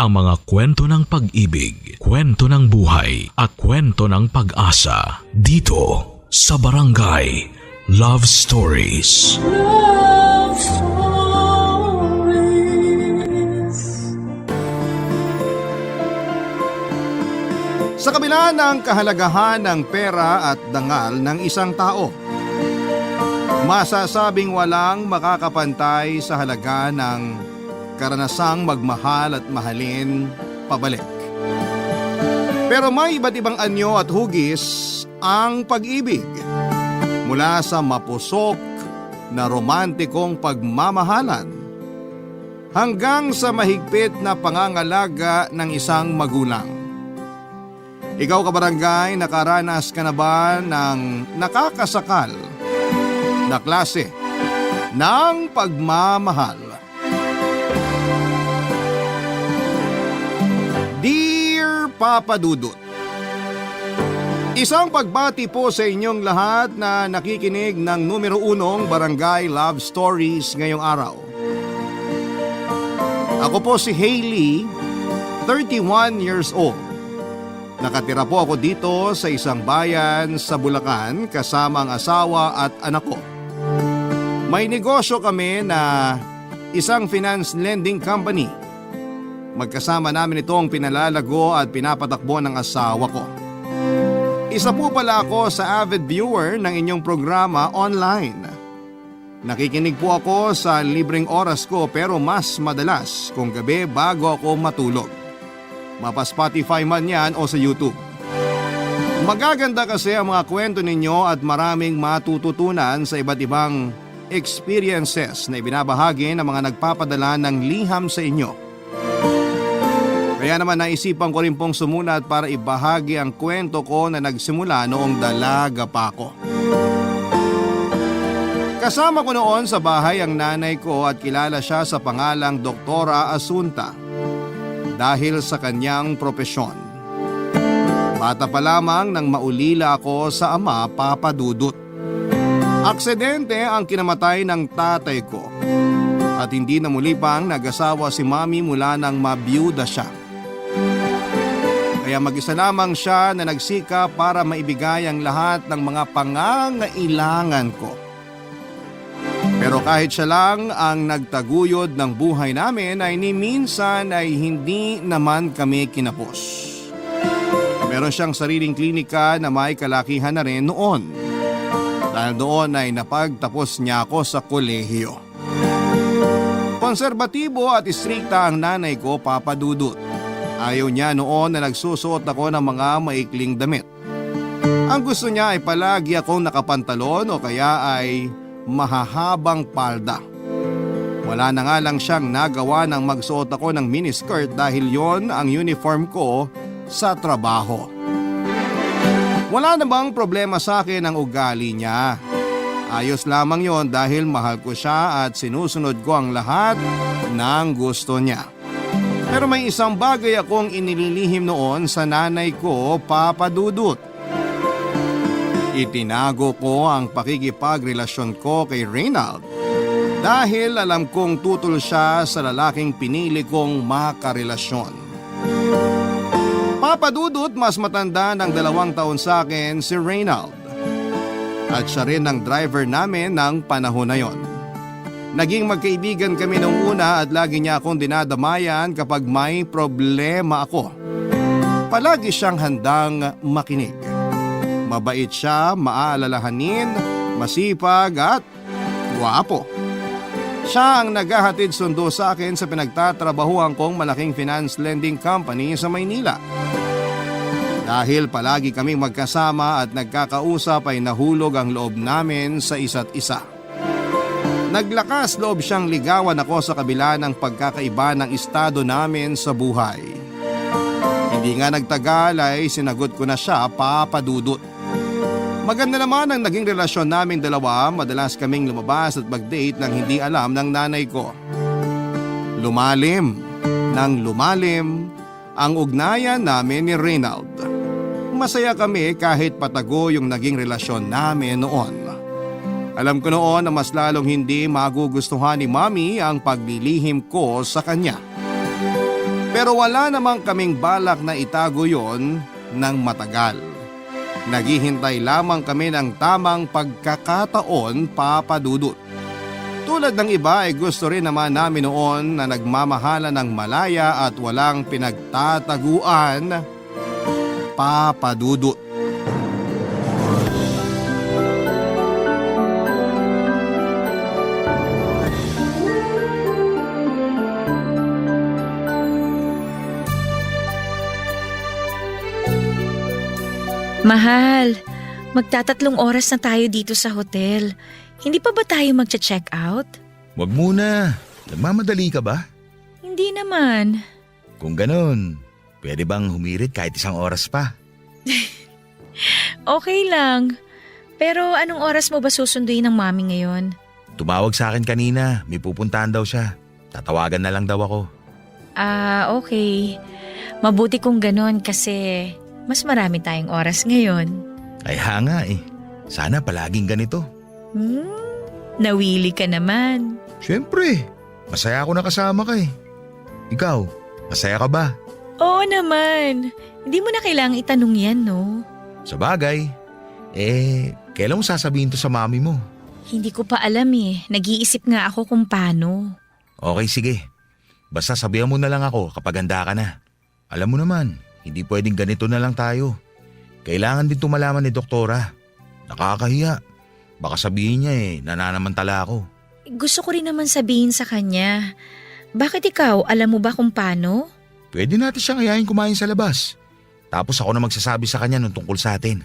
ang mga kwento ng pag-ibig, kwento ng buhay at kwento ng pag-asa dito sa Barangay Love Stories. Love Stories. Sa kabila ng kahalagahan ng pera at dangal ng isang tao, masasabing walang makakapantay sa halaga ng karanasang magmahal at mahalin pabalik. Pero may iba't ibang anyo at hugis ang pag-ibig. Mula sa mapusok na romantikong pagmamahalan hanggang sa mahigpit na pangangalaga ng isang magulang. Ikaw kabarangay, nakaranas ka na ba ng nakakasakal na klase ng pagmamahal? Dear Papa Dudut, isang pagbati po sa inyong lahat na nakikinig ng numero 1 Barangay Love Stories ngayong araw. Ako po si Hailey, 31 years old. Nakatira po ako dito sa isang bayan sa Bulacan kasama ang asawa at anak ko. May negosyo kami na isang finance lending company. Magkasama namin itong pinalalago at pinapatakbo ng asawa ko. Isa po pala ako sa avid viewer ng inyong programa online. Nakikinig po ako sa libreng oras ko pero mas madalas kung gabi bago ako matulog. Mapa Spotify man yan o sa YouTube. Magaganda kasi ang mga kwento ninyo at maraming matututunan sa iba't ibang experiences na ibinabahagi ng mga nagpapadala ng liham sa inyo. Kaya naman naisipan ko rin pong sumunat para ibahagi ang kwento ko na nagsimula noong dalaga pa ako. Kasama ko noon sa bahay ang nanay ko at kilala siya sa pangalang Doktora Asunta dahil sa kanyang propesyon. Bata pa lamang nang maulila ako sa ama, Papa Dudut. Aksidente ang kinamatay ng tatay ko at hindi na muli pang nag-asawa si mami mula nang mabiyuda siya. Kaya mag-isa lamang siya na nagsika para maibigay ang lahat ng mga pangangailangan ko. Pero kahit siya lang ang nagtaguyod ng buhay namin ay ni minsan ay hindi naman kami kinapos. Meron siyang sariling klinika na may kalakihan na rin noon. Dahil doon ay napagtapos niya ako sa kolehiyo. Konserbatibo at istrikta ang nanay ko, Papa Dudut. Ayaw niya noon na nagsusuot ako ng mga maikling damit. Ang gusto niya ay palagi akong nakapantalon o kaya ay mahahabang palda. Wala na nga lang siyang nagawa ng magsuot ako ng miniskirt dahil yon ang uniform ko sa trabaho. Wala namang problema sa akin ang ugali niya. Ayos lamang yon dahil mahal ko siya at sinusunod ko ang lahat ng gusto niya. Pero may isang bagay akong inililihim noon sa nanay ko, Papa Dudut. Itinago ko ang pakikipagrelasyon ko kay Reynald dahil alam kong tutol siya sa lalaking pinili kong makarelasyon. Papa Dudut, mas matanda ng 2 taon sa akin si Reynald. At siya rin ang driver namin ng panahon na yon. Naging magkaibigan kami noong una at lagi niya akong dinadamayan kapag may problema ako. Palagi siyang handang makinig. Mabait siya, maaalalahanin, masipag at gwapo. Siya ang naghahatid sundo sa akin sa pinagtatrabahuan kong malaking finance lending company sa Maynila. Dahil palagi kaming magkasama at nagkakausap ay nahulog ang loob namin sa isa't isa. Naglakas loob siyang ligawan ako sa kabila ng pagkakaiba ng estado namin sa buhay. Hindi nga nagtagal ay sinagot ko na siya, Papa Dudut. Maganda naman ang naging relasyon naming dalawa, madalas kaming lumabas at mag-date nang hindi alam ng nanay ko. Lumalim ang ugnayan namin ni Reynald. Masaya kami kahit patago yung naging relasyon namin noon. Alam ko noon na mas lalong hindi magugustuhan ni Mami ang paglilihim ko sa kanya. Pero wala namang kaming balak na itago yon ng matagal. Naghihintay lamang kami ng tamang pagkakataon, Papa Dudut. Tulad ng iba ay gusto rin naman namin noon na nagmamahala ng malaya at walang pinagtataguan, Papa Dudut. Mahal, magtatatlong oras na tayo dito sa hotel. Hindi pa ba tayo magcha-check out? Wag muna. Nagmamadali ka ba? Hindi naman. Kung ganun, pwede bang humirit kahit isang oras pa? Okay lang. Pero anong oras mo ba susunduin ng mami ngayon? Tumawag sa akin kanina, may pupuntahan daw siya. Tatawagan na lang daw ako. Okay. Mabuti kung ganun kasi mas marami tayong oras ngayon. Kaya nga eh. Sana palaging ganito. Nawili ka naman. Siyempre, masaya ako nakasama ka eh. Ikaw, masaya ka ba? Oo naman. Hindi mo na kailangang itanong yan, no? Sa bagay, kailan mo sasabihin to sa mami mo? Hindi ko pa alam eh. Nag-iisip nga ako kung paano. Okay, sige. Basta sabihan mo na lang ako kapag handa ka na. Alam mo naman, hindi pwedeng ganito na lang tayo. Kailangan din tumalaman ni doktora. Nakakahiya. Baka sabihin niya nananamantala ako. Gusto ko rin naman sabihin sa kanya. Bakit ikaw, alam mo ba kung paano? Pwede natin siyang ayayin kumain sa labas. Tapos ako na magsasabi sa kanya nung tungkol sa atin.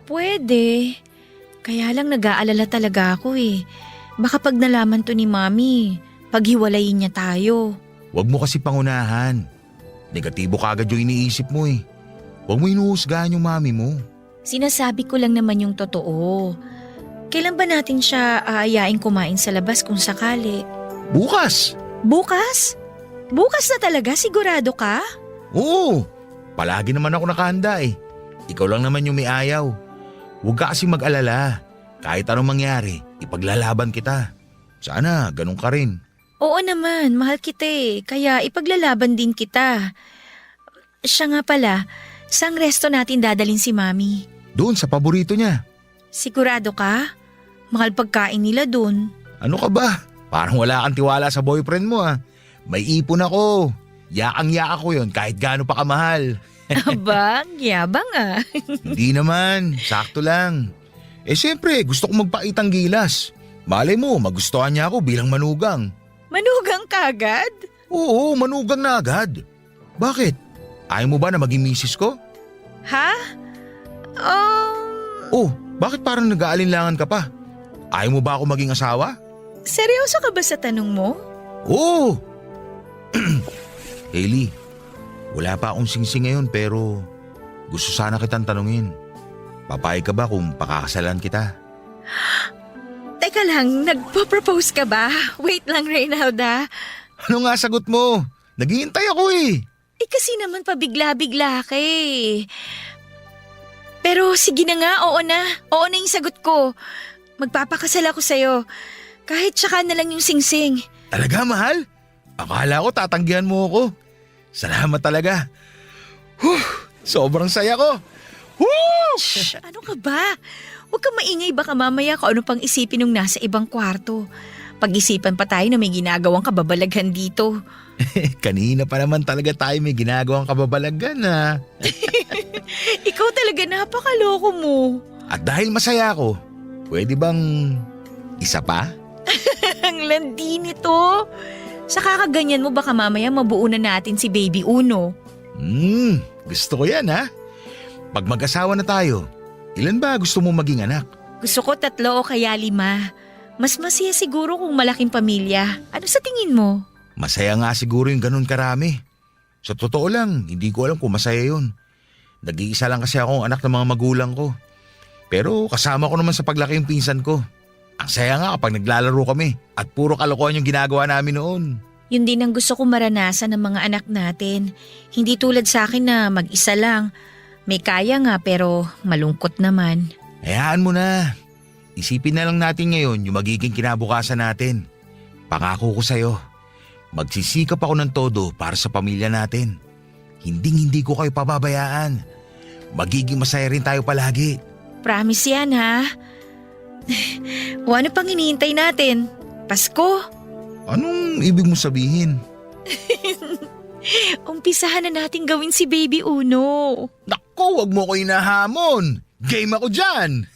Pwede. Kaya lang nag-aalala talaga ako eh. Baka pag nalaman to ni Mami, paghiwalayin niya tayo. Huwag mo kasi pangunahan. Negatibo kagad yung iniisip mo eh. Huwag mo inuhusgahan yung mami mo. Sinasabi ko lang naman yung totoo. Kailan ba natin siya aayain kumain sa labas kung sakali? Bukas! Bukas? Bukas na talaga? Sigurado ka? Oo! Palagi naman ako nakahanda eh. Ikaw lang naman yung may ayaw. Huwag ka kasi mag-alala. Kahit anong mangyari, ipaglalaban kita. Sana ganun ka rin. Oo naman, mahal kita eh. Kaya ipaglalaban din kita. Siya nga pala, saang resto natin dadalhin si Mami? Doon sa paborito niya. Sigurado ka? Mahal pagkain nila dun. Ano ka ba? Parang wala kang tiwala sa boyfriend mo ah. May ipon ako. Yakang-yaka ko yun kahit gaano pa kamahal. Aba, yabang ah. Hindi naman, sakto lang. Siyempre, gusto ko magpakitang gilas. Malay mo, magustuhan niya ako bilang manugang. Manugang kagad? Oo, manugang na agad. Bakit? Ayaw mo ba na maging misis ko? Ha? Oh, bakit parang nag-aalinlangan ka pa? Ayaw mo ba ako maging asawa? Seryoso ka ba sa tanong mo? Oo! Hailey, wala pa akong singsing ngayon pero gusto sana kitang tanungin. Papayag ka ba kung pakakasalan kita? Teka lang, nagpo-propose ka ba? Wait lang, Reynalda. Ano nga sagot mo? Naghihintay ako eh. Kasi naman pabigla-bigla ka eh. Pero sige na nga, oo na. Oo na yung sagot ko. Magpapakasal ako sa'yo. Kahit tsaka na lang yung singsing. Talaga, mahal? Akala ko tatanggihan mo ako. Salamat talaga. Sobrang saya ko. Shh, ano ka ba? Huwag kang maingay, baka mamaya kung ano pang isipin nung nasa ibang kwarto. Pag-isipan pa tayo na may ginagawang kababalaghan dito. Kanina pa naman talaga tayo may ginagawang kababalaghan ha. Ikaw talaga napakaloko mo. At dahil masaya ako, pwede bang isa pa? Ang landi nito. Sa kakaganyan mo baka mamaya mabuo na natin si Baby Uno. Gusto ko yan ha. Pag mag-asawa na tayo, ilan ba gusto mo maging anak? Gusto ko 3 o kaya 5. Mas masaya siguro kung malaking pamilya. Ano sa tingin mo? Masaya nga siguro yung ganun karami. Sa totoo lang, hindi ko alam kung masaya yun. Nag-iisa lang kasi akong anak ng mga magulang ko. Pero kasama ko naman sa paglaki yung pinsan ko. Ang saya nga kapag naglalaro kami at puro kalokohan yung ginagawa namin noon. Yun din ang gusto kong maranasan ng mga anak natin. Hindi tulad sa akin na mag-isa lang. May kaya nga pero malungkot naman. Hayaan mo na. Isipin na lang natin ngayon yung magiging kinabukasan natin. Pangako ko sa'yo. Magsisikap ako ng todo para sa pamilya natin. Hindi ko kayo pababayaan. Magiging masaya rin tayo palagi. Promise yan, ha? O ano pang hinihintay natin? Pasko? Anong ibig mo sabihin? Umpisahan na natin gawin si Baby Uno. Naku, wag mo ko inahamon. Game ako dyan.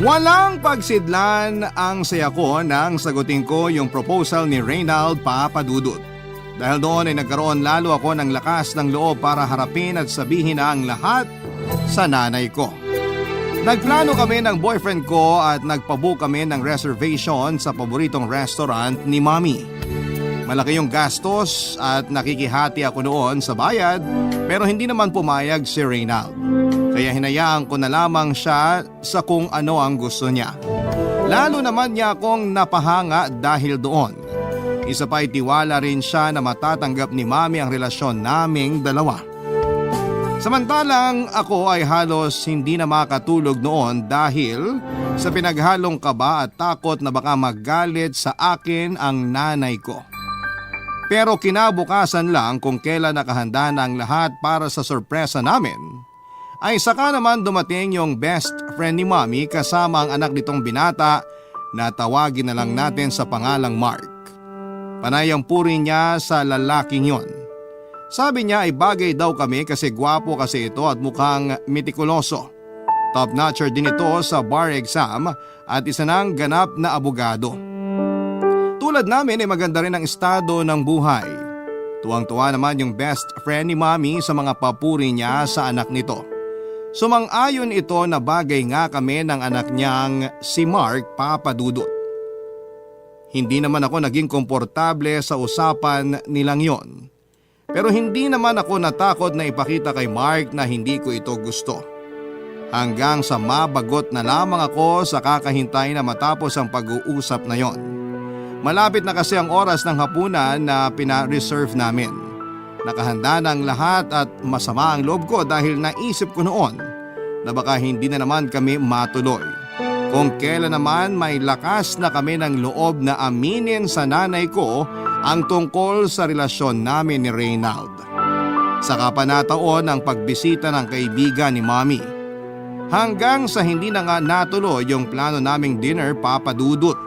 Walang pagsidlan ang saya ko nang sagutin ko yung proposal ni Reynald Papadudut. Dahil doon ay nagkaroon lalo ako ng lakas ng loob para harapin at sabihin na ang lahat sa nanay ko. Nagplano kami ng boyfriend ko at nagpabook kami ng reservation sa paboritong restaurant ni Mommy. Malaki yung gastos at nakikihati ako noon sa bayad pero hindi naman pumayag si Reynald. Kaya hinayaan ko na lamang siya sa kung ano ang gusto niya. Lalo naman niya akong napahanga dahil doon. Isa pa'y tiwala rin siya na matatanggap ni Mami ang relasyon naming dalawa. Samantalang ako ay halos hindi na makatulog noon dahil sa pinaghalong kaba at takot na baka magalit sa akin ang nanay ko. Pero kinabukasan lang kung kailan nakahanda na ang lahat para sa sorpresa namin, ay saka naman dumating yung best friend ni Mommy kasama ang anak nitong binata na tawagin na lang natin sa pangalang Mark. Panay ang puri niya sa lalaking yon. Sabi niya ay bagay daw kami kasi gwapo kasi ito at mukhang mitikuloso. Top-notcher din ito sa bar exam at isa ng ganap na abogado. Tulad namin ay maganda rin ang estado ng buhay. Tuwang-tuwa naman yung best friend ni Mommy sa mga papuri niya sa anak nito. Sumang-ayon ito na bagay nga kami ng anak niyang si Mark Papadudut. Hindi naman ako naging komportable sa usapan nilang yon. Pero hindi naman ako natakot na ipakita kay Mark na hindi ko ito gusto. Hanggang sa mabagot na lamang ako sa kakahintay na matapos ang pag-uusap na yon. Malapit na kasi ang oras ng hapunan na pina-reserve namin. Nakahanda na ang lahat at masama ang loob ko dahil naisip ko noon na baka hindi na naman kami matuloy. Kung kailan naman may lakas na kami ng loob na aminin sa nanay ko ang tungkol sa relasyon namin ni Reynald. Saka pa nataon ang pagbisita ng kaibigan ni Mommy. Hanggang sa hindi na nga natuloy yung plano naming dinner Papadudut.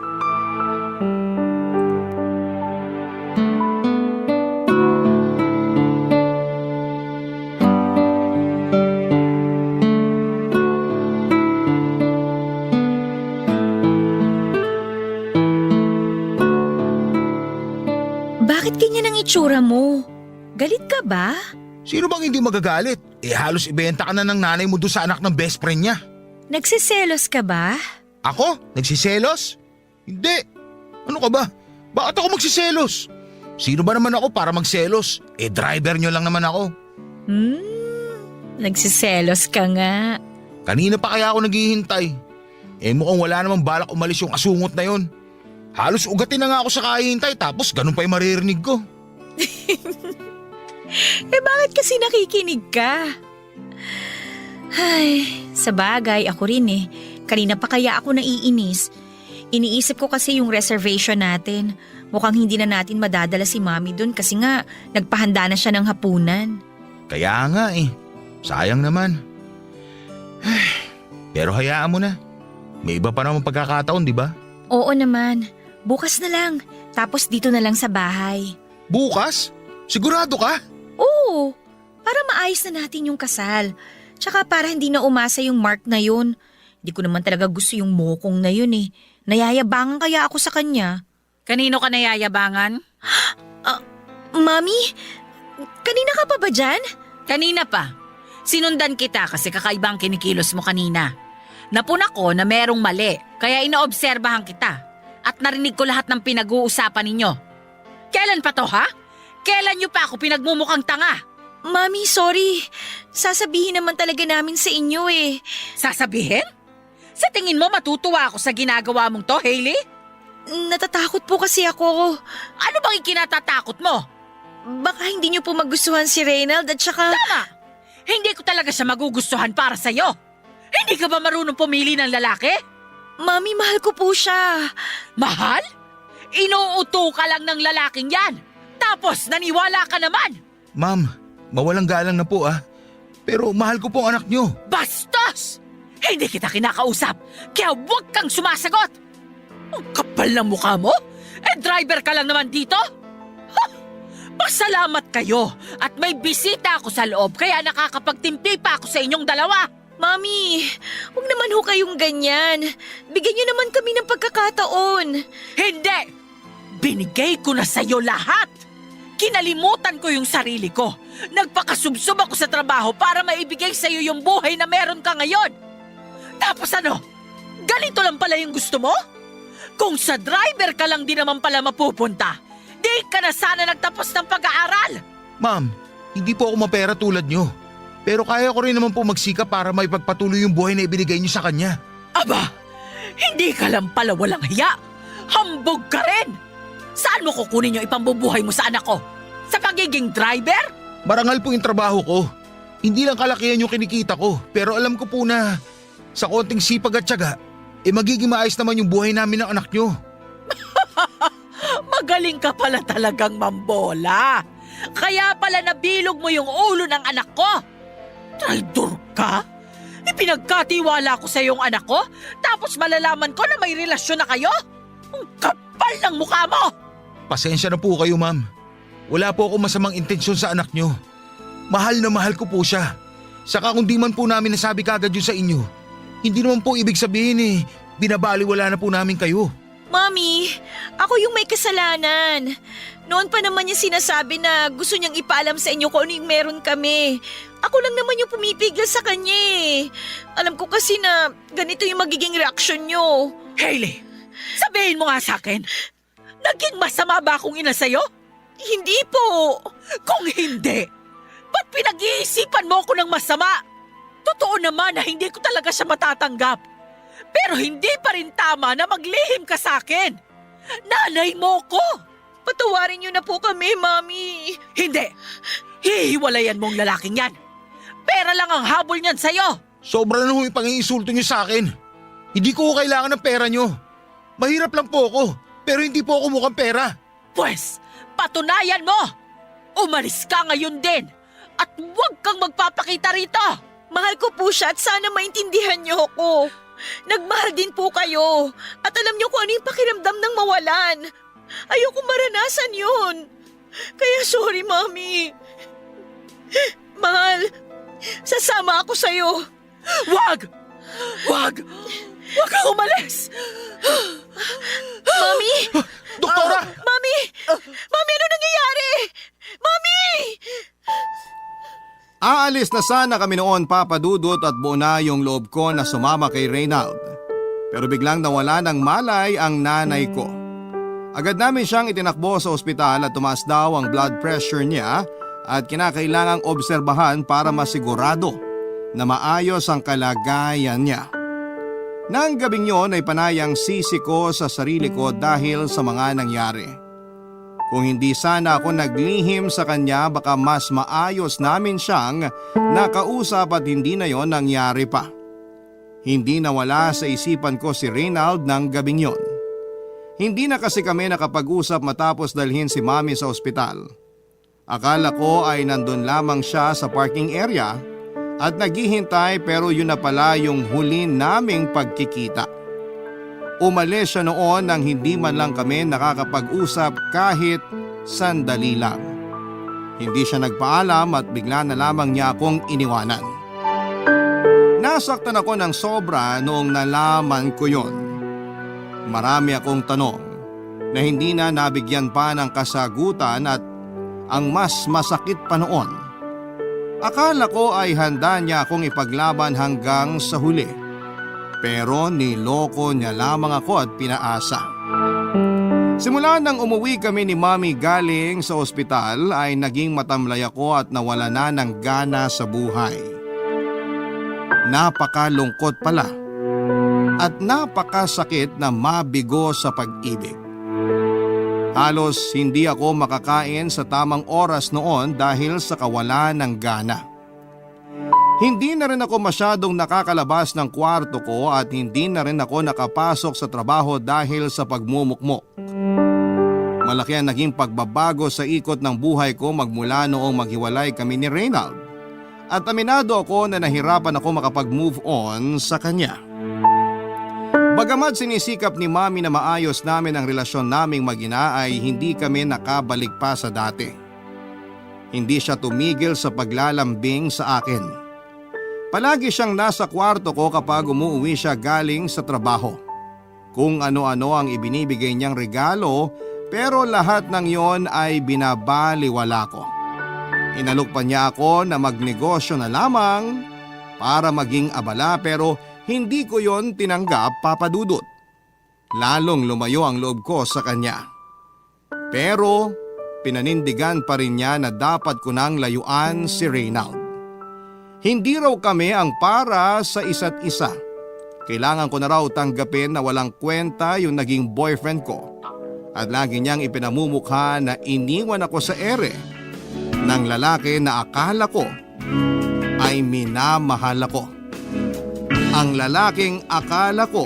Bakit ganyan ang itsura mo? Galit ka ba? Sino bang hindi magagalit? Halos ibenta ka na ng nanay mo doon sa anak ng best friend niya. Nagsiselos ka ba? Ako? Nagsiselos? Hindi. Ano ka ba? Bakit ako magsiselos? Sino ba naman ako para magselos? Driver nyo lang naman ako. Nagsiselos ka nga. Kanina pa kaya ako naghihintay. Mukhang wala namang balak umalis yung asungot na yon. Halos ugatin na nga ako sa kahihintay tapos ganun pa yung maririnig ko. Bakit kasi nakikinig ka? Ay, sa bagay ako rin eh. Kanina pa kaya ako naiinis. Iniisip ko kasi yung reservation natin. Mukhang hindi na natin madadala si Mommy dun kasi nga nagpahanda na siya ng hapunan. Kaya nga sayang naman. Pero hayaan mo na. May iba pa naman pagkakataon, di ba? Oo naman. Bukas na lang. Tapos dito na lang sa bahay. Bukas? Sigurado ka? Oo. Para maayos na natin yung kasal. Tsaka para hindi na umasa yung Mark na yun. Hindi ko naman talaga gusto yung mokong na yun eh. Nayayabangan kaya ako sa kanya. Kanino ka nayayabangan? Mami? Kanina ka pa ba dyan? Kanina pa. Sinundan kita kasi kakaibang kinikilos mo kanina. Napuna ko na merong mali, kaya inaobserbahan kita. At narinig ko lahat ng pinag-uusapan ninyo. Kailan pa to, ha? Kailan niyo pa ako pinagmumukhang tanga? Mami, sorry. Sasabihin naman talaga namin sa inyo eh. Sasabihin? Sa tingin mo matutuwa ako sa ginagawa mong to, Hailey? Natatakot po kasi ako. Ano bang ikinatatakot mo? Baka hindi niyo po magustuhan si Reynald at saka… Tama! Hindi ko talaga siya magugustuhan para sa'yo. Hindi ka ba marunong pumili ng lalaki? Mami, mahal ko po siya. Mahal? Inuuto ka lang ng lalaking yan. Tapos naniwala ka naman. Ma'am, mawalang galang na po ah. Pero mahal ko po ang anak nyo. Bastos! Hindi kita kinakausap, kaya huwag kang sumasagot! Ang kapal ng mukha mo? Driver ka lang naman dito? Ha! Pasalamat kayo at may bisita ako sa loob kaya nakakapagtimpi pa ako sa inyong dalawa. Mami, huwag naman ho kayong ganyan. Bigyan niyo naman kami ng pagkakataon. Hindi! Binigay ko na sa'yo lahat! Kinalimutan ko yung sarili ko. Nagpakasubsob ako sa trabaho para maibigay sa'yo yung buhay na meron ka ngayon. Tapos ano? Ganito lang pala yung gusto mo? Kung sa driver ka lang din naman pala mapupunta, di ka na sana nagtapos ng pag-aaral. Ma'am, hindi po ako mapera tulad nyo. Pero kaya ko rin naman po magsikap para maipagpatuloy yung buhay na ibinigay nyo sa kanya. Aba, hindi ka lang pala walang hiya. Hambog ka rin. Saan mo kukunin yung ipambubuhay mo sa anak ko? Sa pagiging driver? Marangal po yung trabaho ko. Hindi lang kalakihan yung kinikita ko. Pero alam ko po na sa konting sipag at tiyaga, magiging maayos naman yung buhay namin ng anak nyo. Magaling ka pala talagang mambola. Kaya pala nabilog mo yung ulo ng anak ko. Traidor ka? Ipinagkatiwala ko sa iyong anak ko, tapos malalaman ko na may relasyon na kayo? Ang kapal ng mukha mo! Pasensya na po kayo, ma'am. Wala po ako masamang intensyon sa anak nyo. Mahal na mahal ko po siya. Saka kung di man po namin nasabi kagad yun sa inyo, hindi naman po ibig sabihin binabaliwala na po namin kayo. Mami, ako yung may kasalanan. Noon pa naman niya sinasabi na gusto niyang ipaalam sa inyo kung ano yung meron kami. Ako lang naman yung pumipigil sa kanya eh. Alam ko kasi na ganito yung magiging reaksyon niyo. Hailey, sabihin mo nga sa akin, naging masama ba akong ina sa'yo? Hindi po. Kung hindi, ba't pinag-iisipan mo ko ng masama? Totoo naman na hindi ko talaga siya matatanggap. Pero hindi pa rin tama na maglihim ka sa akin. Nanay mo ko. Patawarin niyo na po kami, Mami. Hindi. Hihiwalayan mong lalaking yan. Pera lang ang habol niyan sa'yo. Sobra na ho yung pang-iinsulto nyo sa akin. Hindi ko kailangan ng pera nyo. Mahirap lang po ako, pero hindi po ako mukhang pera. Pwes, patunayan mo. Umalis ka ngayon din. At huwag kang magpapakita rito. Mahal ko po siya at sana maintindihan niyo ako. Nagmahal din po kayo. At alam niyo kung ano yung pakiramdam ng mawalan. Ayoko maranasan yun. Kaya sorry, Mami. Mahal, sasama ako sa'yo. Wag! Wag! Wag kang umalis! Mami! Doktora! Mami! Mami, ano nangyayari? Mami! Aalis na sana kami noon, Papa Dudut, at buo na yung loob ko na sumama kay Reynald. Pero biglang nawala ng malay ang nanay ko. Agad namin siyang itinakbo sa ospital at tumaas daw ang blood pressure niya at kinakailangang obserbahan para masigurado na maayos ang kalagayan niya. Nang gabing yon ay panayang sisi ko sa sarili ko dahil sa mga nangyari. Kung hindi sana ako naglihim sa kanya, baka mas maayos namin siyang nakausap at hindi na yon nangyari pa. Hindi nawala sa isipan ko si Reynald ng gabing yon. Hindi na kasi kami nakapag-usap matapos dalhin si Mami sa ospital. Akala ko ay nandun lamang siya sa parking area at naghihintay, pero yun na pala yung huli naming pagkikita. Umalis siya noon nang hindi man lang kami nakakapag-usap kahit sandali lang. Hindi siya nagpaalam at bigla na lamang niya akong iniwanan. Nasaktan ako ng sobra noong nalaman ko yon. Marami akong tanong na hindi na nabigyan pa ng kasagutan at ang mas masakit pa noon, akala ko ay handa niya akong ipaglaban hanggang sa huli. Pero niloko niya lamang ako at pinaasa. Simula nang umuwi kami ni Mami galing sa ospital ay naging matamlay ako at nawala na ng gana sa buhay. Napakalungkot pala at napakasakit na mabigo sa pag-ibig. Halos hindi ako makakain sa tamang oras noon dahil sa kawalan ng gana. Hindi na rin ako masyadong nakakalabas ng kwarto ko at hindi na rin ako nakapasok sa trabaho dahil sa pagmumukmok. Malaki ang naging pagbabago sa ikot ng buhay ko magmula noong maghiwalay kami ni Reynald. At aminado ako na nahirapan ako makapag-move on sa kanya. Bagamat sinisikap ni Mami na maayos namin ang relasyon naming mag-ina ay hindi kami nakabalik pa sa dati. Hindi siya tumigil sa paglalambing sa akin. Palagi siyang nasa kwarto ko kapag umuwi siya galing sa trabaho. Kung ano-ano ang ibinibigay niyang regalo pero lahat ng yon ay binabaliwala ko. Inalok pa niya ako na magnegosyo na lamang para maging abala pero hindi ko yon tinanggap, Papa Dudut. Lalong lumayo ang loob ko sa kanya. Pero pinanindigan pa rin niya na dapat ko nang layuan si Reynald. Hindi raw kami ang para sa isa't isa. Kailangan ko na raw tanggapin na walang kwenta yung naging boyfriend ko. At lagi niyang ipinamumukha na iniwan ako sa ere ng lalaki na akala ko ay minamahal ako. Ang lalaking akala ko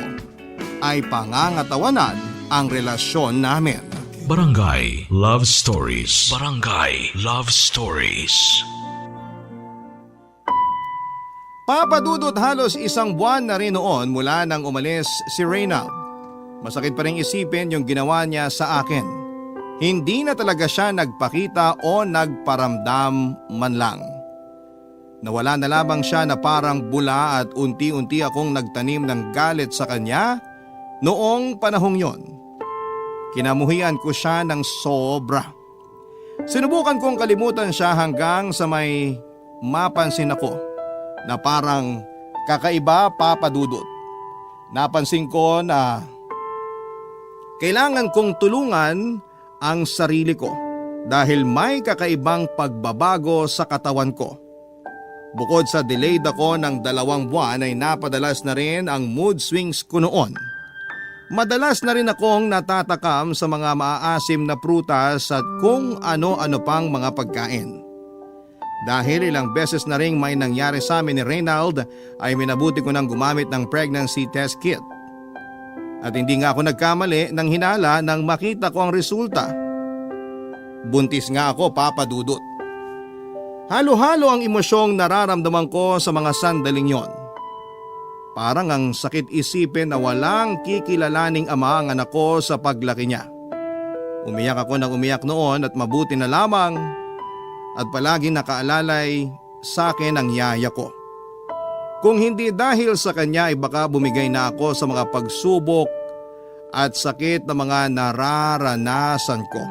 ay pangangatawanan ang relasyon namin. Barangay Love Stories. Barangay Love Stories. Papa Dudut, halos isang buwan na rin noon mula nang umalis si Reynald. Masakit pa rin isipin yung ginawa niya sa akin. Hindi na talaga siya nagpakita o nagparamdam man lang. Nawala na lamang siya na parang bula at unti-unti akong nagtanim ng galit sa kanya noong panahong yon. Kinamuhian ko siya ng sobra. Sinubukan kong kalimutan siya hanggang sa may mapansin ako na parang kakaiba, Papa Dudut. Napansin ko na kailangan kong tulungan ang sarili ko dahil may kakaibang pagbabago sa katawan ko. Bukod sa delayed ako ng 2 buwan ay napadalas na rin ang mood swings ko noon. Madalas na rin akong natatakam sa mga maaasim na prutas at kung ano-ano pang mga pagkain. Dahil ilang beses na ring may nangyari sa amin ni Reynald ay minabuti ko nang gumamit ng pregnancy test kit. At hindi nga ako nagkamali nang hinala nang makita ko ang resulta. Buntis nga ako, Papa Dudut. Halo-halo ang emosyong nararamdaman ko sa mga sandaling yon. Parang ang sakit isipin na walang kikilalaning ama ang anak ko sa paglaki niya. Umiyak ako ng umiyak noon at mabuti na lamang at palaging nakaalalay sa akin ang yaya ko. Kung hindi dahil sa kanya ay baka bumigay na ako sa mga pagsubok at sakit na mga nararanasan ko.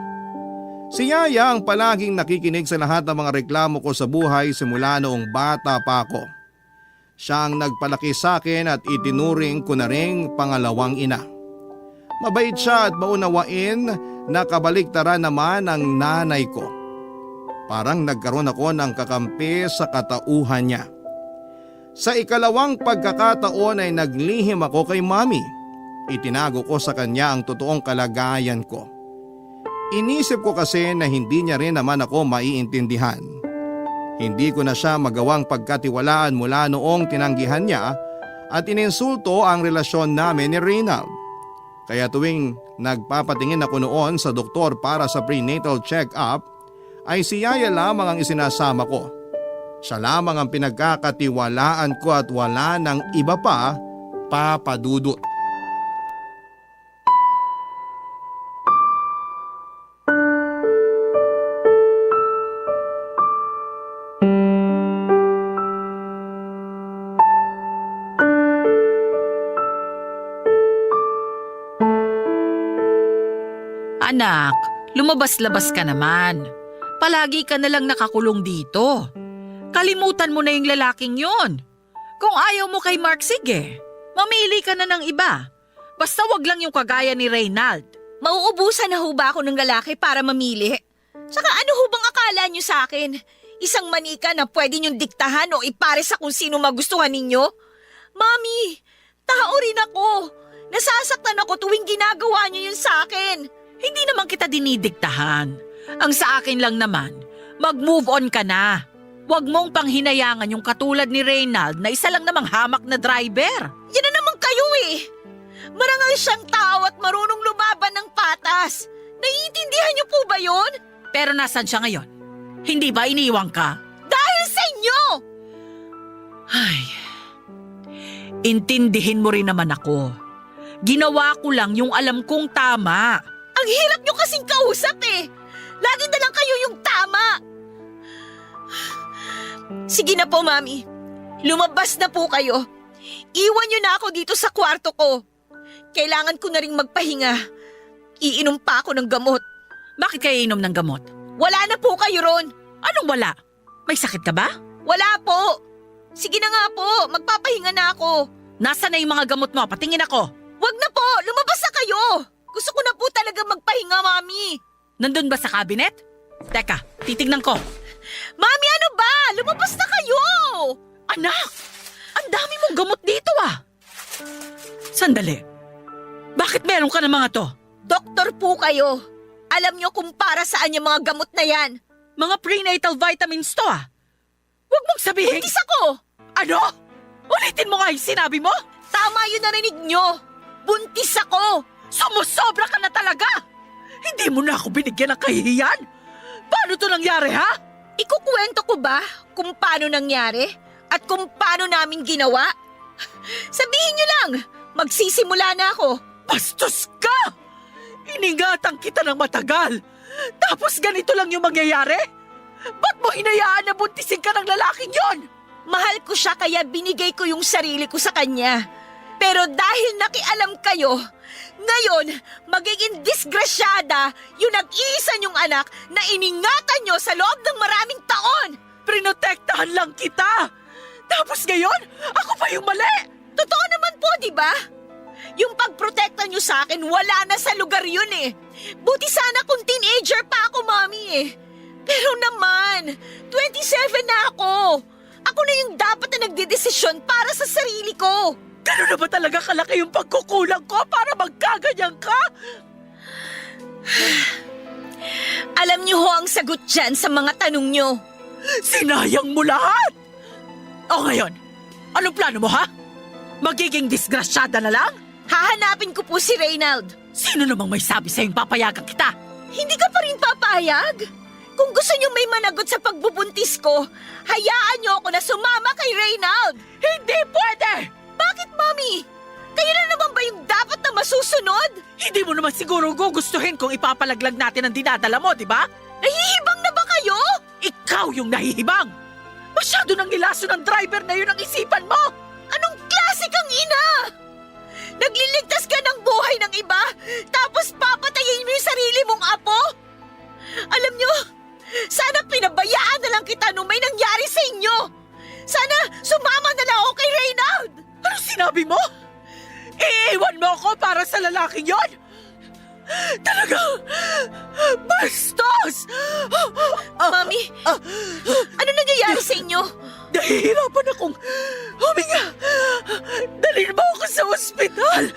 Si yaya ang palaging nakikinig sa lahat ng mga reklamo ko sa buhay simula noong bata pa ako. Siya ang nagpalaki sa akin at itinuring ko na ring pangalawang ina. Mabait siya at maunawain na kabaliktaran naman ng nanay ko. Parang nagkaroon ako ng kakampi sa katauhan niya. Sa ikalawang pagkakataon ay naglihim ako kay Mami. Itinago ko sa kanya ang totoong kalagayan ko. Inisip ko kasi na hindi niya rin naman ako maiintindihan. Hindi ko na siya magawang pagkatiwalaan mula noong tinanggihan niya at ininsulto ang relasyon namin ni Reynald. Kaya tuwing nagpapatingin ako noon sa doktor para sa prenatal check-up, ay si yaya lamang ang isinasama ko. Siya lamang ang pinagkakatiwalaan ko at wala ng iba pa, Papa Dudut. Anak, lumabas-labas ka naman. Palagi ka na lang nakakulong dito. Kalimutan mo na yung lalaking yon. Kung ayaw mo kay Mark, sige. Mamili ka na ng iba. Basta wag lang yung kagaya ni Reynald. Mauubusan na ho ba ako ng lalaki para mamili? Saka ano ho bang akala nyo sa akin? Isang manika na pwede nyong diktahan o ipare sa kung sino magustuhan ninyo? Mami, tao rin ako. Nasasaktan ako tuwing ginagawa nyo yun sa akin. Hindi naman kita dinidiktahan. Ang sa akin lang naman, mag-move on ka na. Huwag mong panghinayangan yung katulad ni Reynald na isa lang namang hamak na driver. Yan na naman kayo eh. Marangal siyang tao at marunong lumaban ng patas. Naiintindihan niyo po ba yun? Pero nasan siya ngayon? Hindi ba iniwang ka? Dahil sa inyo! Ay, intindihin mo rin naman ako. Ginawa ko lang yung alam kong tama. Ang hirap niyo kasing kausap eh. Lagi na lang kayo yung tama. Sige na po, Mami. Lumabas na po kayo. Iwan niyo na ako dito sa kwarto ko. Kailangan ko na ring magpahinga. Iinom pa ako ng gamot. Bakit kayo inom ng gamot? Wala na po kayo ron. Anong wala? May sakit ka ba? Wala po. Sige na nga po, magpapahinga na ako. Nasaan na yung mga gamot mo? Patingin ako. Wag na po, lumabas na kayo. Gusto ko na po talaga magpahinga, Mami. Nandun ba sa cabinet? Teka, titignan ko. Mami, ano ba? Lumabas na kayo! Anak! Ang dami mong gamot dito ah! Sandali. Bakit meron ka ng mga to? Doktor po kayo. Alam niyo kung para saan yung mga gamot na yan. Mga prenatal vitamins to ah! Huwag mong sabihin... Buntis ako! Ano? Ulitin mo nga yung sinabi mo? Tama yun narinig niyo. Buntis ako! Sumusobra ka na talaga! Hindi mo na ako binigyan ng kahihiyan! Paano to nangyari ha? Ikukwento ko ba kung paano nangyari at kung paano namin ginawa? Sabihin niyo lang, magsisimula na ako. Bastos ka! Iningatan kita ng matagal. Tapos ganito lang yung mangyayari? Ba't mo hinayaan na buntisin ka ng lalaking yon? Mahal ko siya kaya binigay ko yung sarili ko sa kanya. Pero dahil nakialam kayo, ngayon magiging disgrasyada yung nag-iisa niyong anak na iningatan niyo sa loob ng maraming taon. Prinotektahan lang kita. Tapos ngayon, ako pa yung mali. Totoo naman po, di ba? Yung pagprotekta niyo sa akin, wala na sa lugar yun eh. Buti sana kung teenager pa ako, Mami eh. Pero naman, 27 na ako. Ako na yung dapat na nagdedesisyon para sa sarili ko. Gano'n na ba talaga kalaki yung pagkukulang ko para magkaganyan ka? Alam niyo ho ang sagot dyan sa mga tanong niyo. Sinayang mo lahat! O ngayon, anong plano mo ha? Magiging disgrasyada na lang? Hahanapin ko po si Reynald. Sino namang may sabi sa'yong papayagan kita? Hindi ka pa rin papayag? Kung gusto niyo may managot sa pagbubuntis ko, hayaan niyo ako na sumama kay Reynald. Hindi pwede! Bakit, Mami? Kayo na naman ba yung dapat na masusunod? Hindi mo naman siguro gugustuhin kung ipapalaglag natin ang dinadala mo, di ba? Nahihibang na ba kayo? Ikaw yung nahihibang! Masyado nang nilaso ng driver na yun ang isipan mo! Anong klase kang ina? Nagliligtas ka ng buhay ng iba, tapos papatayin mo yung sarili mong apo? Alam nyo, sana pinabayaan na lang kita nung may nangyari sa inyo. Sana sumama na lang ako kay Reynald. Ano sinabi mo? Iiwan mo ako para sa lalaking yon? Talaga! Bastos! Mami, ano nangyayari sa inyo? Nahihirapan akong huminga. Dalhin mo ako sa ospital.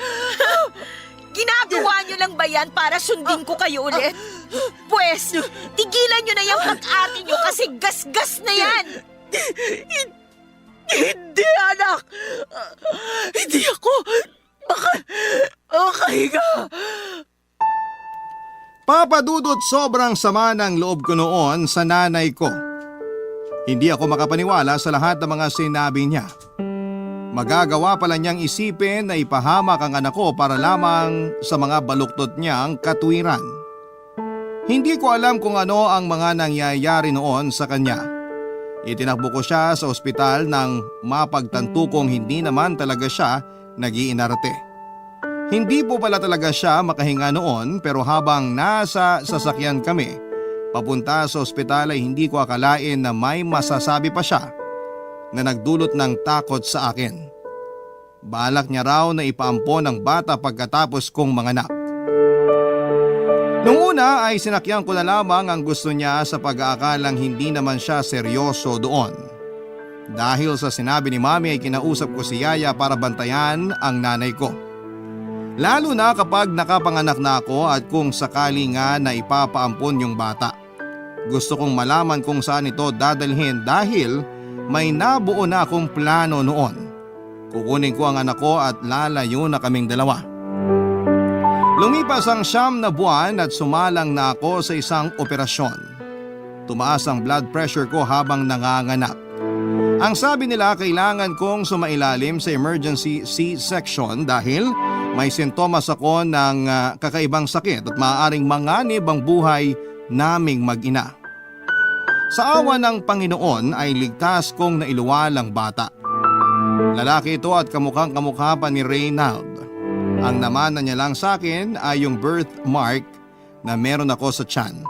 Ginagawa niyo lang ba yan para sundin ko kayo ulit? Pwes, tigilan niyo na yung pag-arte niyo kasi gas-gas na yan. Hindi, anak! Hindi ako makahinga! Papadudot sobrang sama ng loob ko noon sa nanay ko. Hindi ako makapaniwala sa lahat ng mga sinabi niya. Magagawa pala niyang isipin na ipahamak ang anak ko para lamang sa mga baluktot niyang katwiran. Hindi ko alam kung ano ang mga nangyayari noon sa kanya. Itinakbo ko siya sa ospital nang mapagtanto kong hindi naman talaga siya nag-iinarte. Hindi po pala talaga siya makahinga noon pero habang nasa sasakyan kami, papunta sa ospital ay hindi ko akalain na may masasabi pa siya na nagdulot ng takot sa akin. Balak niya raw na ipaampon ang bata pagkatapos kong manganak. Nung una ay sinakyan ko na lamang ang gusto niya sa pag-aakalang hindi naman siya seryoso doon. Dahil sa sinabi ni Mami ay kinausap ko si Yaya para bantayan ang nanay ko. Lalo na kapag nakapanganak na ako at kung sakali nga na ipapaampon yung bata. Gusto kong malaman kung saan ito dadalhin dahil may nabuo na akong plano noon. Kukunin ko ang anak ko at lalayo na kaming dalawa. Lumipas ang 9 na buwan at sumalang na ako sa isang operasyon. Tumaas ang blood pressure ko habang nanganganak. Ang sabi nila kailangan kong sumailalim sa emergency C-section dahil may sintomas ako ng kakaibang sakit at maaaring manganib ang buhay naming mag-ina. Sa awa ng Panginoon ay ligtas kong nailuwalang bata. Lalaki ito at kamukhang kamukha pa ni Reynald. Ang namana niya lang sa akin ay yung birthmark na meron ako sa tiyan.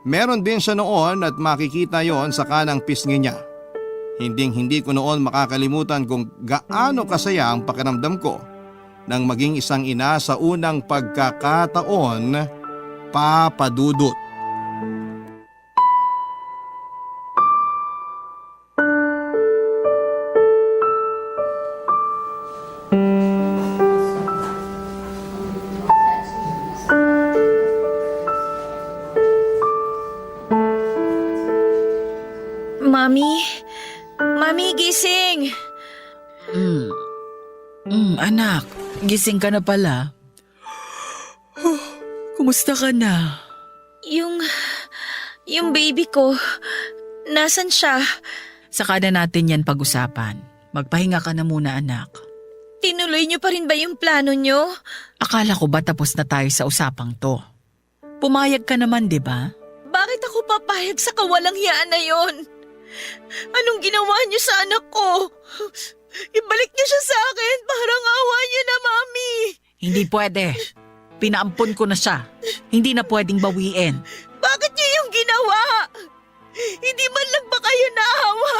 Meron din siya noon at makikita yon sa kanang pisngi niya. Hindi ko noon makakalimutan kung gaano kasaya ang pakiramdam ko nang maging isang ina sa unang pagkakataon, Papa Dudut. Mami, gising! Anak, gising ka na pala. Kumusta ka na? Yung baby ko, nasan siya? Saka na natin yan pag-usapan. Magpahinga ka na muna, anak. Tinuloy niyo pa rin ba yung plano niyo? Akala ko ba tapos na tayo sa usapang to? Pumayag ka naman, di ba? Bakit ako papayag sa kawalang hiyaan na yon? Anong ginawa niyo sa anak ko? Ibalik niyo siya sa akin, parang awa niyo na, Mami. Hindi pwede. Pinaampon ko na siya. Hindi na pwedeng bawiin. Bakit niyo yung ginawa? Hindi man lang ba kayo naawa?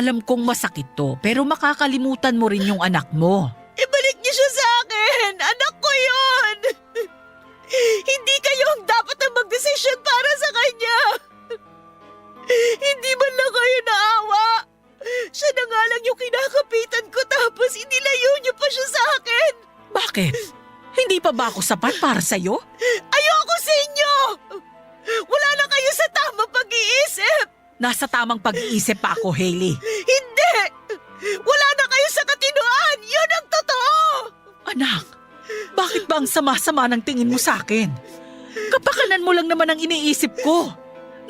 Alam kong masakit to, pero makakalimutan mo rin yung anak mo. Ibalik niyo siya sa akin! Anak ko yon! Hindi kayo ang dapat na magdesisyon para sa kanya! Hindi man lang kayo naawa! Siya na nga lang yung kinakapitan ko tapos inilayo niyo pa siya sa akin! Bakit? Hindi pa ba ako sapat para sa'yo? Ayoko sa inyo! Wala na kayo sa tamang pag-iisip! Nasa tamang pag-iisip pa ako, Hailey. Hindi! Wala na kayo sa katinoan! Yun ang totoo! Anak, bakit ba ang sama-sama ng tingin mo sa akin? Kapakanan mo lang naman ang iniisip ko.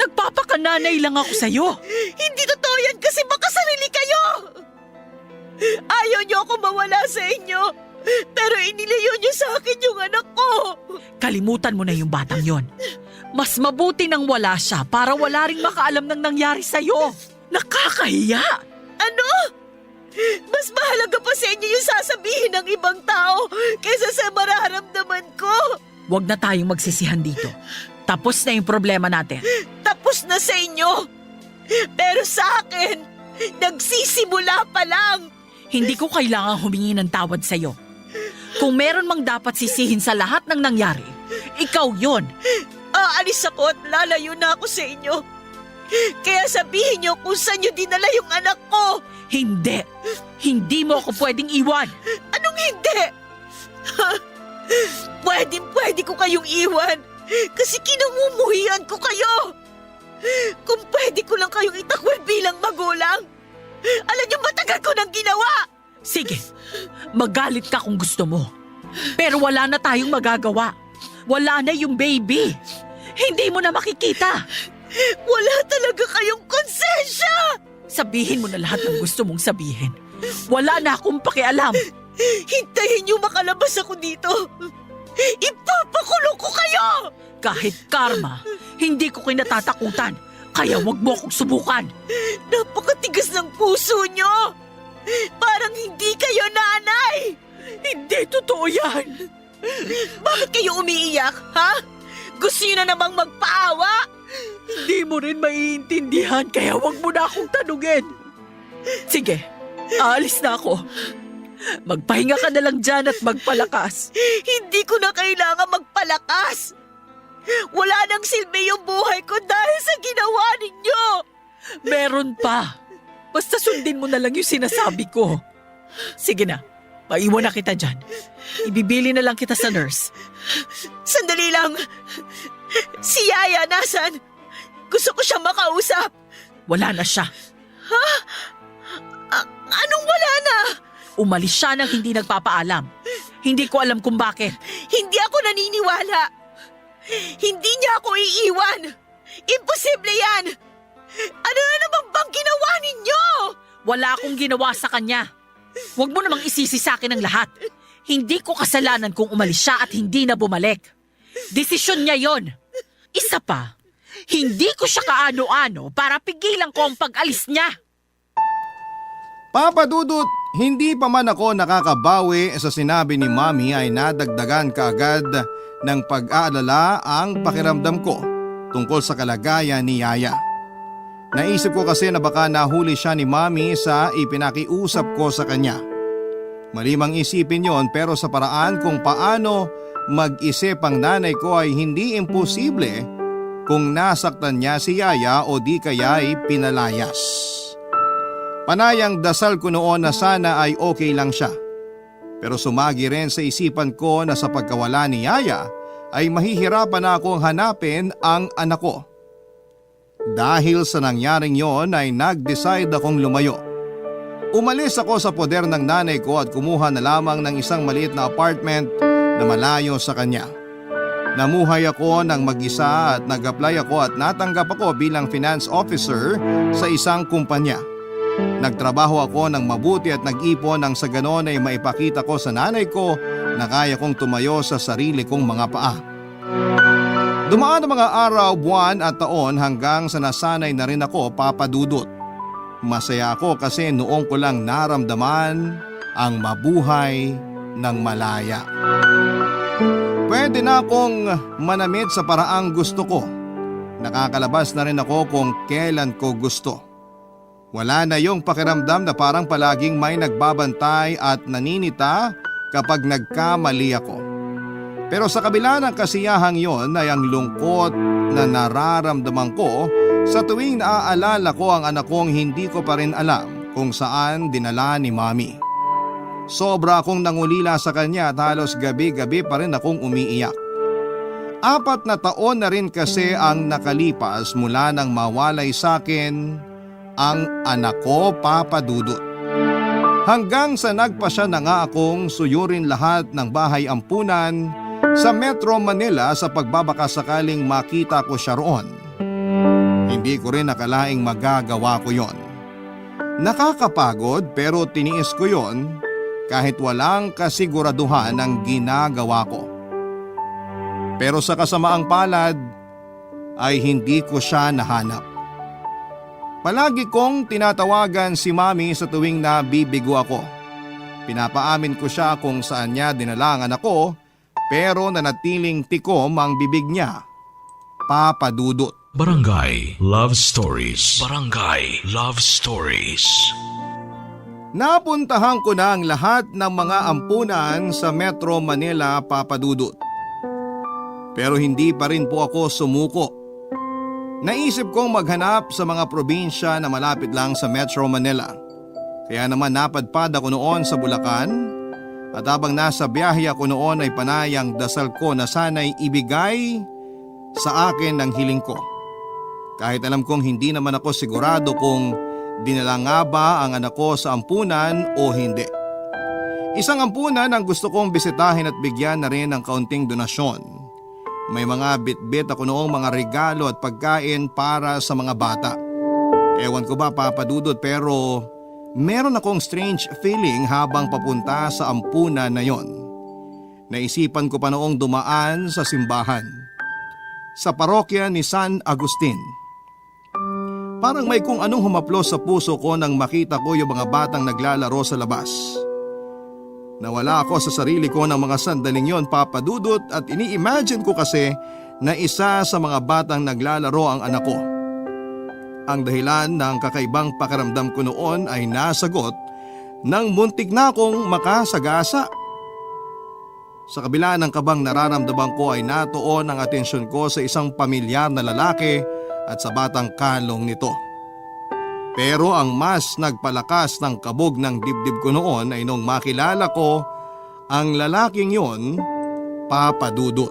Nagpapakananay lang ako sa'yo. Hindi totoo yan kasi makasarili kayo! Ayaw niyo ako mawala sa inyo, pero inilayo niyo sa akin yung anak ko! Kalimutan mo na yung batang yon. Mas mabuti nang wala siya para wala ring makaalam ng nangyari sa'yo. Nakakahiya! Ano? Mas mahalaga pa sa inyo yung sasabihin ng ibang tao kaysa sa mararamdaman ko. Huwag na tayong magsisihan dito. Tapos na yung problema natin. Tapos na sa inyo. Pero sa akin, nagsisimula pa lang. Hindi ko kailangang humingi ng tawad sa'yo. Kung meron mang dapat sisihin sa lahat ng nangyari, ikaw yon. Aalis ako at lalayo na ako sa inyo. Kaya sabihin niyo kung saan niyo dinala yung anak ko. Hindi. Hindi mo ako pwedeng iwan. Anong hindi? Pwede ko kayong iwan kasi kinamumuhian ko kayo. Kung pwede ko lang kayong itakwil bilang magulang, alam niyo matagal ko nang ginawa. Sige, magalit ka kung gusto mo. Pero wala na tayong magagawa. Wala na yung baby. Hindi mo na makikita. Wala talaga kayong konsensya. Sabihin mo na lahat ng gusto mong sabihin. Wala na akong pakialam. Hintayin niyo makalabas ako dito. Ipapakulong ko kayo! Kahit karma, hindi ko kinatatakutan. Kaya wag mo akong subukan. Napakatigas ng puso niyo! Parang hindi kayo nanay! Hindi totoo yan. Bakit kayo umiiyak, ha? Gusto niyo na namang magpaawa? Hindi mo rin maiintindihan kaya wag mo na akong tanungin. Sige, aalis na ako. Magpahinga ka na lang dyan at magpalakas. Hindi ko na kailangan magpalakas. Wala nang silbi yung buhay ko dahil sa ginawa ninyo. Meron pa. Basta sundin mo na lang yung sinasabi ko. Sige na, maiwan na kita dyan. Ibibili na lang kita sa nurse. Sandali lang. Si Yaya, nasan? Gusto ko siya makausap. Wala na siya. Anong wala na? Umalis siya nang hindi nagpapaalam. Hindi ko alam kung bakit. Hindi ako naniniwala. Hindi niya ako iiwan. Imposible yan. Ano na naman bang ginawa ninyo? Wala akong ginawa sa kanya. Huwag mo namang isisi sa akin ang lahat. Hindi ko kasalanan kung umalis siya at hindi na bumalik. Desisyon niya yon. Isa pa, hindi ko siya kaano-ano para pigilan ko ang pag-alis niya. Papa Dudut, hindi pa man ako nakakabawi sa sinabi ni Mami ay nadagdagan kaagad ng pag-aalala ang pakiramdam ko tungkol sa kalagayan ni Yaya. Naisip ko kasi na baka nahuli siya ni Mami sa ipinakiusap ko sa kanya. Malimang isipin yon pero sa paraan kung paano mag-isip ang nanay ko ay hindi imposible kung nasaktan niya si Yaya o di kaya ay pinalayas. Panayang dasal ko noon na sana ay okay lang siya. Pero sumagi rin sa isipan ko na sa pagkawala ni Yaya ay mahihirapan na akong hanapin ang anak ko. Dahil sa nangyaring yon ay nag-decide akong lumayo. Umalis ako sa poder ng nanay ko at kumuha na lamang ng isang maliit na apartment na malayo sa kanya. Namuhay ako ng mag-isa at nag-apply ako at natanggap ako bilang finance officer sa isang kumpanya. Nagtrabaho ako ng mabuti at nag-ipon nang sa ganon ay maipakita ko sa nanay ko na kaya kong tumayo sa sarili kong mga paa. Dumaan ang mga araw, buwan at taon hanggang sa nasanay na rin ako, Papa Dudut. Masaya ako kasi noong ko lang naramdaman ang mabuhay ng malaya. Pwede na akong manamit sa paraang gusto ko. Nakakalabas na rin ako kung kailan ko gusto. Wala na yung pakiramdam na parang palaging may nagbabantay at naninita kapag nagkamali ako. Pero sa kabila ng kasiyahang yon ay ang lungkot na nararamdaman ko sa tuwing naaalala ko ang anak kong hindi ko pa rin alam kung saan dinala ni Mami. Sobra akong nangulila sa kanya at halos gabi-gabi pa rin akong umiiyak. 4 na taon na rin kasi ang nakalipas mula nang mawalay sa akin ang anak ko, Papa Dudut. Hanggang sa nagpasya na nga akong suyurin lahat ng bahay ampunan sa Metro Manila sa pagbabakasakaling makita ko siya roon. Hindi ko rin nakalaing magagawa ko yon. Nakakapagod pero tiniis ko yon kahit walang kasiguraduhan ng ginagawa ko. Pero sa kasamaang palad ay hindi ko siya nahanap. Palagi kong tinatawagan si Mami sa tuwing nabibigo ako. Pinapaamin ko siya kung saan niya dinala ang anak ko pero nanatiling tikom ang bibig niya. Papa Dudut. Barangay Love Stories. Barangay Love Stories. Napuntahan ko na ang lahat ng mga ampunan sa Metro Manila, Papa Dudut. Pero hindi pa rin po ako sumuko. Naisip kong maghanap sa mga probinsya na malapit lang sa Metro Manila. Kaya naman napadpad ako noon sa Bulacan at habang nasa biyahe ako noon ay panayang dasal ko na sana'y ibigay sa akin ang hiling ko. Kahit alam kong hindi naman ako sigurado kung dinala nga ba ang anak ko sa ampunan o hindi. Isang ampunan ang gusto kong bisitahin at bigyan na rin ng kaunting donasyon. May mga bit-bit ako noong mga regalo at pagkain para sa mga bata. Ewan ko ba, Papa Dudut, pero meron akong strange feeling habang papunta sa ampunan na yon. Naisipan ko pa noong dumaan sa simbahan, sa parokya ni San Agustin. Parang may kung anong humaplos sa puso ko nang makita ko yung mga batang naglalaro sa labas. Nawala ako sa sarili ko ng mga sandaling yon, Papa Dudut, at ini-imagine ko kasi na isa sa mga batang naglalaro ang anak ko. Ang dahilan ng kakaibang pakiramdam ko noon ay nasagot nang muntik na akong makasagasa. Sa kabila ng kabang nararamdaman ko ay natuon ang atensyon ko sa isang pamilyar na lalaki at sa batang kalong nito. Pero ang mas nagpalakas ng kabog ng dibdib ko noon ay nung makilala ko ang lalaking yon, Papa Dudut.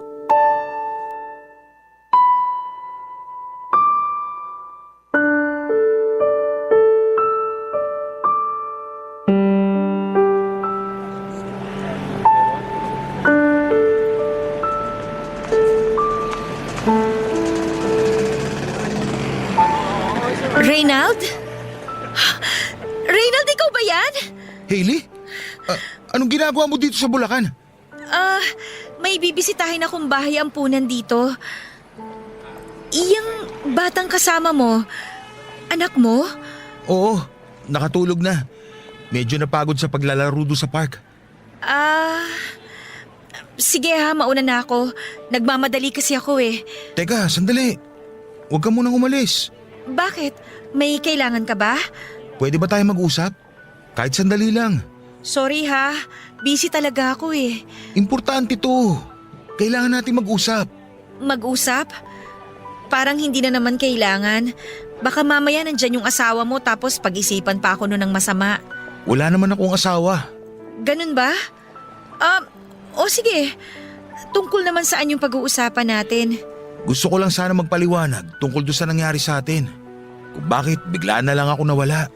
Reynald? Reynald, ikaw ba yan? Hailey? Anong ginagawa mo dito sa Bulacan? May bibisitahin akong bahay ampunan dito. Iyang batang kasama mo, anak mo? Oo, nakatulog na. Medyo napagod sa paglalaro doon sa park. Sige ha, mauna na ako. Nagmamadali kasi ako eh. Teka, sandali. Huwag ka munang umalis. Bakit? May kailangan ka ba? Pwede ba tayo mag-usap? Kahit sandali lang. Sorry ha, busy talaga ako eh. Importante to. Kailangan natin mag-usap. Mag-usap? Parang hindi na naman kailangan. Baka mamaya nandyan yung asawa mo tapos pag-isipan pa ako nun ng masama. Wala naman akong asawa. Ganun ba? O sige. Tungkol naman saan yung pag-uusapan natin? Gusto ko lang sana magpaliwanag tungkol doon sa nangyari sa atin. Kung bakit biglaan na lang ako nawala.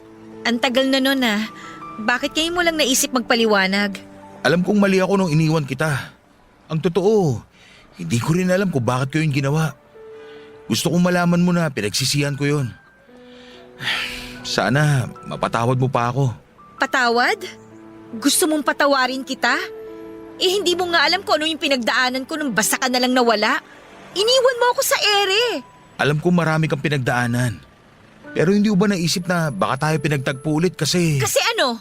Ang tagal na nun ah. Bakit kayo mo lang naisip magpaliwanag? Alam kong mali ako nung iniwan kita. Ang totoo, hindi ko rin alam kung bakit ko yun ginawa. Gusto kong malaman mo na pinagsisihan ko yun. Sana mapatawad mo pa ako. Patawad? Gusto mong patawarin kita? Eh hindi mo nga alam kung ano yung pinagdaanan ko nung basta ka na lang nawala. Iniwan mo ako sa ere. Alam kong marami kang pinagdaanan. Pero hindi mo ba naisip na baka tayo pinagtagpo ulit kasi... Kasi ano?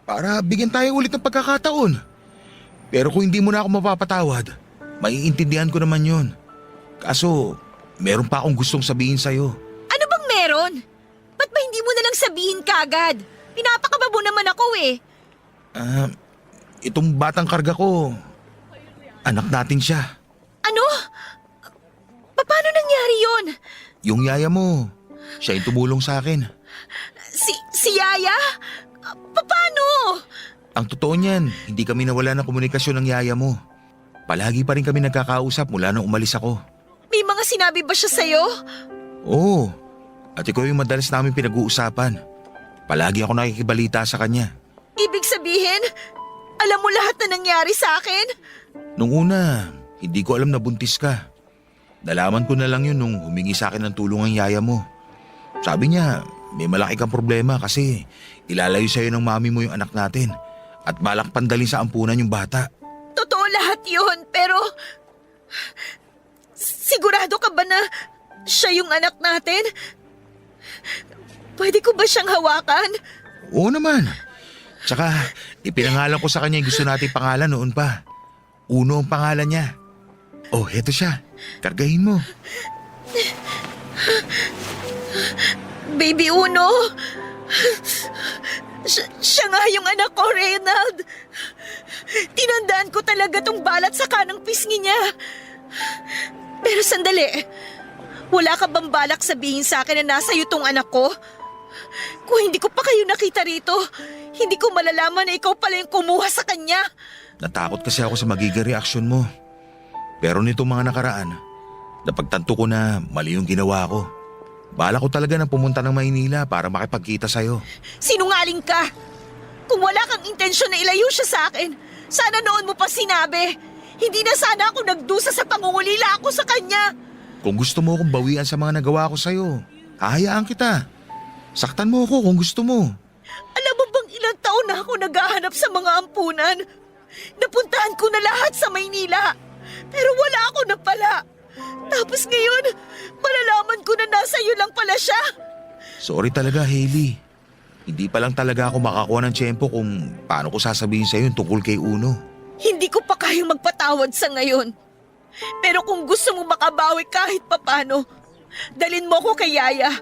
Para bigyan tayo ulit ng pagkakataon. Pero kung hindi mo na ako mapapatawad, maiintindihan ko naman yun. Kaso, meron pa akong gustong sabihin sa'yo. Ano bang meron? Ba't ba hindi mo na lang sabihin kagad? Pinapakababo naman ako eh. Itong batang karga ko, anak natin siya. Ano? Paano nangyari yun? Yung yaya mo, siya yung tumulong sa akin. Si Yaya? Paano? Ang totoo niyan, hindi kami nawala ng komunikasyon ng yaya mo. Palagi pa rin kami nagkakausap mula nung umalis ako. May mga sinabi ba siya sa'yo? Oo, at ikaw yung madalas namin pinag-uusapan. Palagi ako nakikibalita sa kanya. Ibig sabihin, alam mo lahat na nangyari sa akin? Nung una, hindi ko alam na buntis ka. Nalaman ko na lang yun nung humingi sa akin ng tulong ang yaya mo. Sabi niya, may malaki kang problema kasi ilalayo sa'yo ng mami mo yung anak natin at balak pandalin sa ampunan yung bata. Totoo lahat yun, pero... Sigurado ka ba na siya yung anak natin? Pwede ko ba siyang hawakan? Oo naman. Tsaka ipinangalan ko sa kanya yung gusto nating pangalan noon pa. Uno ang pangalan niya. Oh, heto siya. Kargahin mo. Baby Uno! Siya nga yung anak ko, Reynald. Tinandaan ko talaga tong balat sa kanang pisngi niya. Pero sandali, wala ka bang balak sabihin sa akin na nasa iyo tong anak ko? Kung hindi ko pa kayo nakita rito, hindi ko malalaman na ikaw pala yung kumuha sa kanya. Natakot kasi ako sa magiging reaksyon mo. Pero nitong mga nakaraan, napagtanto ko na mali yung ginawa ko. Bala ko talaga na pumunta ng Maynila para makipagkita sa'yo. Sinungaling ka! Kung wala kang intensyon na ilayo siya sa akin, sana noon mo pa sinabi. Hindi na sana ako nagdusa sa pangungulila ako sa kanya. Kung gusto mo akong bawian sa mga nagawa ko sa'yo, hahayaan kita. Saktan mo ako kung gusto mo. Alam mo bang ilang taon na ako naghahanap sa mga ampunan? Napuntahan ko na lahat sa Maynila. Pero wala ako na pala. Tapos ngayon, malalaman ko na nasa iyo lang pala siya. Sorry talaga, Hailey. Hindi pa lang talaga ako makakuha ng tiyempo kung paano ko sasabihin sa'yo yung tungkol kay Uno. Hindi ko pa kayang magpatawad sa ngayon. Pero kung gusto mo makabawi kahit papano, dalin mo ko kay Yaya.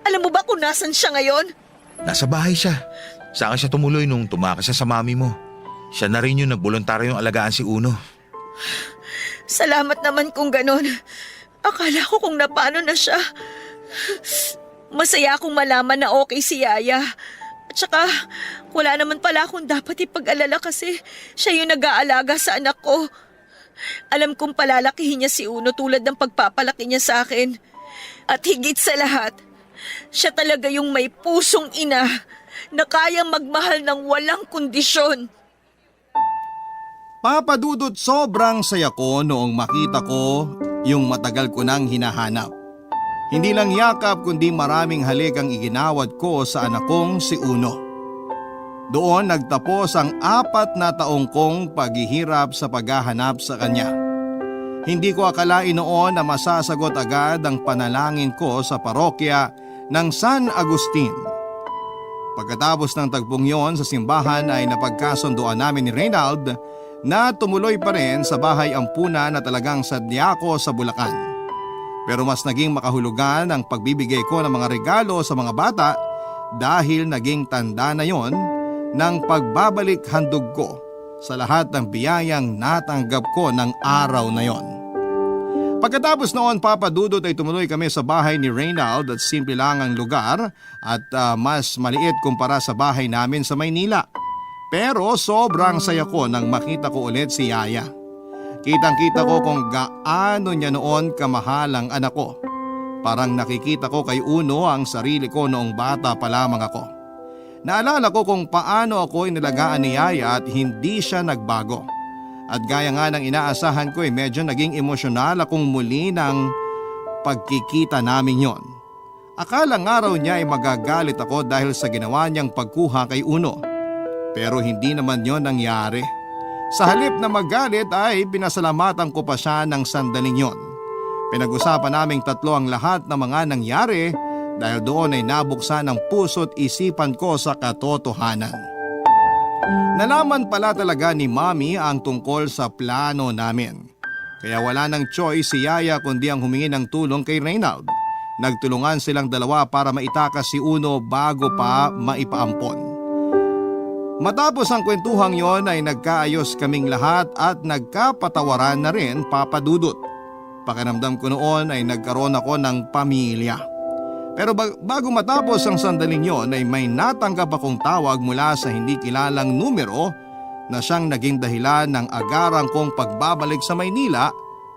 Alam mo ba kung nasan siya ngayon? Nasa bahay siya. Saan siya tumuloy nung tumakas siya sa mami mo? Siya na rin yung nagboluntaryong alagaan si Uno. Salamat naman kung ganon. Akala ko kung napano na siya. Masaya akong malaman na okay si Yaya. At saka, wala naman pala akong dapat ipag-alala kasi siya yung nag-aalaga sa anak ko. Alam kong palalakihin niya si Uno tulad ng pagpapalaki niya sa akin. At higit sa lahat, siya talaga yung may pusong ina na kayang magmahal ng walang kondisyon. Papadudot, sobrang saya ko noong makita ko yung matagal ko nang hinahanap. Hindi lang yakap kundi maraming halik ang iginawad ko sa anak kong si Uno. Doon nagtapos ang 4 na taong kong paghihirap sa paghahanap sa kanya. Hindi ko akalain noon na masasagot agad ang panalangin ko sa parokya ng San Agustin. Pagkatapos ng tagpong yon sa simbahan ay napagkasunduan namin ni Reynald na tumuloy pa rin sa bahay ampunan na talagang sadya ko sa Bulacan. Pero mas naging makahulugan ang pagbibigay ko ng mga regalo sa mga bata dahil naging tanda na yon ng pagbabalik handog ko sa lahat ng biyayang natanggap ko ng araw na yon. Pagkatapos noon, Papa Dudut, ay tumuloy kami sa bahay ni Reynald at simple lang ang lugar at mas maliit kumpara sa bahay namin sa Maynila. Pero sobrang saya ko nang makita ko ulit si Yaya. Kitang-kita ko kung gaano niya noon kamahal ang anak ko. Parang nakikita ko kay Uno ang sarili ko noong bata pa lamang ako. Naalala ko kung paano ako inilagaan ni Yaya at hindi siya nagbago. At gaya nga ng inaasahan ko medyo naging emosyonal akong muli ng pagkikita namin yon. Akala nga raw niya ay magagalit ako dahil sa ginawa niyang pagkuha kay Uno. Pero hindi naman yon nangyari. Sa halip na magalit ay pinasalamatan ko pa siya ng sandaling yon. Pinag-usapan naming tatlo ang lahat ng mga nangyari dahil doon ay nabuksan ang puso't isipan ko sa katotohanan. Nalaman pala talaga ni Mommy ang tungkol sa plano namin. Kaya wala nang choice si Yaya kundi ang humingi ng tulong kay Reynald. Nagtulungan silang dalawa para maitakas si Uno bago pa maipaampon. Matapos ang kwentuhang yon ay nagkaayos kaming lahat at nagkapatawaran na rin, Papa Dudut. Pakiramdam ko noon ay nagkaroon ako ng pamilya. Pero bago matapos ang sandaling yon ay may natanggap akong tawag mula sa hindi kilalang numero na siyang naging dahilan ng agarang kong pagbabalik sa Maynila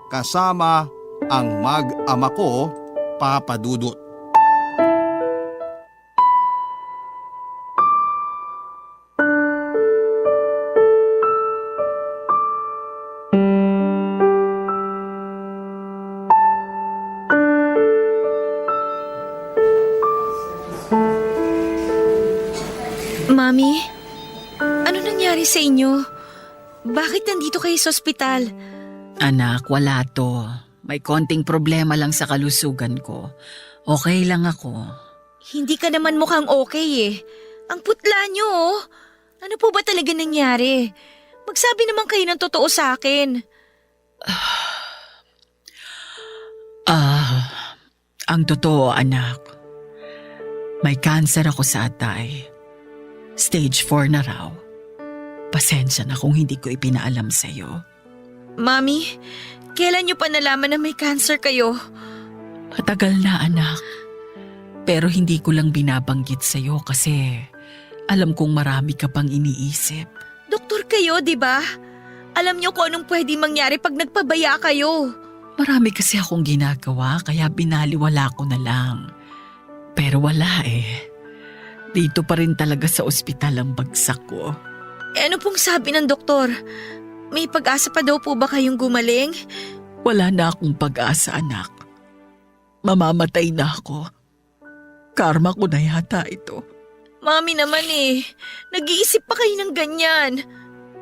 kasama ang mag-ama ko, Papa Dudut. Mami, ano nangyari sa inyo? Bakit nandito kayo sa ospital? Anak, wala to. May konting problema lang sa kalusugan ko. Okay lang ako. Hindi ka naman mukhang okay eh. Ang putla niyo oh. Ano po ba talaga nangyari? Magsabi naman kayo ng totoo sa akin. Ang totoo, anak. May cancer ako sa atay. Stage 4 na raw. Pasensya na kung hindi ko ipinaalam sa'yo. Mami, kailan niyo pa nalaman na may cancer kayo? Matagal na, anak. Pero hindi ko lang binabanggit sa'yo kasi alam kong marami ka pang iniisip. Doktor kayo, di ba? Alam niyo kung anong pwede mangyari pag nagpabaya kayo. Marami kasi akong ginagawa kaya binaliwala ko na lang. Pero wala eh. Dito pa rin talaga sa ospital ang bagsak ko. Ano pong sabi ng doktor? May pag-asa pa daw po ba kayong gumaling? Wala na akong pag-asa, anak. Mamamatay na ako. Karma ko na yata ito. Mami naman eh, nag-iisip pa kayo ng ganyan.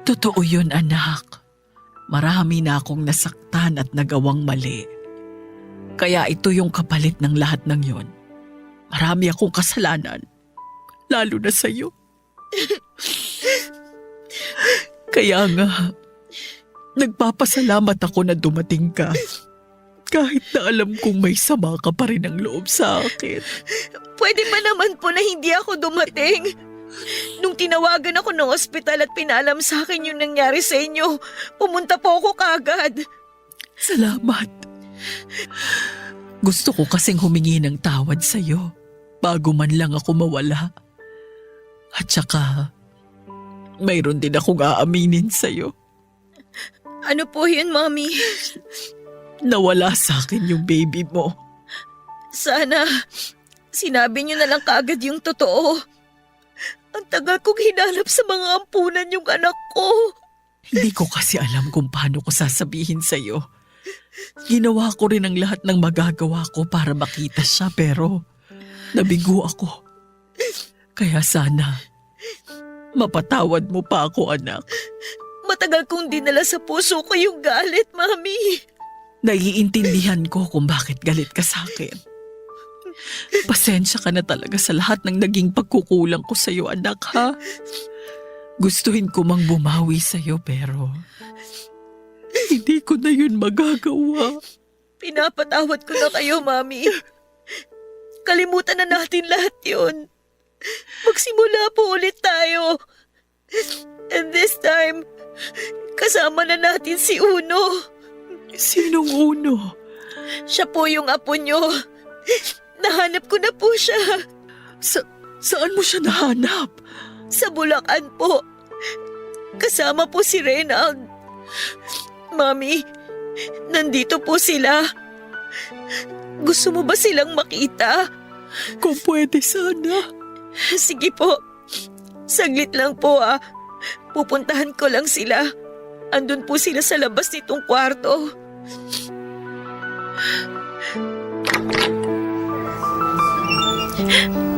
Totoo yun, anak. Marami na akong nasaktan at nagawang mali. Kaya ito yung kapalit ng lahat ng yon. Marami akong kasalanan. Lalo na sa'yo. Kaya nga, nagpapasalamat ako na dumating ka. Kahit na alam kong may sama ka pa rin ang loob sa akin. Pwede ba naman po na hindi ako dumating? Nung tinawagan ako ng ospital at pinalam sa akin yung nangyari sa inyo, pumunta po ako kaagad. Salamat. Gusto ko kasing humingi ng tawad sa'yo bago man lang ako mawala. At saka, mayroon din akong aaminin sa'yo. Ano po yun, Mami? Nawala sa akin yung baby mo. Sana, sinabi niyo na lang kaagad yung totoo. Ang tagal kong hinanap sa mga ampunan yung anak ko. Hindi ko kasi alam kung paano ko sasabihin sa'yo. Ginawa ko rin ang lahat ng magagawa ko para makita siya pero nabigo ako. Kaya sana, mapatawad mo pa ako, anak. Matagal kong dinala sa puso ko yung galit, Mami. Naiintindihan ko kung bakit galit ka sa akin. Pasensya ka na talaga sa lahat ng naging pagkukulang ko sa'yo, anak, ha? Gustuhin ko mang bumawi sa'yo pero hindi ko na yun magagawa. Pinapatawad ko na kayo, Mami. Kalimutan na natin lahat yun. Magsimula po ulit tayo. And this time, kasama na natin si Uno. Sinong Uno? Siya po yung apo nyo. Nahanap ko na po siya. Saan mo siya nahanap? Sa Bulacan po. Kasama po si Reynald. Mami, nandito po sila. Gusto mo ba silang makita? Kung pwede sana. Sige po. Saglit lang po ah. Pupuntahan ko lang sila. Andun po sila sa labas nitong kwarto.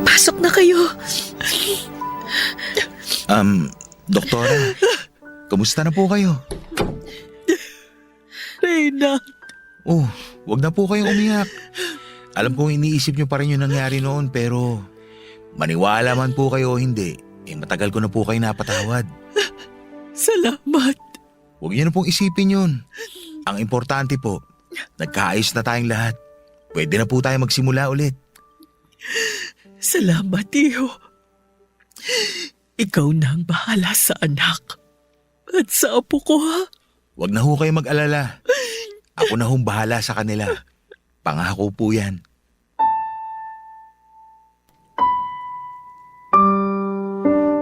Pasok na kayo. Doktora, kamusta na po kayo? Reyna. Oh, wag na po kayong umiyak. Alam kong iniisip niyo pa rin yung nangyari noon pero maniwala man po kayo o hindi, matagal ko na po kayo napatawad. Salamat. Huwag niyo na pong isipin yun. Ang importante po, nagkaayos na tayong lahat. Pwede na po tayo magsimula ulit. Salamat, Iho. Ikaw na ang bahala sa anak. At sa apo ko, ha? Huwag na ho kayo mag-alala. Ako na hong bahala sa kanila. Pangako po yan.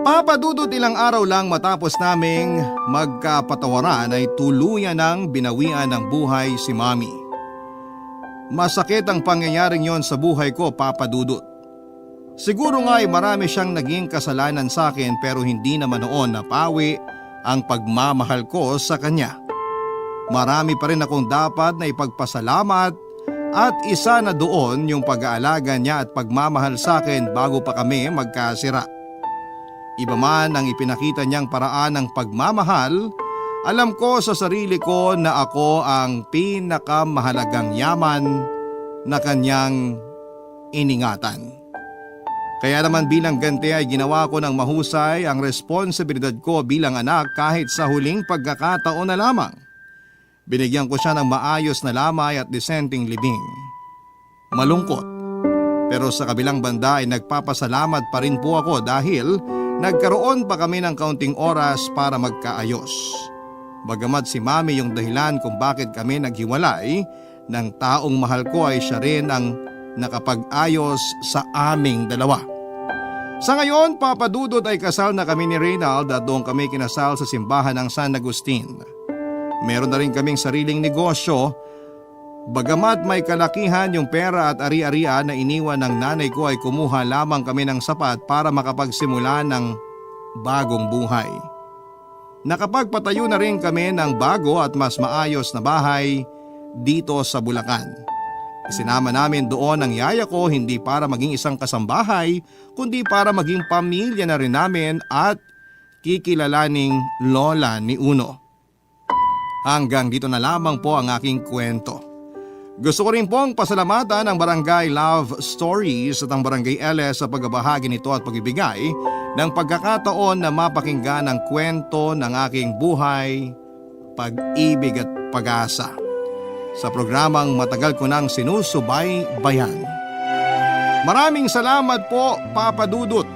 Papadudot ilang araw lang matapos naming magkapatawaran ay tuluyan ng binawian ng buhay si Mami. Masakit ang pangyayaring yon sa buhay ko, Papadudot. Siguro nga ay marami siyang naging kasalanan sa akin pero hindi naman noon napawi ang pagmamahal ko sa kanya. Marami pa rin akong dapat na ipagpasalamat at isa na doon yung pag-aalaga niya at pagmamahal sa akin bago pa kami magkasira. Iba man ang ipinakita niyang paraan ng pagmamahal, alam ko sa sarili ko na ako ang pinakamahalagang yaman na kanyang iningatan. Kaya naman bilang ganti ay ginawa ko ng mahusay ang responsibilidad ko bilang anak kahit sa huling pagkakataon na lamang. Binigyan ko siya ng maayos na lamay at disenteng libing. Malungkot. Pero sa kabilang banda ay nagpapasalamat pa rin po ako dahil nagkaroon pa kami ng kaunting oras para magkaayos. Bagamat si Mami yung dahilan kung bakit kami naghiwalay, ng taong mahal ko ay siya rin ang nakapag-ayos sa aming dalawa. Sa ngayon, Papadudot ay kasal na kami ni Reynald at doon kami kinasal sa simbahan ng San Agustin. Meron na rin kaming sariling negosyo. Bagamat may kalakihan yung pera at ari-arian na iniwan ng nanay ko ay kumuha lamang kami ng sapat para makapagsimula ng bagong buhay. Nakapagpatayo na rin kami ng bago at mas maayos na bahay dito sa Bulacan. Isinama namin doon ang yaya ko hindi para maging isang kasambahay kundi para maging pamilya na rin namin at kikilalaning lola ni Uno. Hanggang dito na lamang po ang aking kwento. Gusto ko rin pong pasalamatan ang Barangay Love Stories at ang Barangay LS sa pagbabahagi nito at pagbibigay ng pagkakataon na mapakinggan ang kwento ng aking buhay, pag-ibig at pag-asa. Sa programang matagal ko nang sinusubaybayan. Maraming salamat po, Papadudot,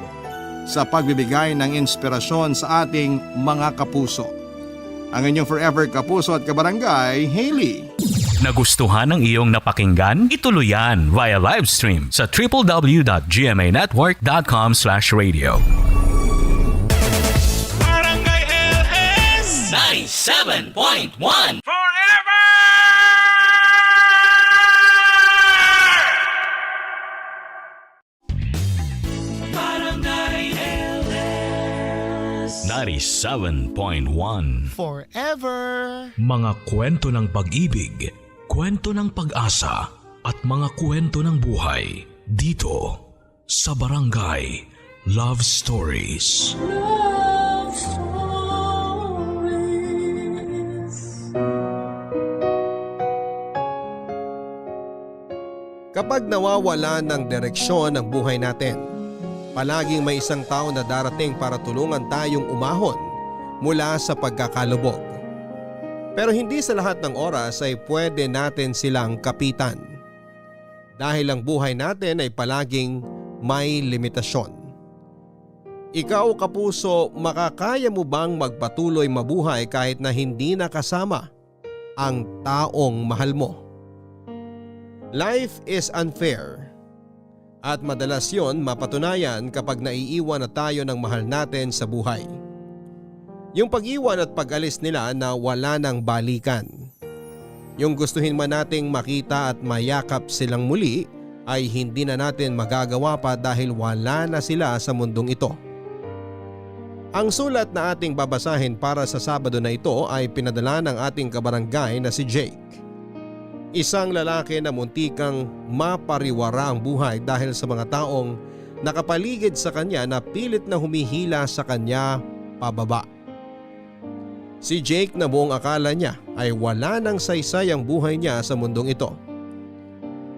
sa pagbibigay ng inspirasyon sa ating mga kapuso. Ang inyong forever kapuso at kabarangay, Hailey. Nagustuhan ng iyong napakinggan? Ituloy yan via live stream sa www.gmanetwork.com/radio. Barangay LS 97.1 Forever! Barangay LS 97.1 Forever! Mga kwento ng pag-ibig, kwento ng pag-asa at mga kwento ng buhay dito sa Barangay Love Stories. Love Stories. Kapag nawawala ng direksyon ang buhay natin, palaging may isang tao na darating para tulungan tayong umahon mula sa pagkakalubog. Pero hindi sa lahat ng oras ay pwede natin silang kapitan. Dahil ang buhay natin ay palaging may limitasyon. Ikaw kapuso, makakaya mo bang magpatuloy mabuhay kahit na hindi nakasama ang taong mahal mo? Life is unfair at madalas yon mapatunayan kapag naiiwan na tayo ng mahal natin sa buhay. Yung pag-iwan at pag-alis nila na wala ng balikan. Yung gustuhin man nating makita at mayakap silang muli ay hindi na natin magagawa pa dahil wala na sila sa mundong ito. Ang sulat na ating babasahin para sa Sabado na ito ay pinadala ng ating kabarangay na si Jake. Isang lalaki na muntikang mapariwara ang buhay dahil sa mga taong nakapaligid sa kanya na pilit na humihila sa kanya pababa. Si Jake na buong akala niya ay wala nang saysay ang buhay niya sa mundong ito.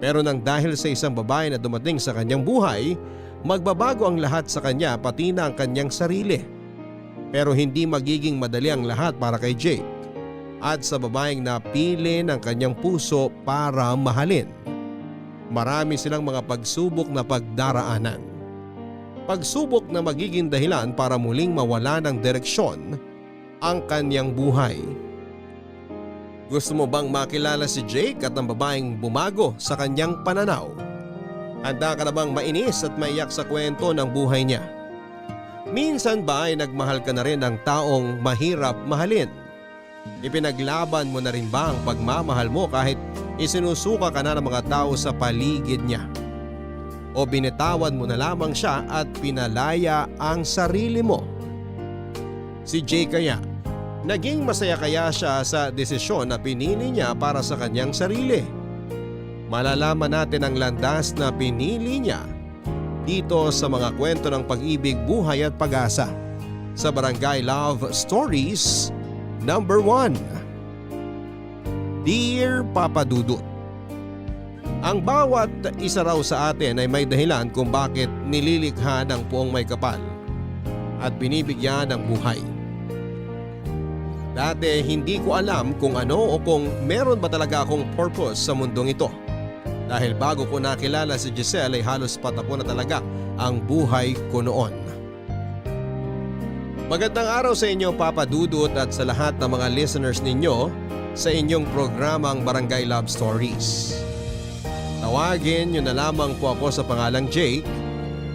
Pero nang dahil sa isang babae na dumating sa kanyang buhay, magbabago ang lahat sa kanya pati na ang kanyang sarili. Pero hindi magiging madali ang lahat para kay Jake at sa babaeng napili ng kanyang puso para mahalin. Marami silang mga pagsubok na pagdaraanan. Pagsubok na magiging dahilan para muling mawala ng direksyon ang kanyang buhay. Gusto mo bang makilala si Jake at ang babaeng bumago sa kanyang pananaw? Handa ka na bang mainis at maiyak sa kwento ng buhay niya? Minsan ba ay nagmahal ka na rin ng taong mahirap mahalin? Ipinaglaban mo na rin ba ang pagmamahal mo kahit isinusuka ka na ng mga tao sa paligid niya? O binitawan mo na lamang siya at pinalaya ang sarili mo? Si Jay kaya, naging masaya kaya siya sa desisyon na pinili niya para sa kanyang sarili? Malalaman natin ang landas na pinili niya dito sa mga kwento ng pag-ibig, buhay at pag-asa sa Barangay Love Stories Number 1. Dear Papa Dudut, ang bawat isa raw sa atin ay may dahilan kung bakit nililikha ng puong may kapal at binibigyan ng buhay. Dati hindi ko alam kung ano o kung meron ba talaga akong purpose sa mundong ito. Dahil bago ko nakilala si Giselle ay halos patapon na talaga ang buhay ko noon. Magandang araw sa inyo Papa Dudut at sa lahat ng mga listeners ninyo sa inyong programang Barangay Love Stories. Tawagin nyo na lamang po ako sa pangalang Jake.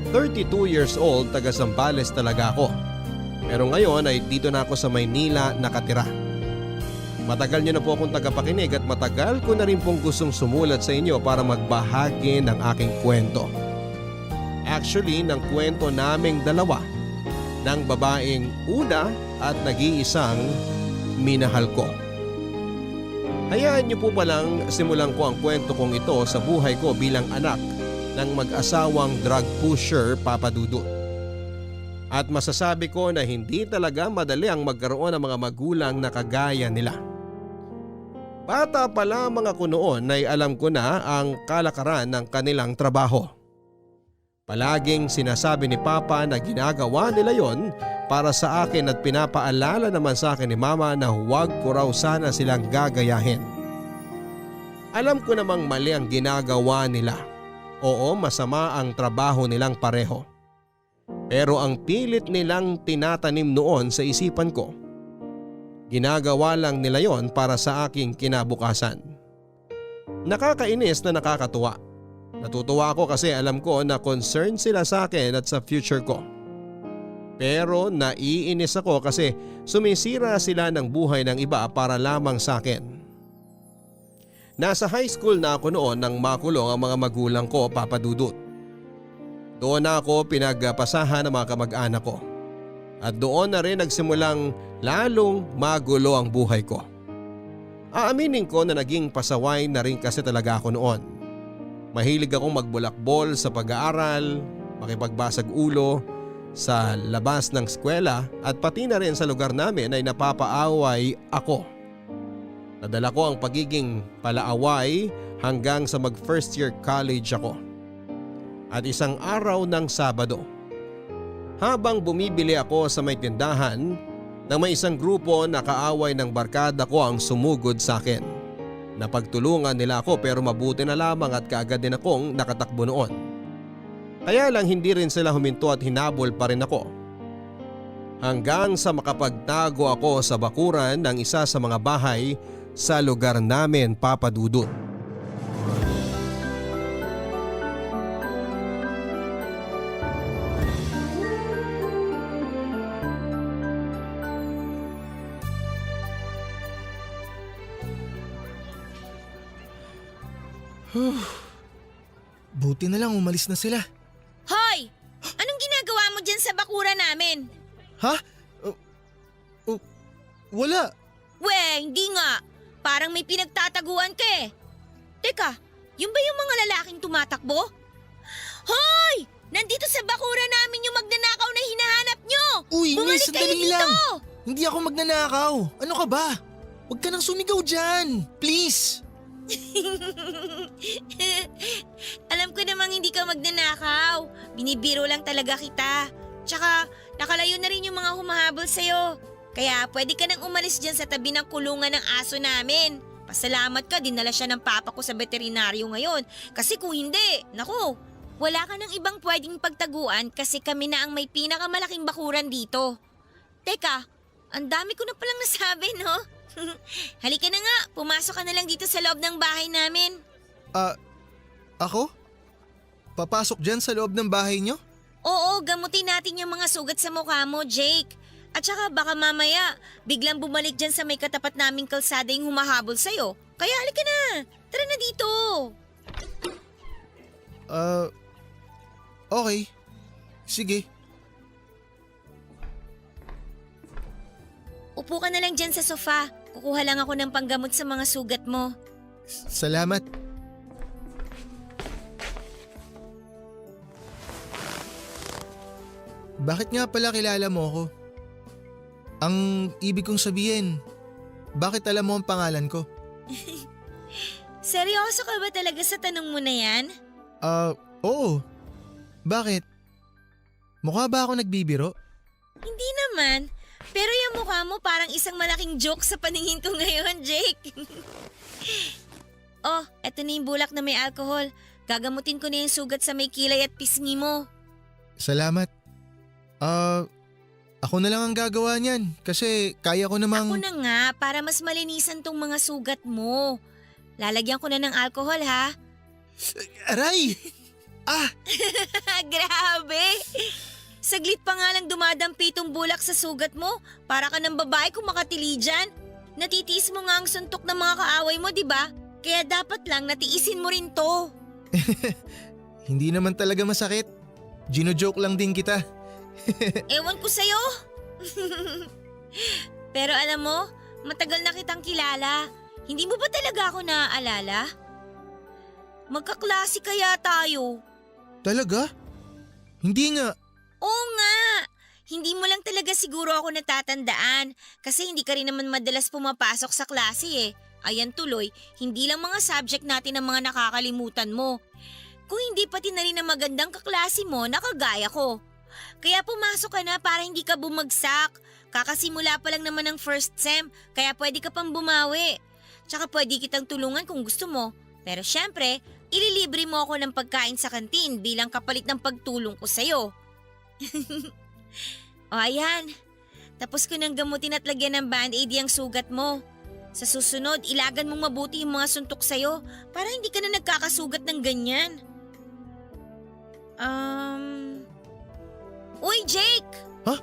32 years old, taga Zambales talaga ako. Pero ngayon ay dito na ako sa Maynila nakatira. Matagal nyo na po akong tagapakinig at matagal ko na rin pong gustong sumulat sa inyo para magbahagi ng aking kwento. Actually, ng kwento naming dalawa ng babaeng una at nag-iisang minahal ko. Hayaan niyo po palang simulan ko ang kwento kong ito sa buhay ko bilang anak ng mag-asawang drug pusher Papa Dudut. At masasabi ko na hindi talaga madali ang magkaroon ng mga magulang na kagaya nila. Bata pa lamang ako noon ay alam ko na ang kalakaran ng kanilang trabaho. Palaging sinasabi ni Papa na ginagawa nila yon para sa akin at pinapaalala naman sa akin ni Mama na huwag ko raw sana silang gagayahin. Alam ko namang mali ang ginagawa nila. Oo, masama ang trabaho nilang pareho. Pero ang pilit nilang tinatanim noon sa isipan ko, ginagawa lang nila yon para sa aking kinabukasan. Nakakainis na nakakatuwa. Natutuwa ako kasi alam ko na concerned sila sa akin at sa future ko. Pero naiinis ako kasi sumisira sila ng buhay ng iba para lamang sa akin. Nasa high school na ako noon nang makulong ang mga magulang ko, Papa Dudut. Doon na ako pinagpasahan ng mga kamag-anak ko. At doon na rin nagsimulang lalong magulo ang buhay ko. Aaminin ko na naging pasaway na rin kasi talaga ako noon. Mahilig akong magbulakbol sa pag-aaral, makipagbasag ulo sa labas ng eskwela at pati na rin sa lugar namin ay napapaaway ako. Nadala ko ang pagiging palaaway hanggang sa mag first year college ako. At isang araw ng Sabado, habang bumibili ako sa may tindahan, nang may isang grupo na kaaway ng barkada ko ang sumugod sa akin. Napagtulungan nila ako pero mabuti na lamang at kaagad din akong nakatakbo noon. Kaya lang hindi rin sila huminto at hinabol pa rin ako. Hanggang sa makapagtago ako sa bakuran ng isa sa mga bahay sa lugar namin, Papa Dudut. Buti na lang umalis na sila. Hoy! Anong ginagawa mo dyan sa bakura namin? Ha? Wala. We, hindi nga. Parang may pinagtataguan ka eh. Teka, yun ba yung mga lalaking tumatakbo? Hoy! Nandito sa bakura namin yung magnanakaw na hinahanap nyo! Uy, Bumalik kayo sandali dito! lang. Hindi ako magnanakaw. Ano ka ba? Huwag ka nang sumigaw dyan. Please. Alam ko namang hindi ka magnanakaw. Binibiro lang talaga kita. Tsaka nakalayo na rin yung mga humahabol sa'yo. Kaya pwede ka nang umalis dyan sa tabi ng kulungan ng aso namin. Pasalamat ka, dinala siya ng papa ko sa veterinaryo ngayon. Kasi kung hindi, naku, wala ka ng ibang pwedeng pagtaguan kasi kami na ang may pinakamalaking bakuran dito. Teka, ang dami ko na palang nasabi, no? Halika na nga, pumasok ka na lang dito sa loob ng bahay namin. Ako? Papasok dyan sa loob ng bahay nyo? Oo, gamutin natin yung mga sugat sa mukha mo, Jake. At saka baka mamaya, biglang bumalik dyan sa may katapat naming kalsada yung humahabol sa'yo. Kaya halika na, tara na dito. Okay. Sige. Upo ka na lang dyan sa sofa. Kukuha lang ako ng panggamot sa mga sugat mo. Salamat. Bakit nga pala kilala mo ako? Ang ibig kong sabihin, bakit alam mo ang pangalan ko? Seryoso ka ba talaga sa tanong mo na yan? Oo. Bakit? Mukha ba ako nagbibiro? Hindi naman. Pero yung mukha mo parang isang malaking joke sa paningin ko ngayon, Jake. Oh, eto na yung bulak na may alcohol. Gagamutin ko na yung sugat sa may kilay at pisngi mo. Salamat. Ako na lang ang gagawa niyan kasi kaya ko namang… Ako na nga, para mas malinisan tong mga sugat mo. Lalagyan ko na ng alcohol, ha? Aray! Grabe! Saglit pa nga lang dumadampi itong bulak sa sugat mo. Para ka ng babae kung makatili dyan. Natitiis mo nga ang suntok ng mga kaaway mo, di ba? Kaya dapat lang natiisin mo rin to. Hindi naman talaga masakit. Gino-joke lang din kita. Ewan ko sa'yo. Pero alam mo, matagal na kitang kilala. Hindi mo ba talaga ako naaalala? Magkaklase kaya tayo. Talaga? Hindi nga. Oo nga. Hindi mo lang talaga siguro ako natatandaan kasi hindi ka rin naman madalas pumapasok sa klase eh. Ayan tuloy, hindi lang mga subject natin ang mga nakakalimutan mo. Kung hindi pati na rin ang magandang kaklase mo, nakagaya ko. Kaya pumasok ka na para hindi ka bumagsak. Kakasimula pa lang naman ng first sem, kaya pwede ka pang bumawi. Tsaka pwede kitang tulungan kung gusto mo. Pero syempre, ililibre mo ako ng pagkain sa kantin bilang kapalit ng pagtulong ko sa'yo. O ayan, tapos ko nang gamutin at lagyan ng band-aid yung sugat mo. Sa susunod, ilagan mong mabuti yung mga suntok sa'yo para hindi ka na nagkakasugat ng ganyan. Uy, Jake! Ha?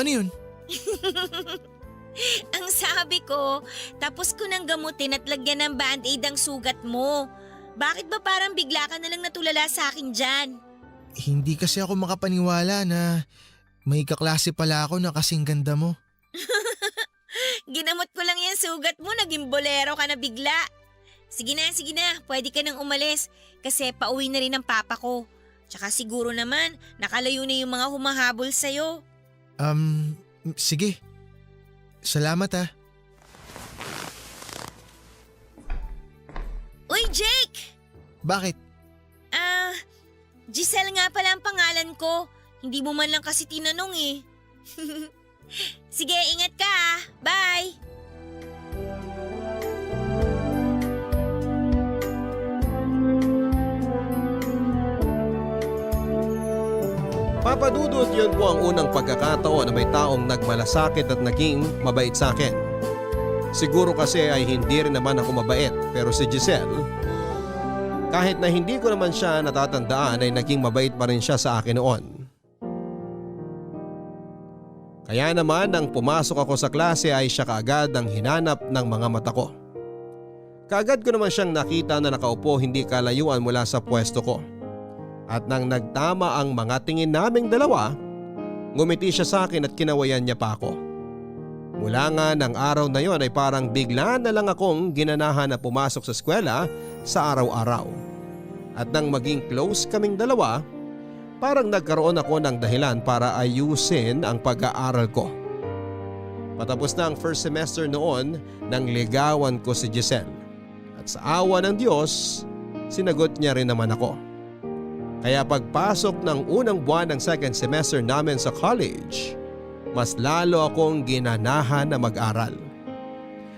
Ano yun? Ang sabi ko, tapos ko nang gamutin at lagyan ng band-aid ang sugat mo. Bakit ba parang bigla ka na lang natulala sa akin dyan? Hindi kasi ako makapaniwala na may kaklase pala ako na kasing ganda mo. Ginamot ko lang yung sugat mo, naging bolero ka na bigla. Sige na, pwede ka nang umalis kasi pauwi na rin ang papa ko. Tsaka siguro naman, nakalayo na yung mga humahabol sa'yo. Sige. Salamat ah. Uy, Jake! Bakit? Giselle nga pala ang pangalan ko. Hindi mo man lang kasi tinanong eh. Sige, ingat ka ah. Bye! Papa Dudut, yun po ang unang pagkakataon na may taong nagmalasakit at naging mabait sa akin. Siguro kasi ay hindi rin naman ako mabait, pero si Giselle, kahit na hindi ko naman siya natatandaan ay naging mabait pa rin siya sa akin noon. Kaya naman nang pumasok ako sa klase ay siya kaagad ang hinanap ng mga mata ko. Kaagad ko naman siyang nakita na nakaupo hindi kalayuan mula sa pwesto ko. At nang nagtama ang mga tingin naming dalawa, ngumiti siya sa akin at kinawayan niya pa ako. Mula nga ng araw na yon ay parang bigla na lang akong ginanahan na pumasok sa eskwela sa araw-araw. At nang maging close kaming dalawa, parang nagkaroon ako ng dahilan para ayusin ang pag-aaral ko. Patapos na ang first semester noon nang ligawan ko si Giselle. At sa awa ng Diyos, sinagot niya rin naman ako. Kaya pagpasok ng unang buwan ng second semester namin sa college, mas lalo akong ginanahan na mag-aral.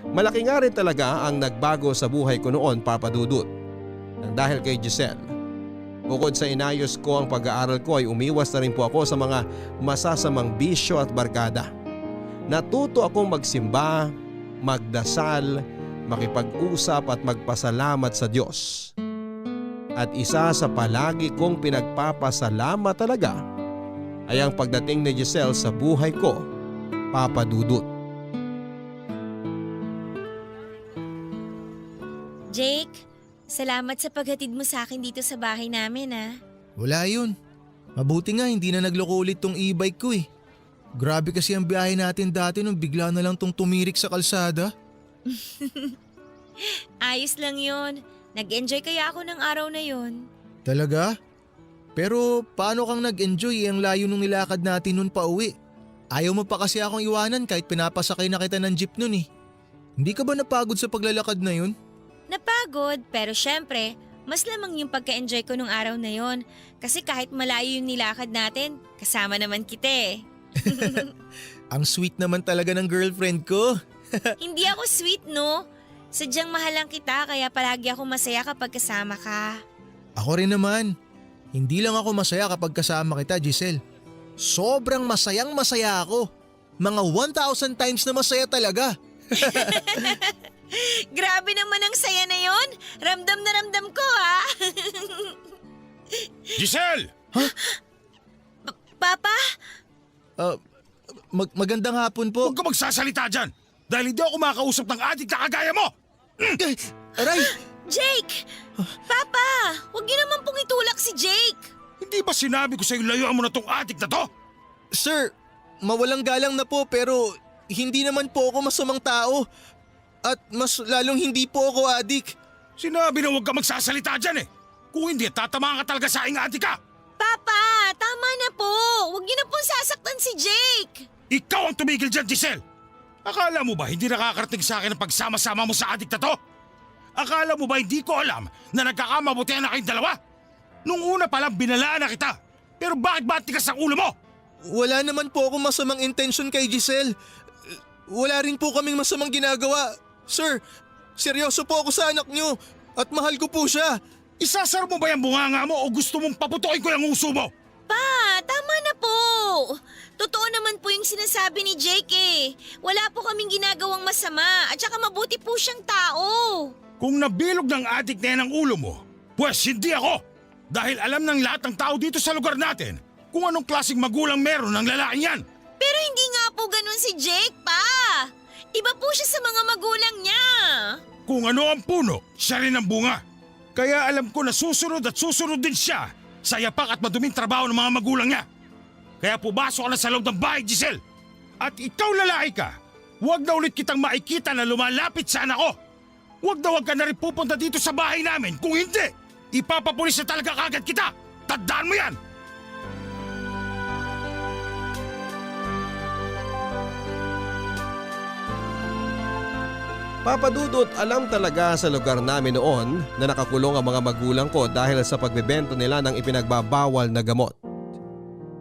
Malaki nga rin talaga ang nagbago sa buhay ko noon, Papa Dudut. Nang dahil kay Giselle. Bukod sa inayos ko ang pag-aaral ko ay umiwas na rin po ako sa mga masasamang bisyo at barkada. Natuto akong magsimba, magdasal, makipag-usap at magpasalamat sa Diyos. At isa sa palagi kong pinagpapasalamat talaga ay ang pagdating ni Giselle sa buhay ko, Papa Dudut. Jake, salamat sa paghatid mo sa akin dito sa bahay namin ah. Wala yun. Mabuti nga hindi na nagloko ulit tong e-bike ko eh. Grabe kasi ang biyahe natin dati nung bigla na lang tong tumirik sa kalsada. Ayos lang yun. Nag-enjoy kaya ako ng araw na yon. Talaga? Pero paano kang nag-enjoy ang layo nung nilakad natin nun pa uwi? Ayaw mo pa kasi akong iwanan kahit pinapasakay na kita ng jeep nun eh. Hindi ka ba napagod sa paglalakad na yun? Napagod pero syempre, mas lamang yung pagka-enjoy ko nung araw na yon. Kasi kahit malayo yung nilakad natin, kasama naman kita eh. Ang sweet naman talaga ng girlfriend ko. Hindi ako sweet no? Sadyang mahal lang kita kaya palagi ako masaya kapag kasama ka. Ako rin naman. Hindi lang ako masaya kapag kasama kita, Giselle. Sobrang masayang masaya ako. Mga 1,000 times na masaya talaga. Grabe naman ang saya na yon. Ramdam na ramdam ko ha. Giselle! Papa? Magandang hapon po. Huwag ka magsasalita dyan dahil hindi ako makausap ng adik na kagaya mo! Aray! Jake! Papa! Huwag niyo naman pong itulak si Jake! Hindi ba sinabi ko sa'yo layuan mo na tong adik na to? Sir, mawalang galang na po pero hindi naman po ako masamang tao. At mas lalong hindi po ako adik. Sinabi na huwag ka magsasalita dyan eh. Kung hindi, tatamaan ka talaga sa aking adik ka. Papa! Tama na po! Huwag niyo na pong sasaktan si Jake! Ikaw ang tumigil dyan, Giselle. Akala mo ba hindi nakakarating sa akin ang pagsama-sama mo sa adik na to? Akala mo ba hindi ko alam na nagkakamabutihan na kayong dalawa? Nung una pa lang binalaan na kita. Pero bakit ba tigas ang ulo mo? Wala naman po akong masamang intention kay Giselle. Wala rin po kaming masamang ginagawa. Sir, seryoso po ako sa anak niyo at mahal ko po siya. Isasar mo ba yung bunganga mo o gusto mong paputukin ko yung uso mo? Pa, tama na po! Totoo naman po yung sinasabi ni Jake eh. Wala po kaming ginagawang masama at saka mabuti po siyang tao. Kung nabilog ng adik na yan ang ulo mo, pues hindi ako. Dahil alam ng lahat ng tao dito sa lugar natin kung anong klaseng magulang meron ng lalaking yan. Pero hindi nga po ganun si Jake, pa. Iba po siya sa mga magulang niya. Kung ano ang puno, siya rin ang bunga. Kaya alam ko na susunod at susunod din siya sa yapak at maduming trabaho ng mga magulang niya. Kaya pumasok ka na sa loob ng bahay, Giselle. At ikaw lalaki ka. Huwag na ulit kitang makikita na lumalapit sa anak ko. Huwag ka na rin pupunta dito sa bahay namin. Kung hindi, ipapapulis na talaga kagad kita. Tandaan mo yan! Papa Dudut, alam talaga sa lugar namin noon na nakakulong ang mga magulang ko dahil sa pagbebenta nila ng ipinagbabawal na gamot.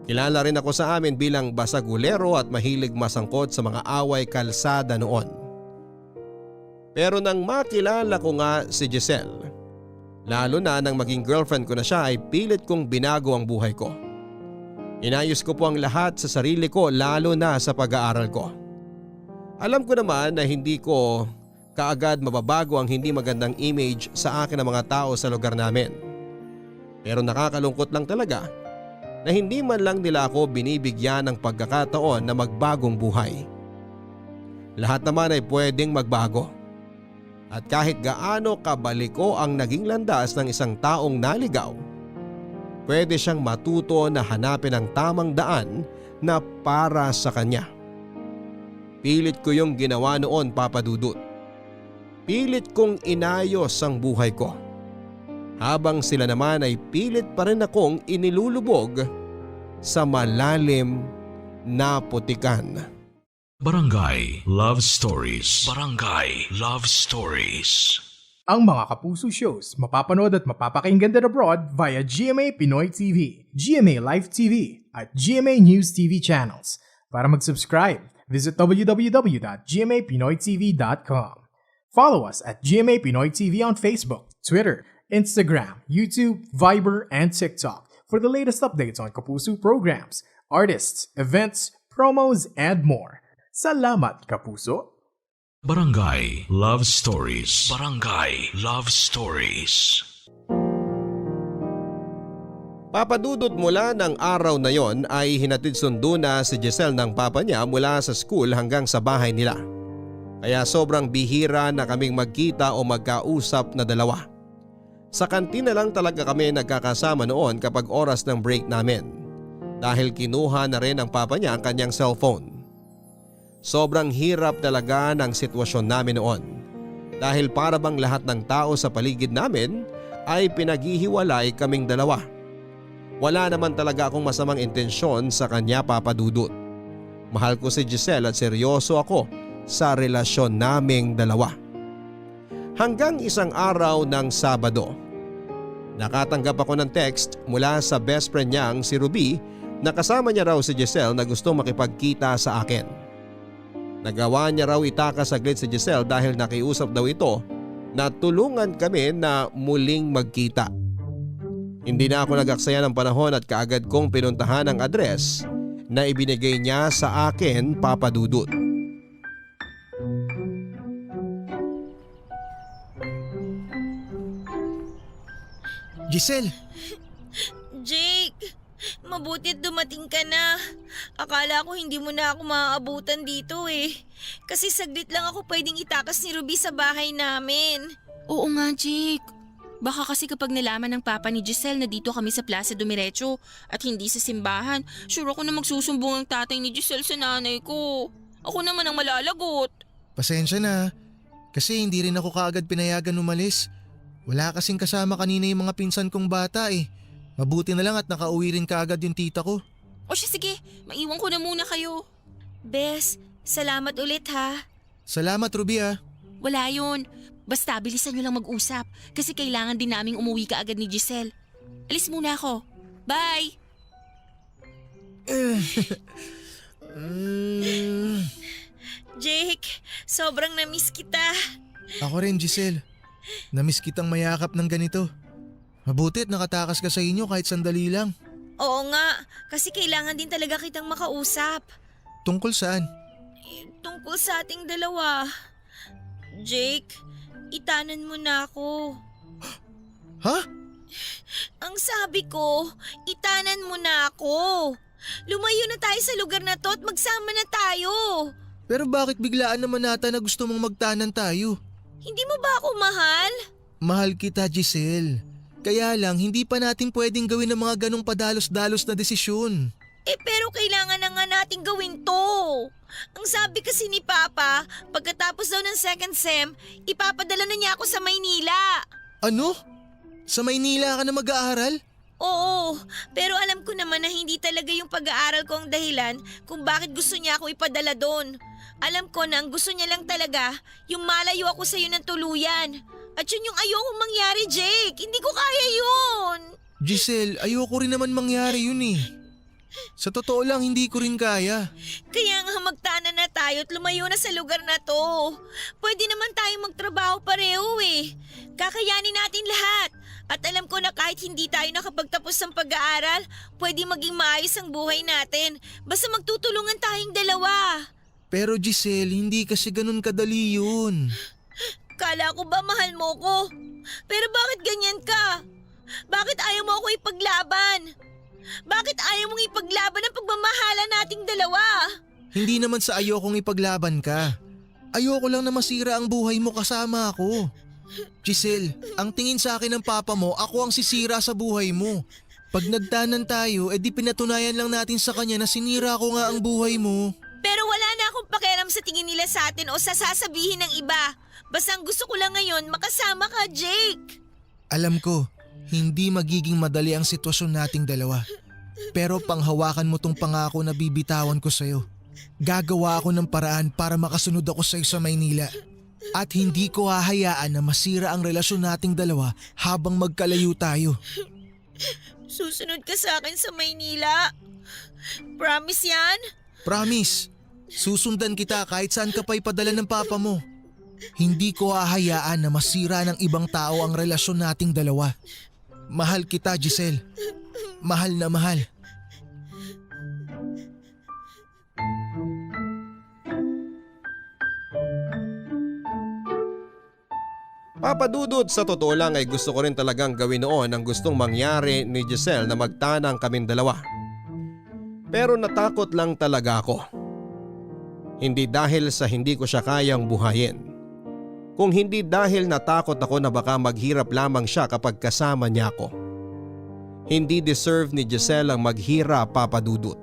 Kilala rin ako sa amin bilang basagulero at mahilig masangkot sa mga away kalsada noon. Pero nang makilala ko nga si Giselle, lalo na nang maging girlfriend ko na siya, ay pilit kong binago ang buhay ko. Inayos ko po ang lahat sa sarili ko, lalo na sa pag-aaral ko. Alam ko naman na hindi ko kaagad mababago ang hindi magandang image sa akin ng mga tao sa lugar namin. Pero nakakalungkot lang talaga na hindi man lang nila ako binibigyan ng pagkakataon na magbagong buhay. Lahat naman ay pwedeng magbago. At kahit gaano kabaliko ang naging landas ng isang taong naligaw, pwede siyang matuto na hanapin ang tamang daan na para sa kanya. Pilit ko yung ginawa noon, Papa Dudut. Pilit kong inayos ang buhay ko. Habang sila naman ay pilit pa rin akong inilulubog sa malalim na putikan. Barangay Love Stories. Barangay Love Stories. Ang mga Kapuso shows mapapanood at mapapakinggan din abroad via GMA Pinoy TV, GMA Live TV at GMA News TV channels. Para mag-subscribe, visit www.gmapinoytv.com. Follow us at GMA Pinoy TV on Facebook, Twitter, Instagram, YouTube, Viber, and TikTok for the latest updates on Kapuso programs, artists, events, promos, and more. Salamat, Kapuso! Barangay Love Stories. Barangay Love Stories. Papadudot mula ng araw na yon ay hinatid sundo na si Giselle ng papa niya mula sa school hanggang sa bahay nila. Kaya sobrang bihira na kaming magkita o magkausap na dalawa. Sa kantina lang talaga kami nagkakasama noon kapag oras ng break namin. Dahil kinuha na rin ng papa niya ang kanyang cellphone. Sobrang hirap talaga ng sitwasyon namin noon. Dahil para bang lahat ng tao sa paligid namin ay pinaghihiwalay kaming dalawa. Wala naman talaga akong masamang intensyon sa kanya, Papa Dudut. Mahal ko si Giselle at seryoso ako sa relasyon naming dalawa. Hanggang isang araw ng Sabado, nakatanggap ako ng text mula sa best friend niyang si Ruby na kasama niya raw si Giselle na gusto makipagkita sa akin. Nagawa niya raw itakas saglit si Giselle dahil nakiusap daw ito na tulungan kami na muling magkita. Hindi na ako nag-aksaya ng panahon at kaagad kong pinuntahan ang address na ibinigay niya sa akin, Papa Dudut. Giselle! Jake, mabutit dumating ka na. Akala ko hindi mo na ako maaabutan dito eh. Kasi saglit lang ako pwedeng itakas ni Ruby sa bahay namin. Oo nga, Jake. Baka kasi kapag nalaman ng papa ni Giselle na dito kami sa Plaza Dumiretso at hindi sa simbahan, sure ako na magsusumbong ang tatay ni Giselle sa nanay ko. Ako naman ang malalagot. Pasensya na. Kasi hindi rin ako kaagad pinayagan umalis. Wala kasing kasama kanina yung mga pinsan kong bata eh. Mabuti na lang at nakauwi rin kaagad yung tita ko. O siya, sige, maiwan ko na muna kayo. Bes, salamat ulit ha. Salamat, Ruby ah. Wala yun. Basta bilisan nyo lang mag-usap kasi kailangan din naming umuwi ka agad ni Giselle. Alis muna ako. Bye! Jake, sobrang na-miss kita. Ako rin, Giselle. Namiss kitang mayakap ng ganito. Mabutit nakatakas ka sa inyo kahit sandali lang. Oo nga, kasi kailangan din talaga kitang makausap. Tungkol saan? Tungkol sa ating dalawa. Jake, itanan mo na ako. Ha? Ang sabi ko, itanan mo na ako. Lumayo na tayo sa lugar na to at magsama na tayo. Pero bakit biglaan naman nata na gusto mong magtanan tayo? Hindi mo ba ako mahal? Mahal kita, Giselle. Kaya lang, hindi pa natin pwedeng gawin ng mga ganong padalos-dalos na desisyon. Pero kailangan na na nga natin gawin to. Ang sabi kasi ni Papa, pagkatapos daw ng second sem, ipapadala na niya ako sa Maynila. Ano? Sa Maynila ka na mag-aaral? Oo, pero alam ko naman na hindi talaga yung pag-aaral ko ang dahilan kung bakit gusto niya ako ipadala doon. Alam ko na ang gusto niya lang talaga, yung malayo ako sa'yo ng tuluyan. At yun yung ayokong mangyari, Jake. Hindi ko kaya yun. Giselle, ayoko rin naman mangyari yun eh. Sa totoo lang, hindi ko rin kaya. Kaya nga magtana na tayo at lumayo na sa lugar na to. Pwede naman tayong magtrabaho pareho eh. Kakayanin natin lahat. At alam ko na kahit hindi tayo nakapagtapos ng pag-aaral, pwede maging maayos ang buhay natin. Basta magtutulungan tayong dalawa. Pero Giselle, hindi kasi ganun kadali yun. Kala ko ba mahal mo ko? Pero bakit ganyan ka? Bakit ayaw mo ako ipaglaban? Bakit ayaw mong ipaglaban ang pagmamahala nating dalawa? Hindi naman sa ayokong ipaglaban ka. Ayoko lang na masira ang buhay mo kasama ako. Giselle, ang tingin sa akin ng papa mo, ako ang sisira sa buhay mo. Pag nagdanan tayo, edi pinatunayan lang natin sa kanya na sinira ko nga ang buhay mo. Pero wala na akong pakialam sa tingin nila sa atin o sa sasabihin ng iba. Basta ang gusto ko lang ngayon, makasama ka, Jake. Alam ko, hindi magiging madali ang sitwasyon nating dalawa. Pero panghawakan mo tong pangako na bibitawan ko sa'yo. Gagawa ako ng paraan para makasunod ako sa'yo sa Maynila. At hindi ko hahayaan na masira ang relasyon nating dalawa habang magkalayo tayo. Susunod ka sa akin sa Maynila. Promise yan? Promise, susundan kita kahit saan ka pa ipadala ng papa mo. Hindi ko hahayaan na masira ng ibang tao ang relasyon nating dalawa. Mahal kita, Giselle. Mahal na mahal. Papadudot, sa totoo lang ay gusto ko rin talagang gawin noon ang gustong mangyari ni Giselle na magtanang kaming dalawa. Pero natakot lang talaga ako. Hindi dahil sa hindi ko siya kayang buhayin. Kung hindi dahil natakot ako na baka maghirap lamang siya kapag kasama niya ako. Hindi deserve ni Giselle ang maghirap, Papadudot.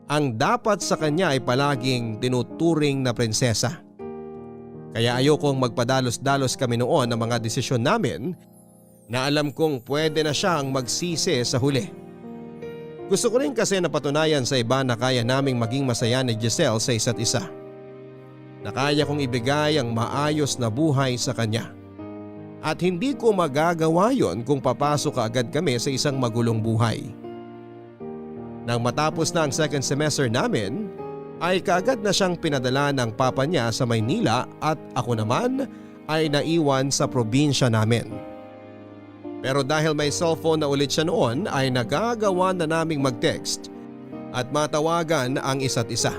Ang dapat sa kanya ay palaging tinuturing na prinsesa. Kaya ayokong magpadalos-dalos kami noon ng mga desisyon namin na alam kong pwede na siyang magsisi sa huli. Gusto ko rin kasi napatunayan sa iba na kaya naming maging masaya ni Giselle sa isa't isa. Na kaya kong ibigay ang maayos na buhay sa kanya. At hindi ko magagawa yon kung papasok agad kami sa isang magulong buhay. Nang matapos na ang second semester namin, ay kaagad na siyang pinadala ng papa niya sa Maynila at ako naman ay naiwan sa probinsya namin. Pero dahil may cellphone na ulit siya noon ay nagagawa na naming mag-text at matawagan ang isa't isa.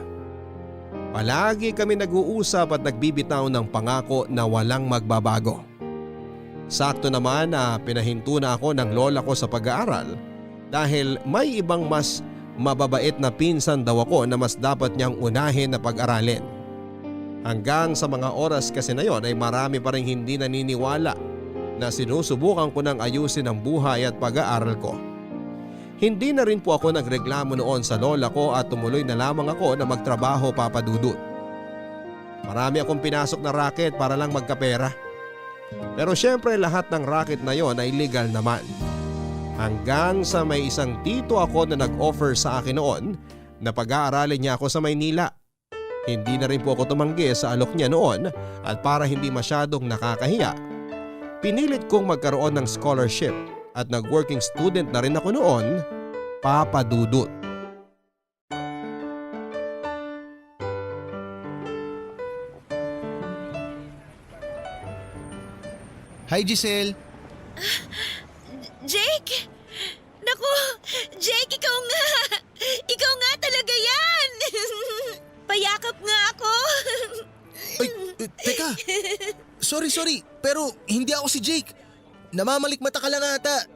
Palagi kami nag-uusap at nagbibitaw ng pangako na walang magbabago. Sakto naman na pinahinto na ako ng lola ko sa pag-aaral dahil may ibang mas mababait na pinsan daw ako na mas dapat niyang unahin na pag-aralin. Hanggang sa mga oras kasi na yon ay marami pa rin hindi naniniwala na sinusubukan ko ng ayusin ang buhay at pag-aaral ko. Hindi na rin po ako nagreklamo noon sa lola ko at tumuloy na lamang ako na magtrabaho, Papadudot. Marami akong pinasok na racket para lang magkapera. Pero syempre lahat ng racket na yon ay legal naman. Hanggang sa may isang tito ako na nag-offer sa akin noon na pag-aaralin niya ako sa Maynila. Hindi na rin po ako tumanggi sa alok niya noon at para hindi masyadong nakakahiya, pinilit kong magkaroon ng scholarship at nag-working student na rin ako noon, Papadudot. Hi Giselle! Jake! Naku! Jake, ikaw nga! Ikaw nga talaga yan! Payakap nga ako! Ay, teka! Sorry, pero hindi ako si Jake. Namamalikmata ka lang ata.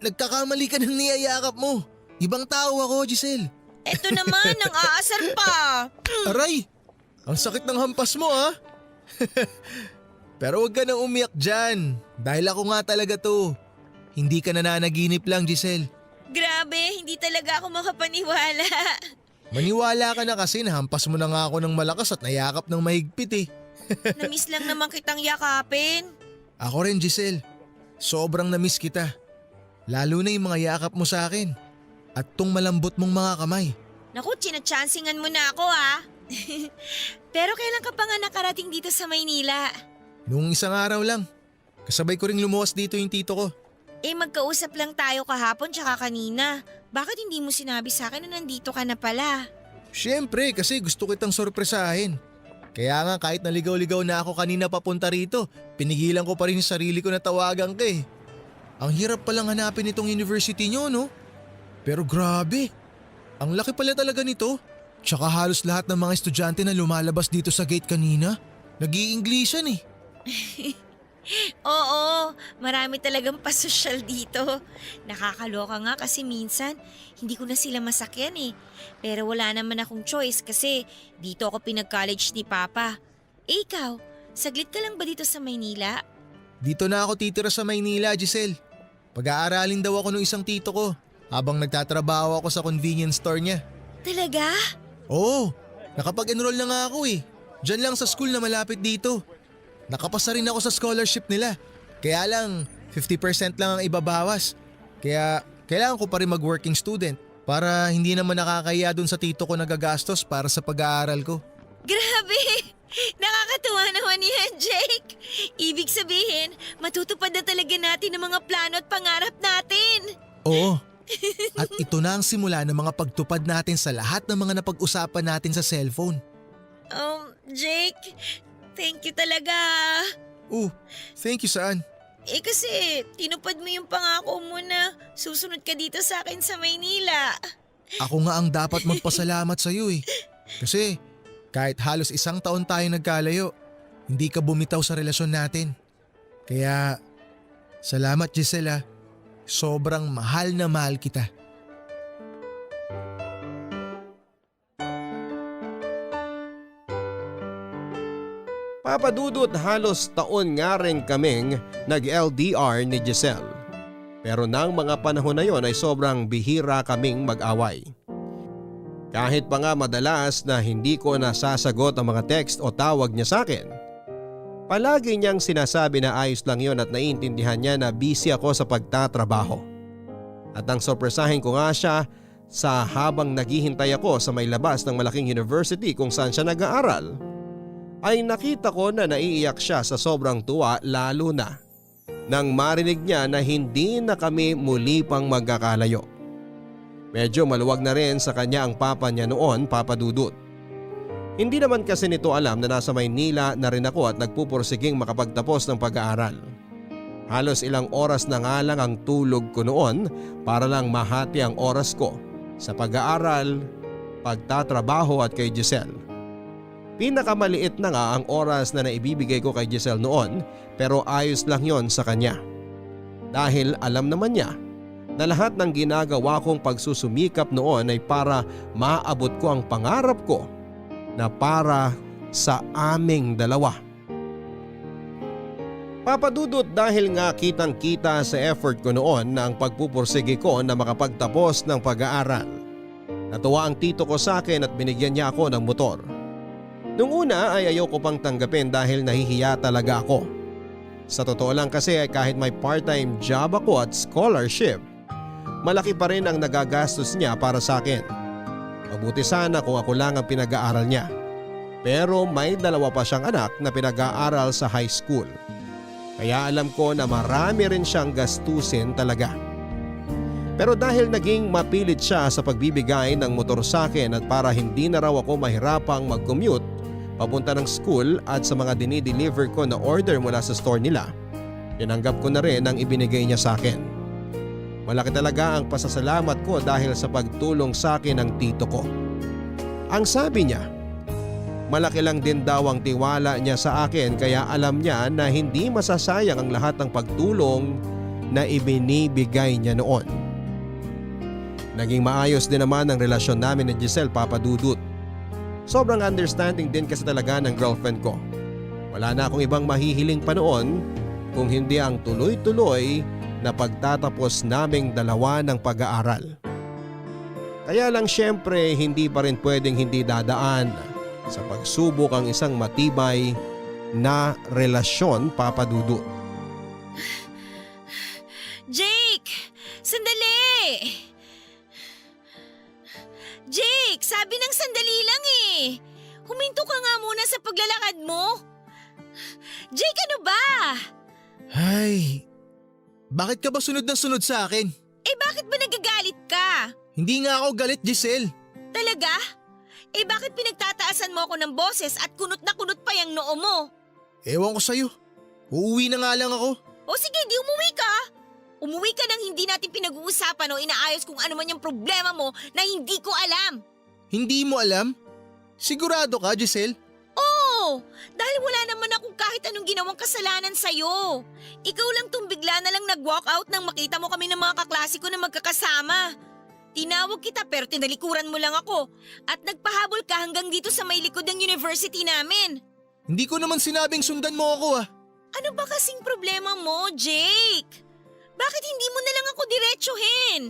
Nagkakamali ka ng niyayakap mo. Ibang tao ako, Giselle. Eto naman, ang aasar pa! Aray! Ang sakit ng hampas mo ah! Pero huwag ka nang umiyak dyan. Dahil ako nga talaga to. Hindi ka nananaginip lang, Giselle. Grabe, hindi talaga ako makapaniwala. Maniwala ka na kasi nahampas mo na nga ako ng malakas at nayakap ng mahigpit eh. Namiss lang naman kitang yakapin. Ako rin Giselle, sobrang namiss kita. Lalo na yung mga yakap mo sa akin at tong malambot mong mga kamay. Naku, chinachansingan mo na ako Pero kailan ka pa nga nakarating dito sa Maynila? Nung isang araw lang, kasabay ko ring lumuwas dito yung tito ko. Magkausap lang tayo kahapon tsaka kanina. Bakit hindi mo sinabi sa akin na nandito ka na pala? Siyempre kasi gusto kitang sorpresahin. Kaya nga kahit naligaw-ligaw na ako kanina papunta rito, pinigilan ko pa rin yung sarili ko na tawagan ka eh. Ang hirap palang hanapin itong university nyo no? Pero grabe, ang laki pala talaga nito. Tsaka halos lahat ng mga estudyante na lumalabas dito sa gate kanina, nag-i-Englishan eh. Oo, marami talagang pasosyal dito. Nakakaloka nga kasi minsan hindi ko na sila masakyan eh. Pero wala naman akong choice kasi dito ako pinag-college ni Papa. Ikaw, saglit ka lang ba dito sa Maynila? Dito na ako titira sa Maynila, Giselle. Pag-aaralin daw ako ng isang tito ko habang nagtatrabaho ako sa convenience store niya. Talaga? Oo, nakapag-enroll na nga ako eh. Diyan lang sa school na malapit dito. Nakapasa rin ako sa scholarship nila. Kaya lang, 50% lang ang ibabawas. Kaya kailangan ko pa rin mag-working student para hindi naman nakakahiya dun sa tito ko nagagastos para sa pag-aaral ko. Grabe! Nakakatuwa naman yan, Jake! Ibig sabihin, matutupad na talaga natin ang mga plano at pangarap natin! Oo. At ito na ang simula ng mga pagtupad natin sa lahat ng mga napag-usapan natin sa cellphone. Jake, thank you talaga. Thank you saan? Kasi tinupad mo yung pangako mo na susunod ka dito sa akin sa Maynila. Ako nga ang dapat magpasalamat sa iyo eh. Kasi kahit halos 1 taon tayo nagkalayo, hindi ka bumitaw sa relasyon natin. Kaya salamat Giselle. Sobrang mahal na mahal kita. Papa Dudut, halos taon nga rin kaming nag-LDR ni Giselle. Pero nang mga panahon na yon ay sobrang bihira kaming mag-away. Kahit pa nga madalas na hindi ko nasasagot ang mga text o tawag niya sa akin, palagi niyang sinasabi na ayos lang yon at naiintindihan niya na busy ako sa pagtatrabaho. At ang sorpresahin ko nga siya sa habang naghihintay ako sa may labas ng malaking university kung saan siya nag-aaral, ay nakita ko na naiiyak siya sa sobrang tuwa lalo na nang marinig niya na hindi na kami muli pang magkakalayo. Medyo maluwag na rin sa kanya ang papa niya noon, Papa Dudut. Hindi naman kasi nito alam na nasa Maynila na rin ako at nagpupursiging makapagtapos ng pag-aaral. Halos ilang oras na nga lang ang tulog ko noon para lang mahati ang oras ko sa pag-aaral, pagtatrabaho at kay Giselle. Pinakamaliit na nga ang oras na naibibigay ko kay Giselle noon pero ayos lang yon sa kanya. Dahil alam naman niya na lahat ng ginagawa kong pagsusumikap noon ay para maabot ko ang pangarap ko na para sa aming dalawa. Papa Dudut, dahil nga kitang kita sa effort ko noon na ang pagpupursige ko na makapagtapos ng pag-aaral. Natuwa ang tito ko sa akin at binigyan niya ako ng motor. Nung una ay ayoko pang tanggapin dahil nahihiya talaga ako. Sa totoo lang kasi ay kahit may part-time job ako at scholarship, malaki pa rin ang nagagastos niya para sa akin. Mabuti sana kung ako lang ang pinag-aaral niya. Pero may 2 pa siyang anak na pinag-aaral sa high school. Kaya alam ko na marami rin siyang gastusin talaga. Pero dahil naging mapilit siya sa pagbibigay ng motor sa akin at para hindi na raw ako mahirapang mag-commute papunta ng school at sa mga dinideliver ko na order mula sa store nila, tinanggap ko na rin ang ibinigay niya sa akin. Malaki talaga ang pasasalamat ko dahil sa pagtulong sa akin ng tito ko. Ang sabi niya, malaki lang din daw ang tiwala niya sa akin kaya alam niya na hindi masasayang ang lahat ng pagtulong na ibinibigay niya noon. Naging maayos din naman ang relasyon namin ni Giselle, Papa Dudut. Sobrang understanding din kasi talaga ng girlfriend ko. Wala na akong ibang mahihiling pa noon kung hindi ang tuloy-tuloy na pagtatapos naming dalawa ng pag-aaral. Kaya lang syempre hindi pa rin pwedeng hindi dadaan sa pagsubok ang isang matibay na relasyon, Papa Dudut. Jake! Sandali! Jake, sabi ng sandali lang eh. Huminto ka nga muna sa paglalakad mo. Jake, ano ba? Ay, bakit ka ba sunod na sunod sa akin? Eh bakit ba nagagalit ka? Hindi nga ako galit, Giselle. Talaga? Eh bakit pinagtataasan mo ako ng boses at kunot na kunot pa yung noo mo? Ewan ko sa'yo. Uuwi na nga lang ako. O sige, di umuwi ka. Umuwi ka nang hindi natin pinag-uusapan o inaayos kung ano man yung problema mo na hindi ko alam. Hindi mo alam? Sigurado ka, Giselle? Oo, dahil wala naman akong kahit anong ginawang kasalanan sa'yo. Ikaw lang tong bigla na lang nag-walk out nang makita mo kami ng mga kaklase ko na magkakasama. Tinawag kita pero tinalikuran mo lang ako at nagpahabol ka hanggang dito sa may likod ng university namin. Hindi ko naman sinabing sundan mo ako ah. Ano ba kasing problema mo, Jake? Bakit hindi mo na lang ako diretsuhin?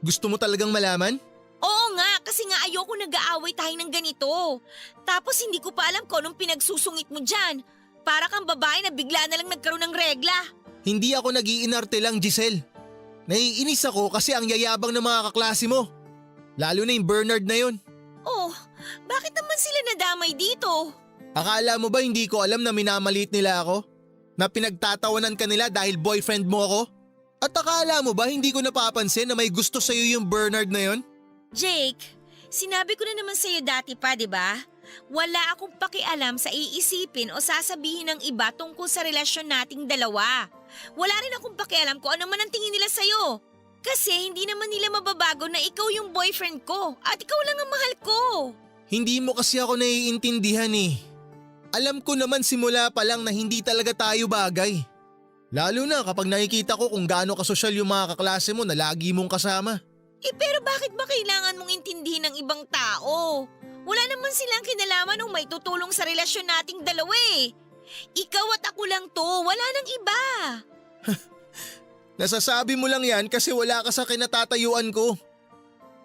Gusto mo talagang malaman? Oo nga, kasi nga ayoko nag-aaway tayo ng ganito. Tapos hindi ko pa alam kung anong pinagsusungit mo dyan. Para kang babae na bigla na lang nagkaroon ng regla. Hindi ako nag-iinarte lang, Giselle. Naiinis ako kasi ang yayabang ng mga kaklase mo. Lalo na yung Bernard na yon. Oh, bakit naman sila nadamay dito? Akala mo ba hindi ko alam na minamalit nila ako? Na pinagtatawanan ka nila dahil boyfriend mo ako? At akala mo ba hindi ko napapansin na may gusto sa'yo yung Bernard na yon? Jake, sinabi ko na naman sa'yo dati pa, di ba? Wala akong pakialam sa iisipin o sasabihin ng iba tungkol sa relasyon nating dalawa. Wala rin akong pakialam kung ano man ang tingin nila sa'yo. Kasi hindi naman nila mababago na ikaw yung boyfriend ko at ikaw lang ang mahal ko. Hindi mo kasi ako naiintindihan eh. Alam ko naman simula pa lang na hindi talaga tayo bagay. Lalo na kapag nakikita ko kung gaano kasosyal yung mga kaklase mo na lagi mong kasama. Eh pero bakit ba kailangan mong intindihin ng ibang tao? Wala naman silang kinalaman o may tutulong sa relasyon nating dalawa eh. Ikaw at ako lang to, wala nang iba. Nasasabi mo lang yan kasi wala ka sa kinatatayuan ko.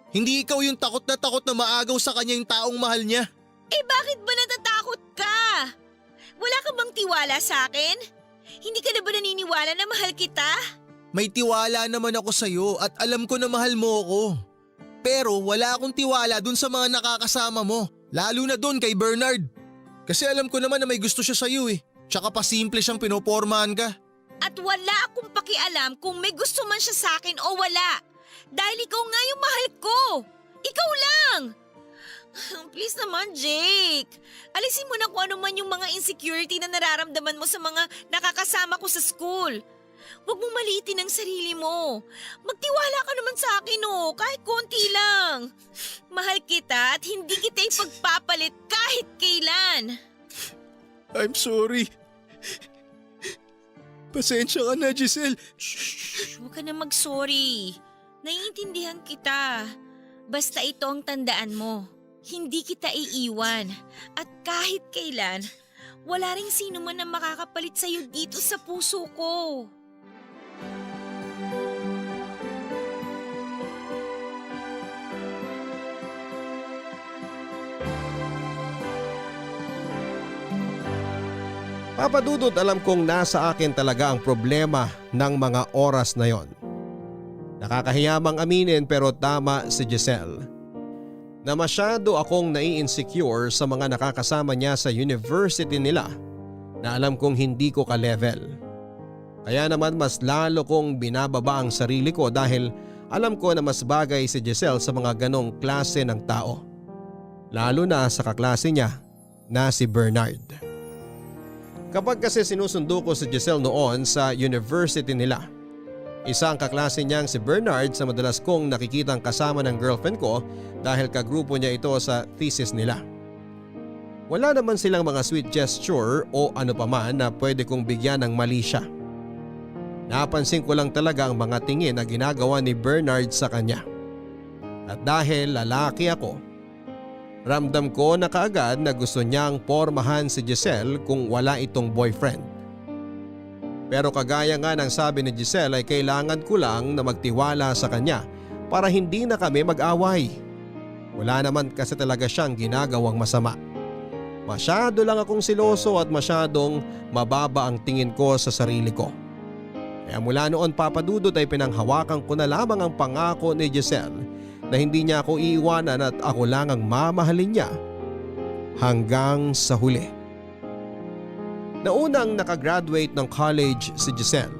Hindi ikaw yung takot na maagaw sa kanya yung taong mahal niya. Eh bakit ba natatakot ka? Wala ka bang tiwala sa akin? Hindi ka na ba naniniwala na mahal kita? May tiwala naman ako sa'yo at alam ko na mahal mo ako. Pero wala akong tiwala dun sa mga nakakasama mo, lalo na dun kay Bernard. Kasi alam ko naman na may gusto siya sa'yo eh, tsaka pa simple siyang pinopormahan ka. At wala akong pakialam kung may gusto man siya sa akin o wala. Dahil ikaw nga yung mahal ko. Ikaw lang. Please naman, Jake. Alisin mo na kung ano man yung mga insecurity na nararamdaman mo sa mga nakakasama ko sa school. Huwag mong maliitin ang sarili mo. Magtiwala ka naman sa akin kahit konti lang. Mahal kita at hindi kita ipagpapalit kahit kailan. I'm sorry. Pasensya ka na, Giselle. Huwag ka na mag-sorry. Naiintindihan kita. Basta ito ang tandaan mo. Hindi kita iiwan. At kahit kailan, wala ring sino man na makakapalit sa'yo dito sa puso ko. Papa Dudut, alam kong nasa akin talaga ang problema ng mga oras na yon. Nakakahiyamang aminin pero tama si Giselle. Na masyado akong nai-insecure sa mga nakakasama niya sa university nila na alam kong hindi ko ka-level. Kaya naman mas lalo kong binababa ang sarili ko dahil alam ko na mas bagay si Giselle sa mga ganong klase ng tao. Lalo na sa kaklase niya na si Bernard. Kapag kasi sinusundo ko si Giselle noon sa university nila, isang kaklase niyang si Bernard sa madalas kong nakikitang kasama ng girlfriend ko dahil kagrupo niya ito sa thesis nila. Wala naman silang mga sweet gesture o ano paman na pwede kong bigyan ng mali siya. Napansin ko lang talaga ang mga tingin na ginagawa ni Bernard sa kanya. At dahil lalaki ako, ramdam ko na kaagad na gusto niyang pormahan si Giselle kung wala itong boyfriend. Pero kagaya nga ng sabi ni Giselle ay kailangan ko lang na magtiwala sa kanya para hindi na kami mag-away. Wala naman kasi talaga siyang ginagawang masama. Masyado lang akong siloso at masyadong mababa ang tingin ko sa sarili ko. Kaya mula noon Papa Dudut ay pinanghawakan ko na lamang ang pangako ni Giselle na hindi niya ako iiwanan at ako lang ang mamahalin niya hanggang sa huli. Naunang nakagraduate ng college si Giselle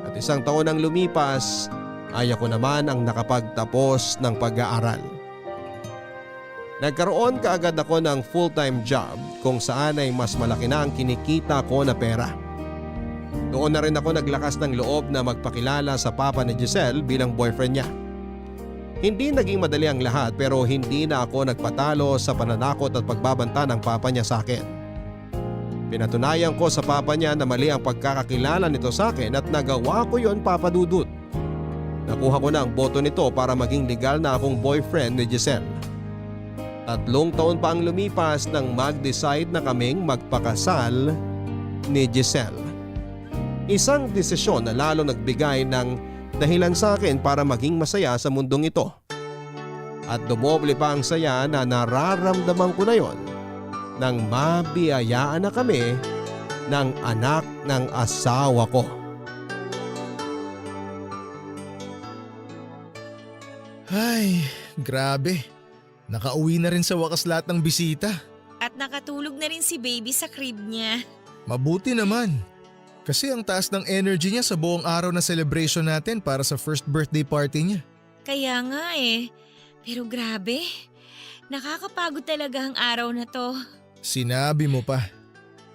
at isang taon nang lumipas ay ako naman ang nakapagtapos ng pag-aaral. Nagkaroon kaagad ako ng full-time job kung saan ay mas malaki na ang kinikita ko na pera. Doon na rin ako naglakas ng loob na magpakilala sa papa ni Giselle bilang boyfriend niya. Hindi naging madali ang lahat pero hindi na ako nagpatalo sa pananakot at pagbabanta ng papa niya sa akin. Pinatunayan ko sa papa niya na mali ang pagkakakilala nito sa akin at nagawa ko yon Papa Dudut. Nakuha ko na ang boto nito para maging legal na akong boyfriend ni Giselle. 3 taon pa ang lumipas nang mag-decide na kaming magpakasal ni Giselle. Isang desisyon na lalo nagbigay ng dahilan sa akin para maging masaya sa mundong ito. At dumoble pa ang saya na nararamdaman ko na yon nang mabiyayaan na kami ng anak ng asawa ko. Ay, grabe. Nakauwi na rin sa wakas lahat ng bisita. At nakatulog na rin si baby sa crib niya. Mabuti naman. Kasi ang taas ng energy niya sa buong araw na celebration natin para sa first birthday party niya. Kaya nga eh. Pero grabe, nakakapagod talaga ang araw na to. Sinabi mo pa.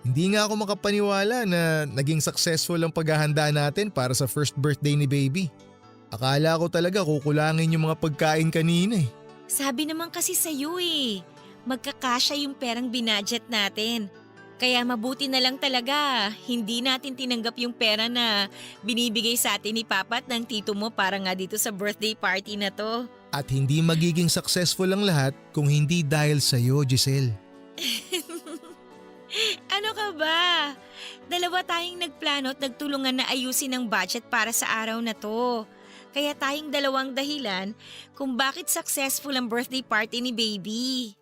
Hindi nga ako makapaniwala na naging successful ang paghahanda natin para sa first birthday ni baby. Akala ko talaga kukulangin yung mga pagkain kanina eh. Sabi naman kasi sa'yo eh, magkakasya yung perang binadget natin. Kaya mabuti na lang talaga, hindi natin tinanggap yung pera na binibigay sa atin ni Papa at ng tito mo para nga dito sa birthday party na to. At hindi magiging successful ang lahat kung hindi dahil sa'yo, Giselle. Ano ka ba? 2 tayong nagplano at nagtulungan na ayusin ang budget para sa araw na to. Kaya tayong 2 dahilan kung bakit successful ang birthday party ni baby.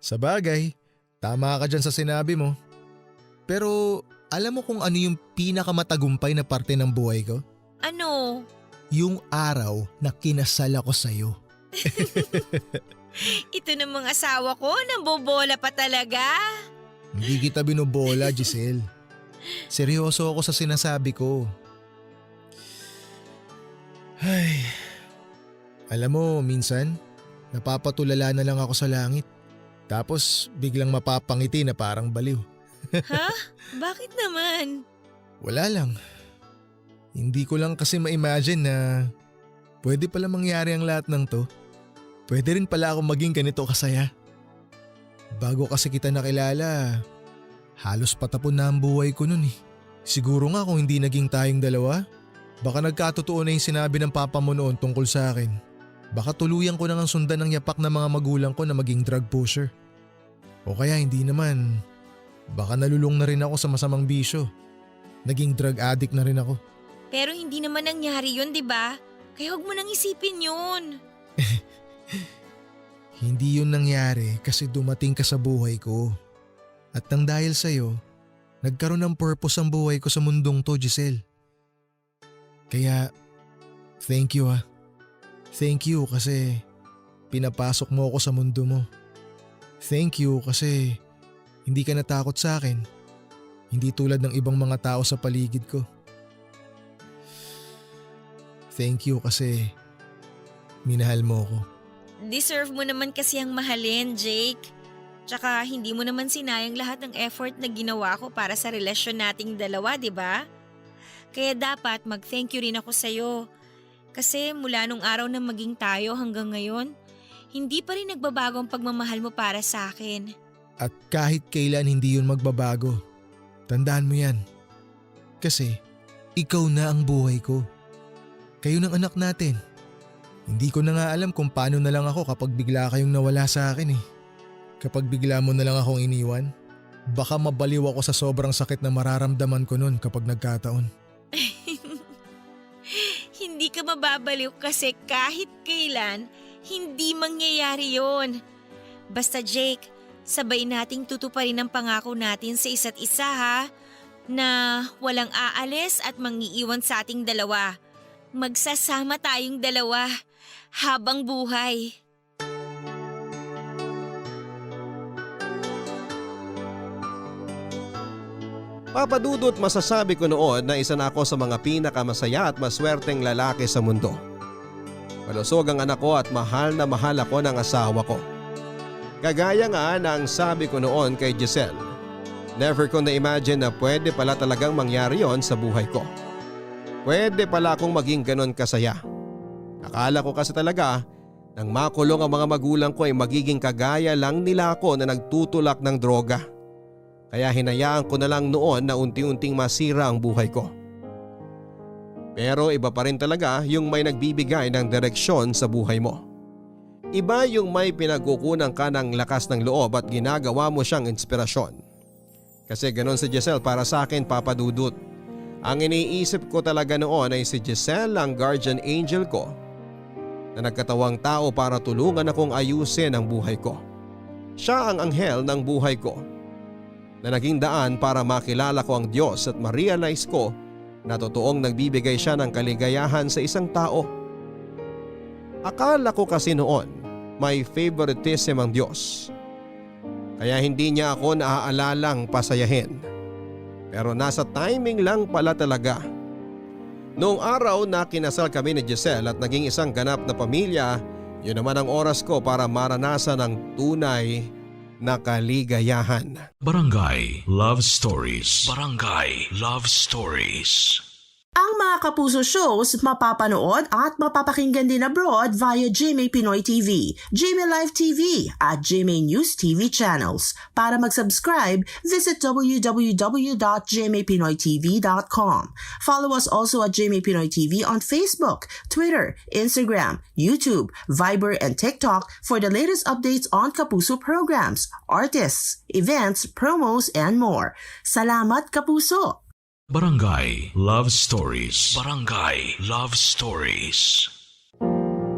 Sabagay, tama ka dyan sa sinabi mo. Pero alam mo kung ano yung pinakamatagumpay na parte ng buhay ko? Ano? Yung araw na kinasal ako sa'yo. Ito namang asawa ko, nambobola pa talaga. Hindi kita binubola, Giselle. Seryoso ako sa sinasabi ko. Ay, alam mo minsan, napapatulala na lang ako sa langit. Tapos biglang mapapangiti na parang baliw. Ha? Bakit naman? Wala lang. Hindi ko lang kasi ma-imagine na pwede pala mangyari ang lahat ng to. Pwede rin pala akong maging ganito kasaya. Bago kasi kita nakilala, halos patapon na ang buhay ko nun eh. Siguro nga kung hindi naging tayong dalawa, baka nagkatotoo na yung sinabi ng papa mo noon tungkol sa akin. Baka tuluyan ko na ngang sundan ng yapak ng mga magulang ko na maging drug pusher. O kaya hindi naman, baka nalulung na rin ako sa masamang bisyo. Naging drug addict na rin ako. Pero hindi naman nangyari yun, di ba? Kaya huwag mo nang isipin yun. Hindi yun nangyari kasi dumating ka sa buhay ko. At nang dahil sa'yo, nagkaroon ng purpose ang buhay ko sa mundong to, Giselle. Kaya, thank you ha. Thank you kasi pinapasok mo ako sa mundo mo. Thank you kasi hindi ka natakot sa akin. Hindi tulad ng ibang mga tao sa paligid ko. Thank you kasi minahal mo ko. Deserve mo naman kasi ang mahalin, Jake. Tsaka hindi mo naman sinayang lahat ng effort na ginawa ko para sa relasyon nating dalawa, di ba? Kaya dapat mag-thank you rin ako sa'yo. Kasi mula nung araw na maging tayo hanggang ngayon, hindi pa rin nagbabago ang pagmamahal mo para sa akin. At kahit kailan hindi yun magbabago. Tandaan mo yan. Kasi ikaw na ang buhay ko. Kayo ng anak natin. Hindi ko na nga alam kung paano na lang ako kapag bigla kayong nawala sa akin eh. Kapag bigla mo na lang akong iniwan, baka mabaliw ako sa sobrang sakit na mararamdaman ko nun kapag nagkataon. Hindi ka mababaliw kasi kahit kailan, Hindi mangyayari yon. Basta Jake, sabay nating tutuparin ang pangako natin sa isa't isa ha, na walang aalis at mangiiwan sa ating dalawa. Magsasama tayong dalawa habang buhay. Papadudot, masasabi ko noon na isa na ako sa mga pinakamasaya at maswerteng lalaki sa mundo. Malusog ang anak ko at mahal na mahal ako ng asawa ko. Kagaya nga ng sabi ko noon kay Giselle, never ko na-imagine na pwede pala talagang mangyari yon sa buhay ko. Pwede pala akong maging ganon kasaya. Akala ko kasi talaga nang makulong ang mga magulang ko ay magiging kagaya lang nila ako na nagtutulak ng droga. Kaya hinayaan ko na lang noon na unti-unting masira ang buhay ko. Pero iba pa rin talaga yung may nagbibigay ng direksyon sa buhay mo. Iba yung may pinagkukunan ka ng lakas ng loob at ginagawa mo siyang inspirasyon. Kasi ganon si Giselle para sa akin, Papa Dudut. Ang iniisip ko talaga noon ay si Giselle ang guardian angel ko na nagkatawang tao para tulungan akong ayusin ang buhay ko. Siya ang anghel ng buhay ko na naging daan para makilala ko ang Diyos at ma-realize ko na totoong nagbibigay siya ng kaligayahan sa isang tao. Akala ko kasi noon may favoritism ang Diyos. Kaya hindi niya ako naaalalang pasayahin. Pero nasa timing lang pala talaga. Noong araw na kinasal kami ni Giselle at naging isang ganap na pamilya, yun naman ang oras ko para maranasan ang tunay na kaligayahan. Barangay Love Stories. Barangay Love Stories. Ang mga Kapuso shows mapapanood at mapapakinggan din abroad via GMA Pinoy TV, GMA Live TV at GMA News TV channels. Para mag-subscribe, visit www.gmapinoytv.com. Follow us also at GMA Pinoy TV on Facebook, Twitter, Instagram, YouTube, Viber, and TikTok for the latest updates on Kapuso programs, artists, events, promos, and more. Salamat, Kapuso! Barangay Love Stories. Barangay Love Stories.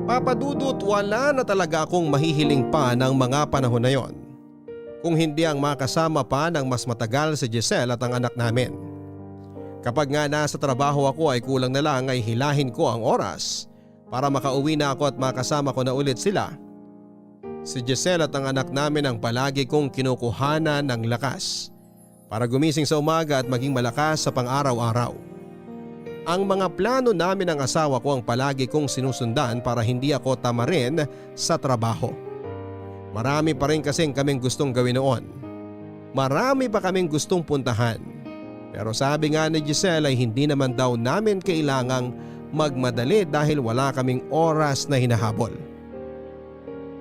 Papadudot, wala na talaga akong mahihiling pa ng mga panahon na yon. Kung hindi ang makasama pa ng mas matagal si Giselle at ang anak namin. Kapag nga nasa trabaho ako ay kulang na lang ay hilahin ko ang oras para makauwi na ako at makasama ko na ulit sila. Si Giselle at ang anak namin ang palagi kong kinukuhanan ng lakas para gumising sa umaga at maging malakas sa pang-araw-araw. Ang mga plano namin ng asawa ko ang palagi kong sinusundan para hindi ako tamarin sa trabaho. Marami pa rin kasing kaming gustong gawin noon. Marami pa kaming gustong puntahan. Pero sabi nga ni Giselle ay hindi naman daw namin kailangang magmadali dahil wala kaming oras na hinahabol.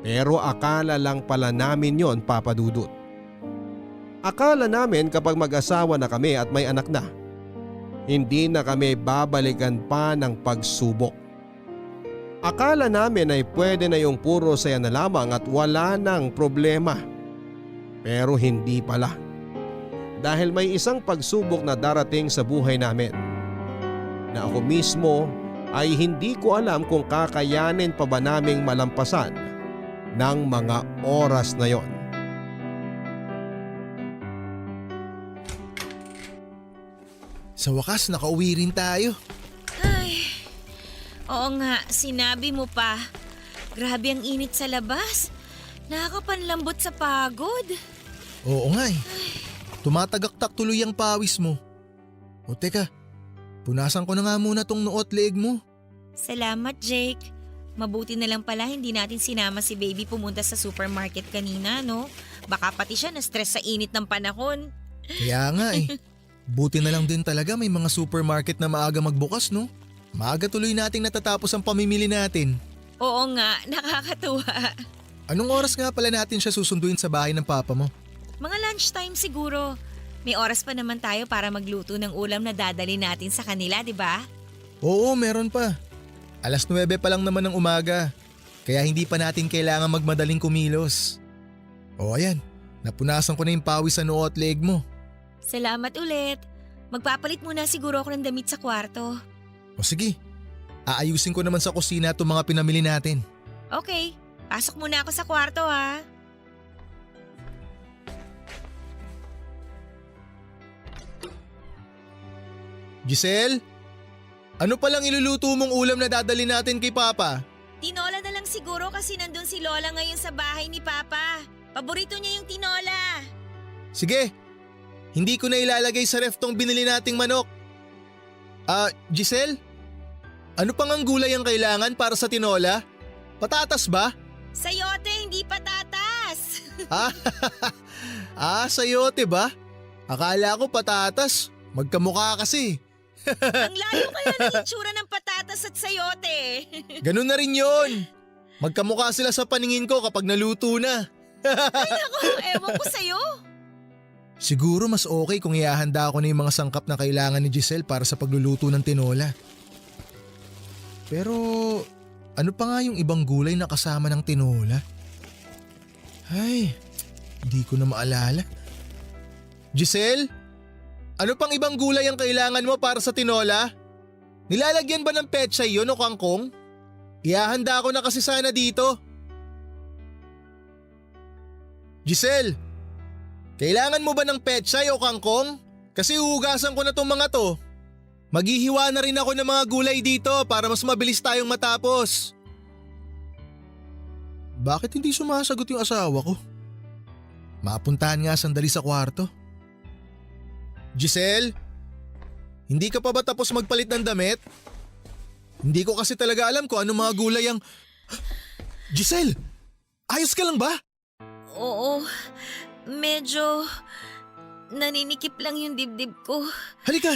Pero akala lang pala namin yon, Papa Dudut. Akala namin kapag mag-asawa na kami at may anak na, hindi na kami babalikan pa ng pagsubok. Akala namin ay pwede na yung puro saya na lamang at wala nang problema. Pero hindi pala. Dahil may isang pagsubok na darating sa buhay namin na ako mismo ay hindi ko alam kung kakayanin pa ba naming malampasan ng mga oras na yon. Sa wakas, nakauwi rin tayo. Ay, oo nga, sinabi mo pa. Grabe ang init sa labas. Nakakapanlambot sa pagod. Oo nga eh. Tumatagaktak tuloy ang pawis mo. O teka, punasan ko na nga muna tong noo at leeg mo. Salamat, Jake. Mabuti na lang pala hindi natin sinama si baby pumunta sa supermarket kanina, no? Baka pati siya na-stress sa init ng panahon. Kaya nga eh. Buti na lang din talaga may mga supermarket na maaga magbukas, no? Maaga tuloy nating natatapos ang pamimili natin. Oo nga, nakakatuwa. Anong oras nga pala natin siya susunduin sa bahay ng papa mo? Mga lunchtime siguro. May oras pa naman tayo para magluto ng ulam na dadali natin sa kanila, di ba? Oo, meron pa. 9:00 pa lang naman ng umaga. Kaya hindi pa natin kailangan magmadaling kumilos. O ayan, napunasan ko na yung pawis sa noo at leeg mo. Salamat ulit. Magpapalit muna siguro ako ng damit sa kwarto. O sige, aayusin ko naman sa kusina itong mga pinamili natin. Okay, pasok muna ako sa kwarto ha. Giselle? Ano palang iluluto mong ulam na dadali natin kay Papa? Tinola na lang siguro kasi nandun si Lola ngayon sa bahay ni Papa. Paborito niya yung tinola. Sige, hindi ko na ilalagay sa ref tong binili nating manok. Giselle? Ano pang ang gulay ang kailangan para sa tinola? Patatas ba? Sayote, hindi patatas. Sayote ba? Akala ko patatas. Magkamukha kasi. Ang layo kaya ng itsura ng patatas at sayote. Ganun na rin yun. Magkamukha sila sa paningin ko kapag naluto na. Ay naku, ewan ko sa'yo. Siguro mas okay kung ihahanda ko na yung mga sangkap na kailangan ni Giselle para sa pagluluto ng tinola. Pero ano pa nga yung ibang gulay na kasama ng tinola? Ay, hindi ko na maalala. Giselle? Ano pang ibang gulay ang kailangan mo para sa tinola? Nilalagyan ba ng pechay yun o kangkong? Ihahanda ko na kasi sana dito. Giselle, kailangan mo ba ng pechay o kangkong? Kasi huhugasan ko na tong mga to. Maghihiwa na rin ako ng mga gulay dito para mas mabilis tayong matapos. Bakit hindi sumasagot yung asawa ko? Mapuntahan nga sandali sa kwarto. Giselle, hindi ka pa ba tapos magpalit ng damit? Hindi ko kasi talaga alam kung ano mga gulay ang… Giselle, ayos ka lang ba? Oo, medyo naninikip lang yung dibdib ko. Halika,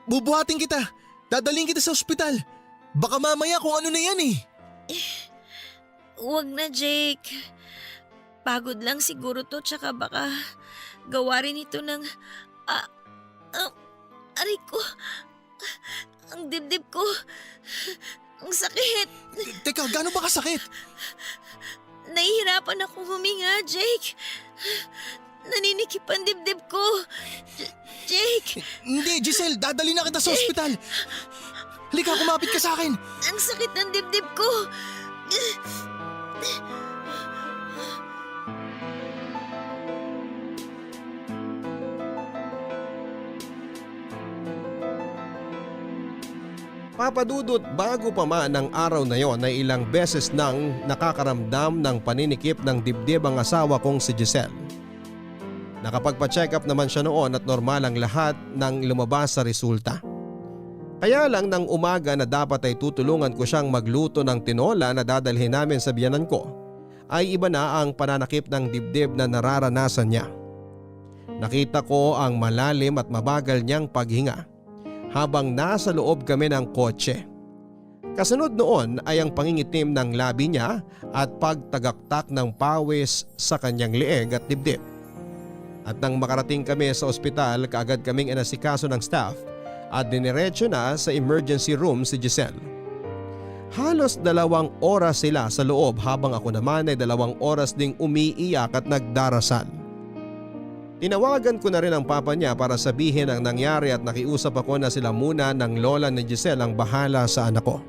bubuhatin kita. Dadaling kita sa ospital. Baka mamaya kung ano na yan eh. Huwag na, Jake. Pagod lang siguro to tsaka baka gawa rin ito ng… aray ko. Ang dibdib ko. Ang sakit. Teka, gaano ba kasakit? Nahihirapan akong huminga, Jake. Naninikip ang dibdib ko. Jake. Hindi, Giselle, dadali na kita sa ospital. Halika, kumapit ka sa akin. Ang sakit ng dibdib ko. Papadudot, bago pa man ang araw na yon ay ilang beses nang nakakaramdam ng paninikip ng dibdib ang asawa kong si Giselle. Nakapagpa-check up naman siya noon at normal ang lahat ng lumabas sa resulta. Kaya lang nang umaga na dapat ay tutulungan ko siyang magluto ng tinola na dadalhin namin sa biyanan ko, ay iba na ang pananakip ng dibdib na nararanasan niya. Nakita ko ang malalim at mabagal niyang paghinga habang nasa loob kami ng kotse. Kasunod noon ay ang pangingitim ng labi niya at pagtagaktak ng pawis sa kanyang leeg at dibdib. At nang makarating kami sa ospital, kaagad kaming inasikaso ng staff at diniretso na sa emergency room si Giselle. Halos 2 oras sila sa loob habang ako naman ay 2 oras ding umiiyak at nagdarasal. Tinawagan ko na rin ang papa niya para sabihin ang nangyari at nakiusap ako na sila muna ng lola ni Giselle ang bahala sa anak ko.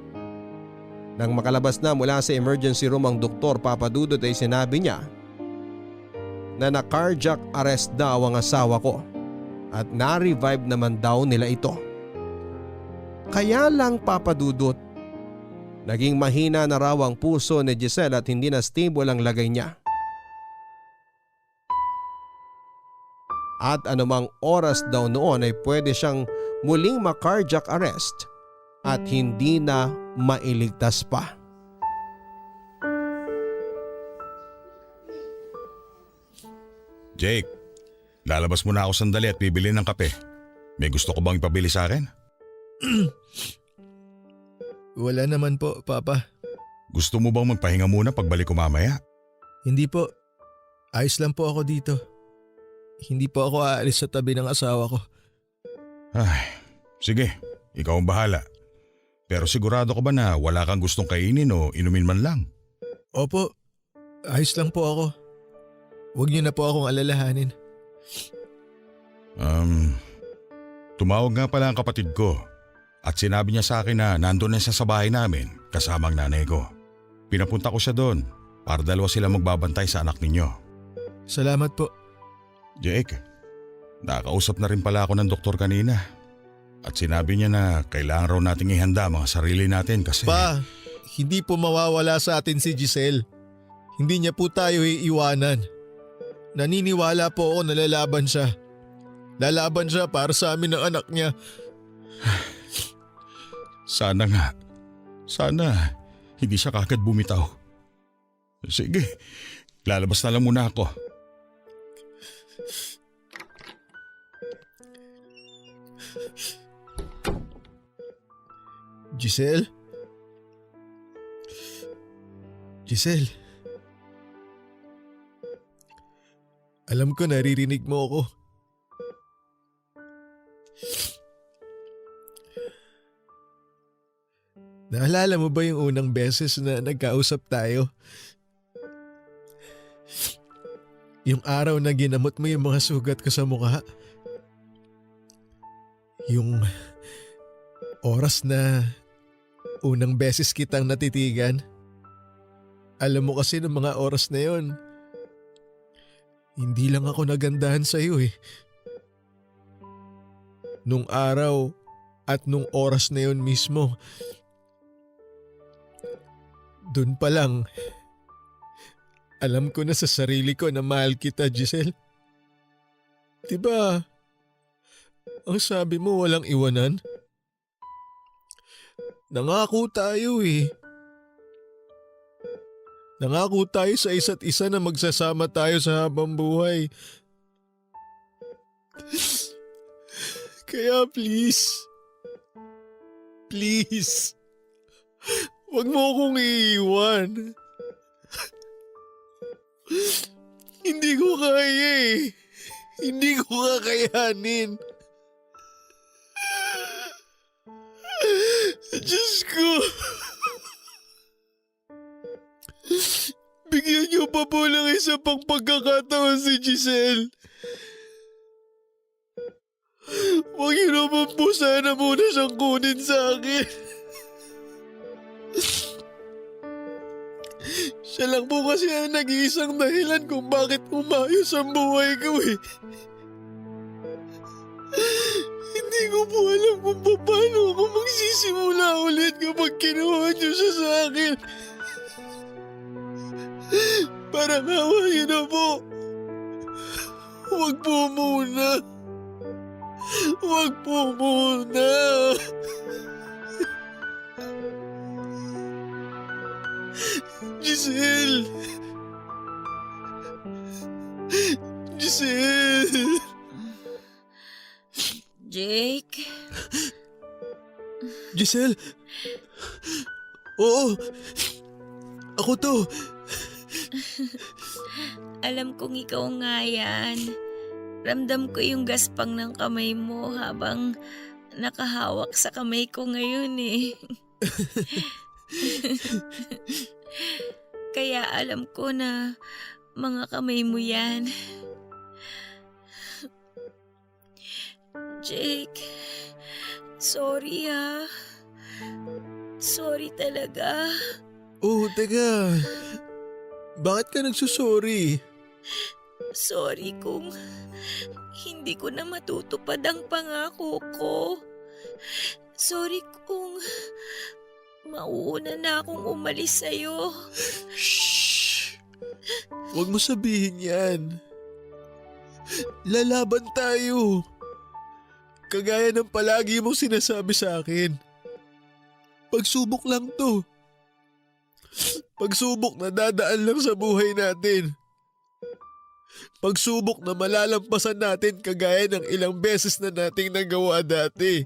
Nang makalabas na mula sa emergency room ang doktor, Papadudot, ay sinabi niya na na-cardiac arrest daw ang asawa ko at na-revive naman daw nila ito. Kaya lang, Papadudot, naging mahina na raw ang puso ni Giselle at hindi na stable ang lagay niya. At anumang oras daw noon ay pwede siyang muling ma-cardiac arrest at hindi na mailigtas pa. Jake, lalabas muna ako sandali at bibili ng kape. May gusto ko bang ipabili sa akin? Wala naman po, Papa. Gusto mo bang magpahinga muna pagbalik ko mamaya? Hindi po. Ayos lang po ako dito. Hindi po ako aalis sa tabi ng asawa ko. Ay, sige, ikaw ang bahala. Pero sigurado ka ba na wala kang gustong kainin o inumin man lang? Opo, ayos lang po ako. Huwag niyo na po akong alalahanin. Tumawag nga pala ang kapatid ko at sinabi niya sa akin na nandun na siya sa bahay namin kasama ang nanay ko. Pinapunta ko siya doon para dalawa sila magbabantay sa anak ninyo. Salamat po. Jake, nakausap na rin pala ako ng doktor kanina. At sinabi niya na kailangan raw nating ihanda mga sarili natin kasi… Pa, hindi po mawawala sa atin si Giselle. Hindi niya po tayo iiwanan. Naniniwala po ako na lalaban siya. Lalaban siya para sa amin ng anak niya. Sana nga. Sana hindi siya kagad bumitaw. Sige, lalabas na lang muna ako. Giselle? Giselle? Alam ko naririnig mo ako. Naalala mo ba yung unang beses na nagkausap tayo? Yung araw na ginamot mo yung mga sugat ko sa mukha? Yung oras na unang beses kitang natitigan? Alam mo kasi ng mga oras na yon, hindi lang ako nagandahan sa iyo eh. Nung araw at nung oras na yon mismo, dun pa lang, alam ko na sa sarili ko na mahal kita, Giselle. Diba, ang sabi mo walang iwanan? Nangako tayo eh. Nangako tayo sa isa't isa na magsasama tayo sa habang buhay. Kaya please, wag mo akong iiwan. Hindi ko kaya eh. Hindi ko kakayanin. Diyos ko. Bigyan niyo pa po ng isa pang pagkakataon si Giselle. Huwag niyo naman po sana muna siyang kunin sa akin. Siya lang po kasi ang nag-iisang dahilan kung bakit umayos ang buhay ko eh. Hindi ko po alam kung paano ako magsisimula ulit kapag kinuha niyo siya sa akin. Parang hawa niyo na po. Huwag po muna. Huwag po muna. Giselle. Giselle. Jake? Giselle? Oo. Ako to. Alam kong ikaw nga yan. Ramdam ko yung gaspang ng kamay mo habang nakahawak sa kamay ko ngayon eh. Kaya alam ko na mga kamay mo yan. Jake, sorry ah. Sorry talaga. Oh, teka. Bakit ka nagsusorry? Sorry kung hindi ko na matutupad ang pangako ko. Sorry kung mauuna na akong umalis sa'yo. Shhh! Huwag mo sabihin yan. Lalaban tayo. Kagaya ng palagi mong sinasabi sa akin. Pagsubok lang to. Pagsubok na dadaan lang sa buhay natin. Pagsubok na malalampasan natin kagaya ng ilang beses na nating nagawa dati.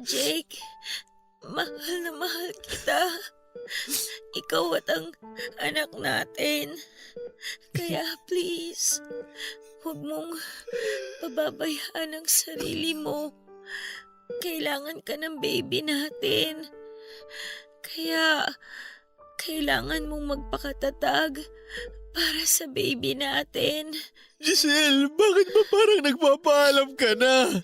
Jake, mahal na mahal kita. Ikaw at ang anak natin. Kaya please, huwag mong pababayaan ang sarili mo. Kailangan ka ng baby natin. Kaya kailangan mong magpakatatag para sa baby natin. Giselle, bakit ba parang nagpapaalam ka na?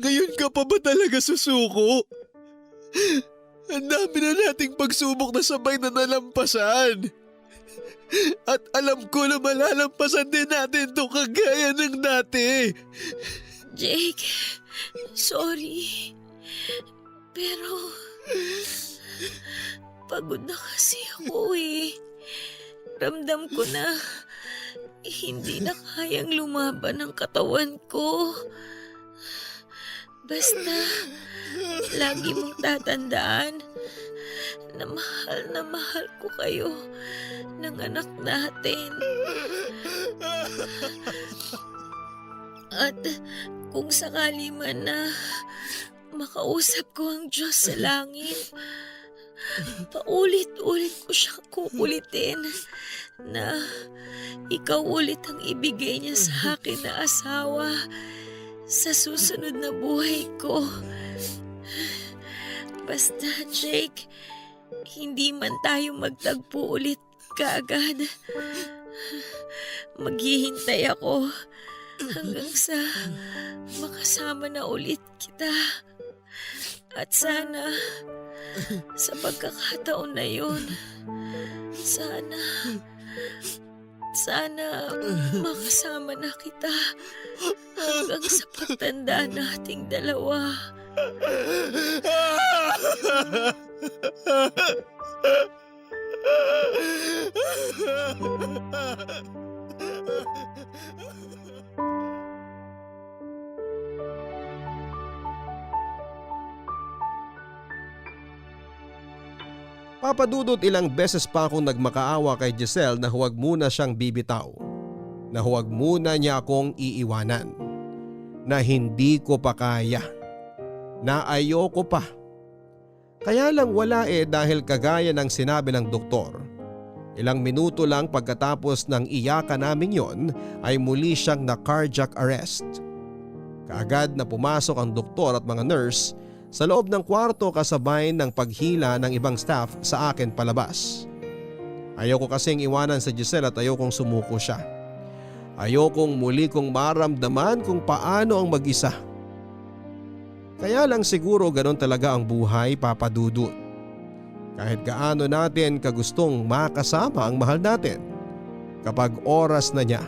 Ngayon ka pa ba talaga susuko? Ang dami na nating pagsubok na sabay na nalampasan. At alam ko na malalampasan din natin ito kagaya ng dati. Jake, sorry. Pero pagod na kasi ako eh. Ramdam ko na hindi na kayang lumaban ang katawan ko. Basta lagi mong tatandaan na mahal ko kayo ng anak natin. At kung sakali man na makausap ko ang Diyos sa langit, paulit-ulit ko siya kukulitin na ikaw ulit ang ibigay niya sa akin na asawa sa susunod na buhay ko. Basta, Jake, hindi man tayo magtagpo ulit kaagad. Maghihintay ako hanggang sa makasama na ulit kita. At sana, sa pagkakataon na yun, sana makasama na kita hanggang sa pagtanda nating dalawa. Papadudot ilang beses pa akong nagmakaawa kay Giselle na huwag muna siyang bibitaw. Na huwag muna niya akong iiwanan. Na hindi ko pa kaya. Na ayoko pa. Kaya lang wala dahil kagaya ng sinabi ng doktor. Ilang minuto lang pagkatapos ng iyakan namin yon ay muli siyang na cardiac arrest. Kaagad na pumasok ang doktor at mga nurse sa loob ng kwarto kasabay ng paghila ng ibang staff sa akin palabas. Ayoko kasing iwanan si Giselle at ayokong sumuko siya. Ayokong muli kong maramdaman kung paano ang mag-isa. Kaya lang siguro ganon talaga ang buhay, Papa Dudut. Kahit gaano natin kagustong makasama ang mahal natin, kapag oras na niya,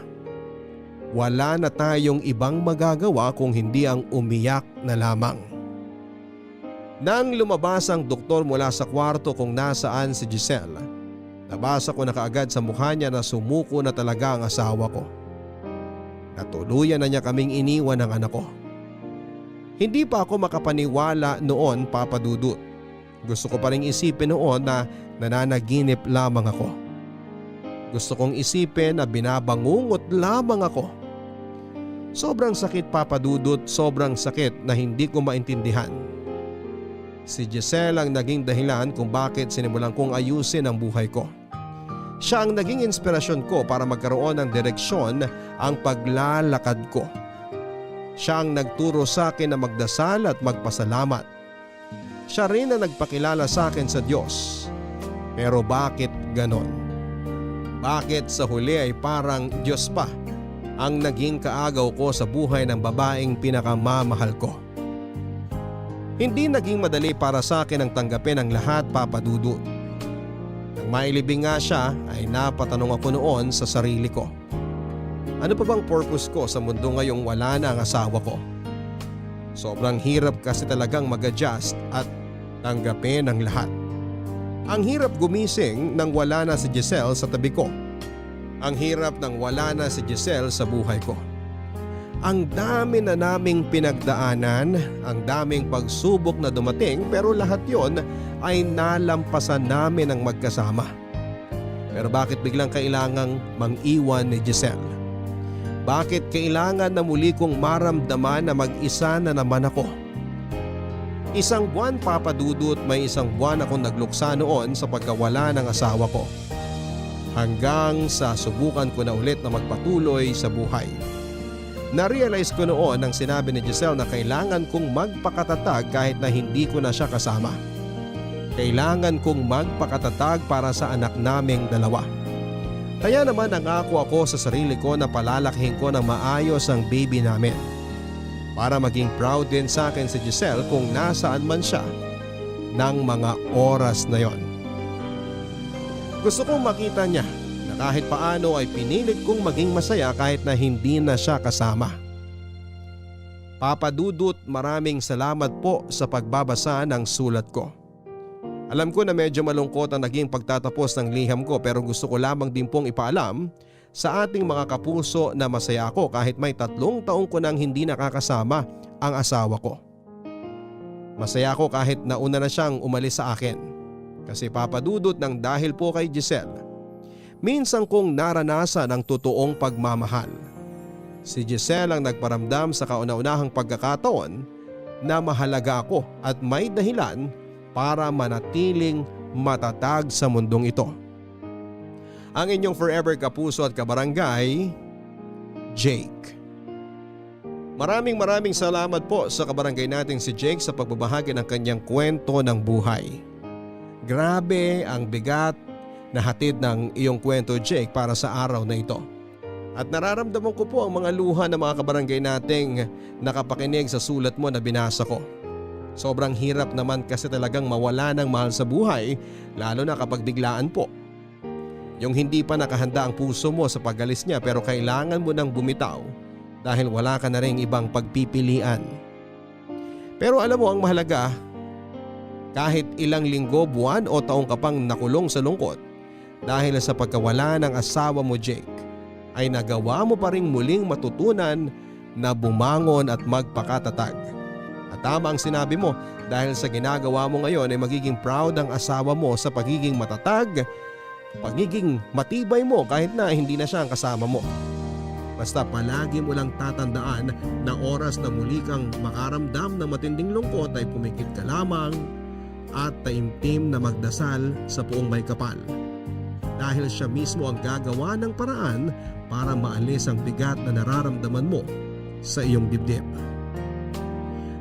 wala na tayong ibang magagawa kung hindi ang umiyak na lamang. Nang lumabas ang doktor mula sa kwarto kung nasaan si Giselle, nabasa ko na kaagad sa mukha niya na sumuko na talaga ang asawa ko. Natuluyan na niya kaming iniwan ng anak ko. Hindi pa ako makapaniwala noon, Papa Dudut. Gusto ko pa rin isipin noon na nananaginip lamang ako. Gusto kong isipin na binabangungot lamang ako. Sobrang sakit, Papa Dudut, sobrang sakit na hindi ko maintindihan. Si Giselle ang naging dahilan kung bakit sinimulan kong ayusin ang buhay ko. Siya ang naging inspirasyon ko para magkaroon ng direksyon ang paglalakad ko. Siya ang nagturo sa akin na magdasal at magpasalamat. Siya rin ang nagpakilala sa akin sa Diyos. Pero bakit ganon? Bakit sa huli ay parang Diyos pa ang naging kaagaw ko sa buhay ng babaeng pinakamamahal ko? Hindi naging madali para sa akin ang tanggapin ang lahat, Papa Dudut. Nang mailibing nga siya ay napatanong ako noon sa sarili ko. Ano pa bang purpose ko sa mundo ngayong wala na ang asawa ko? Sobrang hirap kasi talagang mag-adjust at tanggapin ang lahat. Ang hirap gumising nang wala na si Giselle sa tabi ko. Ang hirap nang wala na si Giselle sa buhay ko. Ang dami na naming pinagdaanan, ang daming pagsubok na dumating pero lahat yon ay nalampasan namin ang magkasama. Pero bakit biglang kailangang mang-iwan ni Giselle? Bakit kailangan na muli kong maramdaman na mag-isa na naman ako? Isang buwan, Papa Dudut, may isang buwan akong nagluksa noon sa pagkawala ng asawa ko. Hanggang sa subukan ko na ulit na magpatuloy sa buhay. Na-realize ko noon nang sinabi ni Giselle na kailangan kong magpakatatag kahit na hindi ko na siya kasama. Kailangan kong magpakatatag para sa anak naming dalawa. Kaya naman nangako ako sa sarili ko na palalakihin ko ng maayos ang baby namin. Para maging proud din sa akin si Giselle kung nasaan man siya. ng mga oras na yon. Gusto kong makita niya na kahit paano ay pinilit kong maging masaya kahit na hindi na siya kasama. Papa Dudut, maraming salamat po sa pagbabasa ng sulat ko. Alam ko na medyo malungkot ang naging pagtatapos ng liham ko pero gusto ko lamang din pong ipaalam sa ating mga kapuso na masaya ako kahit may 3 taong ko nang hindi nakakasama ang asawa ko. Masaya ako kahit nauna na siyang umalis sa akin. Kasi Papa Dudut, nang dahil po kay Giselle, minsan kong naranasan ang totoong pagmamahal. Si Giselle ang nagparamdam sa kauna-unahang pagkakataon na mahalaga ako at may dahilan para manatiling matatag sa mundong ito. Ang inyong forever kapuso at kabarangay, Jake. Maraming salamat po sa kabarangay nating si Jake sa pagbabahagi ng kanyang kwento ng buhay. Grabe ang bigat na hatid ng iyong kwento, Jake, para sa araw na ito. At nararamdaman ko po ang mga luha ng mga kabarangay nating nakapakinig sa sulat mo na binasa ko. Sobrang hirap naman kasi talagang mawala ng mahal sa buhay, lalo na kapag biglaan po. Yung hindi pa nakahanda ang puso mo sa pag-alis niya pero kailangan mo nang bumitaw dahil wala ka na ring ibang pagpipilian. Pero alam mo ang mahalaga, kahit ilang linggo, buwan o taong ka pang nakulong sa lungkot dahil sa pagkawala ng asawa mo, Jake, ay nagawa mo pa ring muling matutunan na bumangon at magpakatatag. At tama ang sinabi mo, dahil sa ginagawa mo ngayon ay magiging proud ang asawa mo sa pagiging matatag, pagiging matibay mo kahit na hindi na siya ang kasama mo. Basta palagi mo lang tatandaan na oras na muli kang makaramdam ng matinding lungkot ay pumikit ka lamang at taimtim na magdasal sa Poong May Kapal. Dahil siya mismo ang gagawa ng paraan para maalis ang bigat na nararamdaman mo sa iyong dibdib.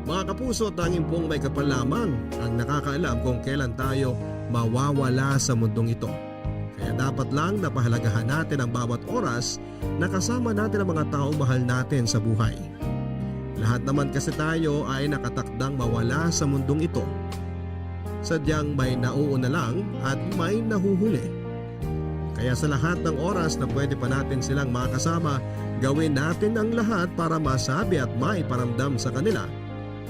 Mga kapuso, tanging Poong May Kapal lamang ang nakakaalam kung kailan tayo mawawala sa mundong ito. Kaya dapat lang na pahalagahan natin ang bawat oras na kasama natin ang mga taong mahal natin sa buhay. Lahat naman kasi tayo ay nakatakdang mawala sa mundong ito. Sadyang may nauuna lang at may nahuhuli. Kaya sa lahat ng oras na pwede pa natin silang makasama, gawin natin ang lahat para masabi at maiparamdam sa kanila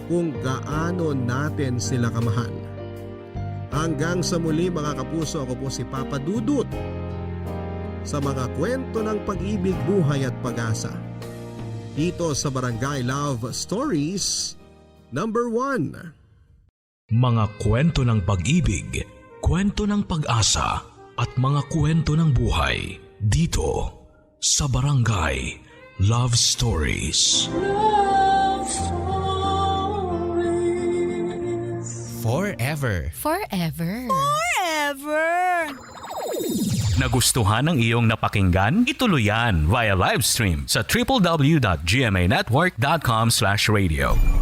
kung gaano natin sila kamahal. Hanggang sa muli mga kapuso, ako po si Papa Dudut sa mga kwento ng pag-ibig, buhay at pag-asa. Dito sa Barangay Love Stories number 1. Mga kwento ng pag-ibig, kwento ng pag-asa at mga kwento ng buhay dito sa Barangay Love Stories. Love Stories. Forever. Forever. Nagustuhan ng iyong napakinggan? Ituloy yan via live stream sa www.gmanetwork.com/radio.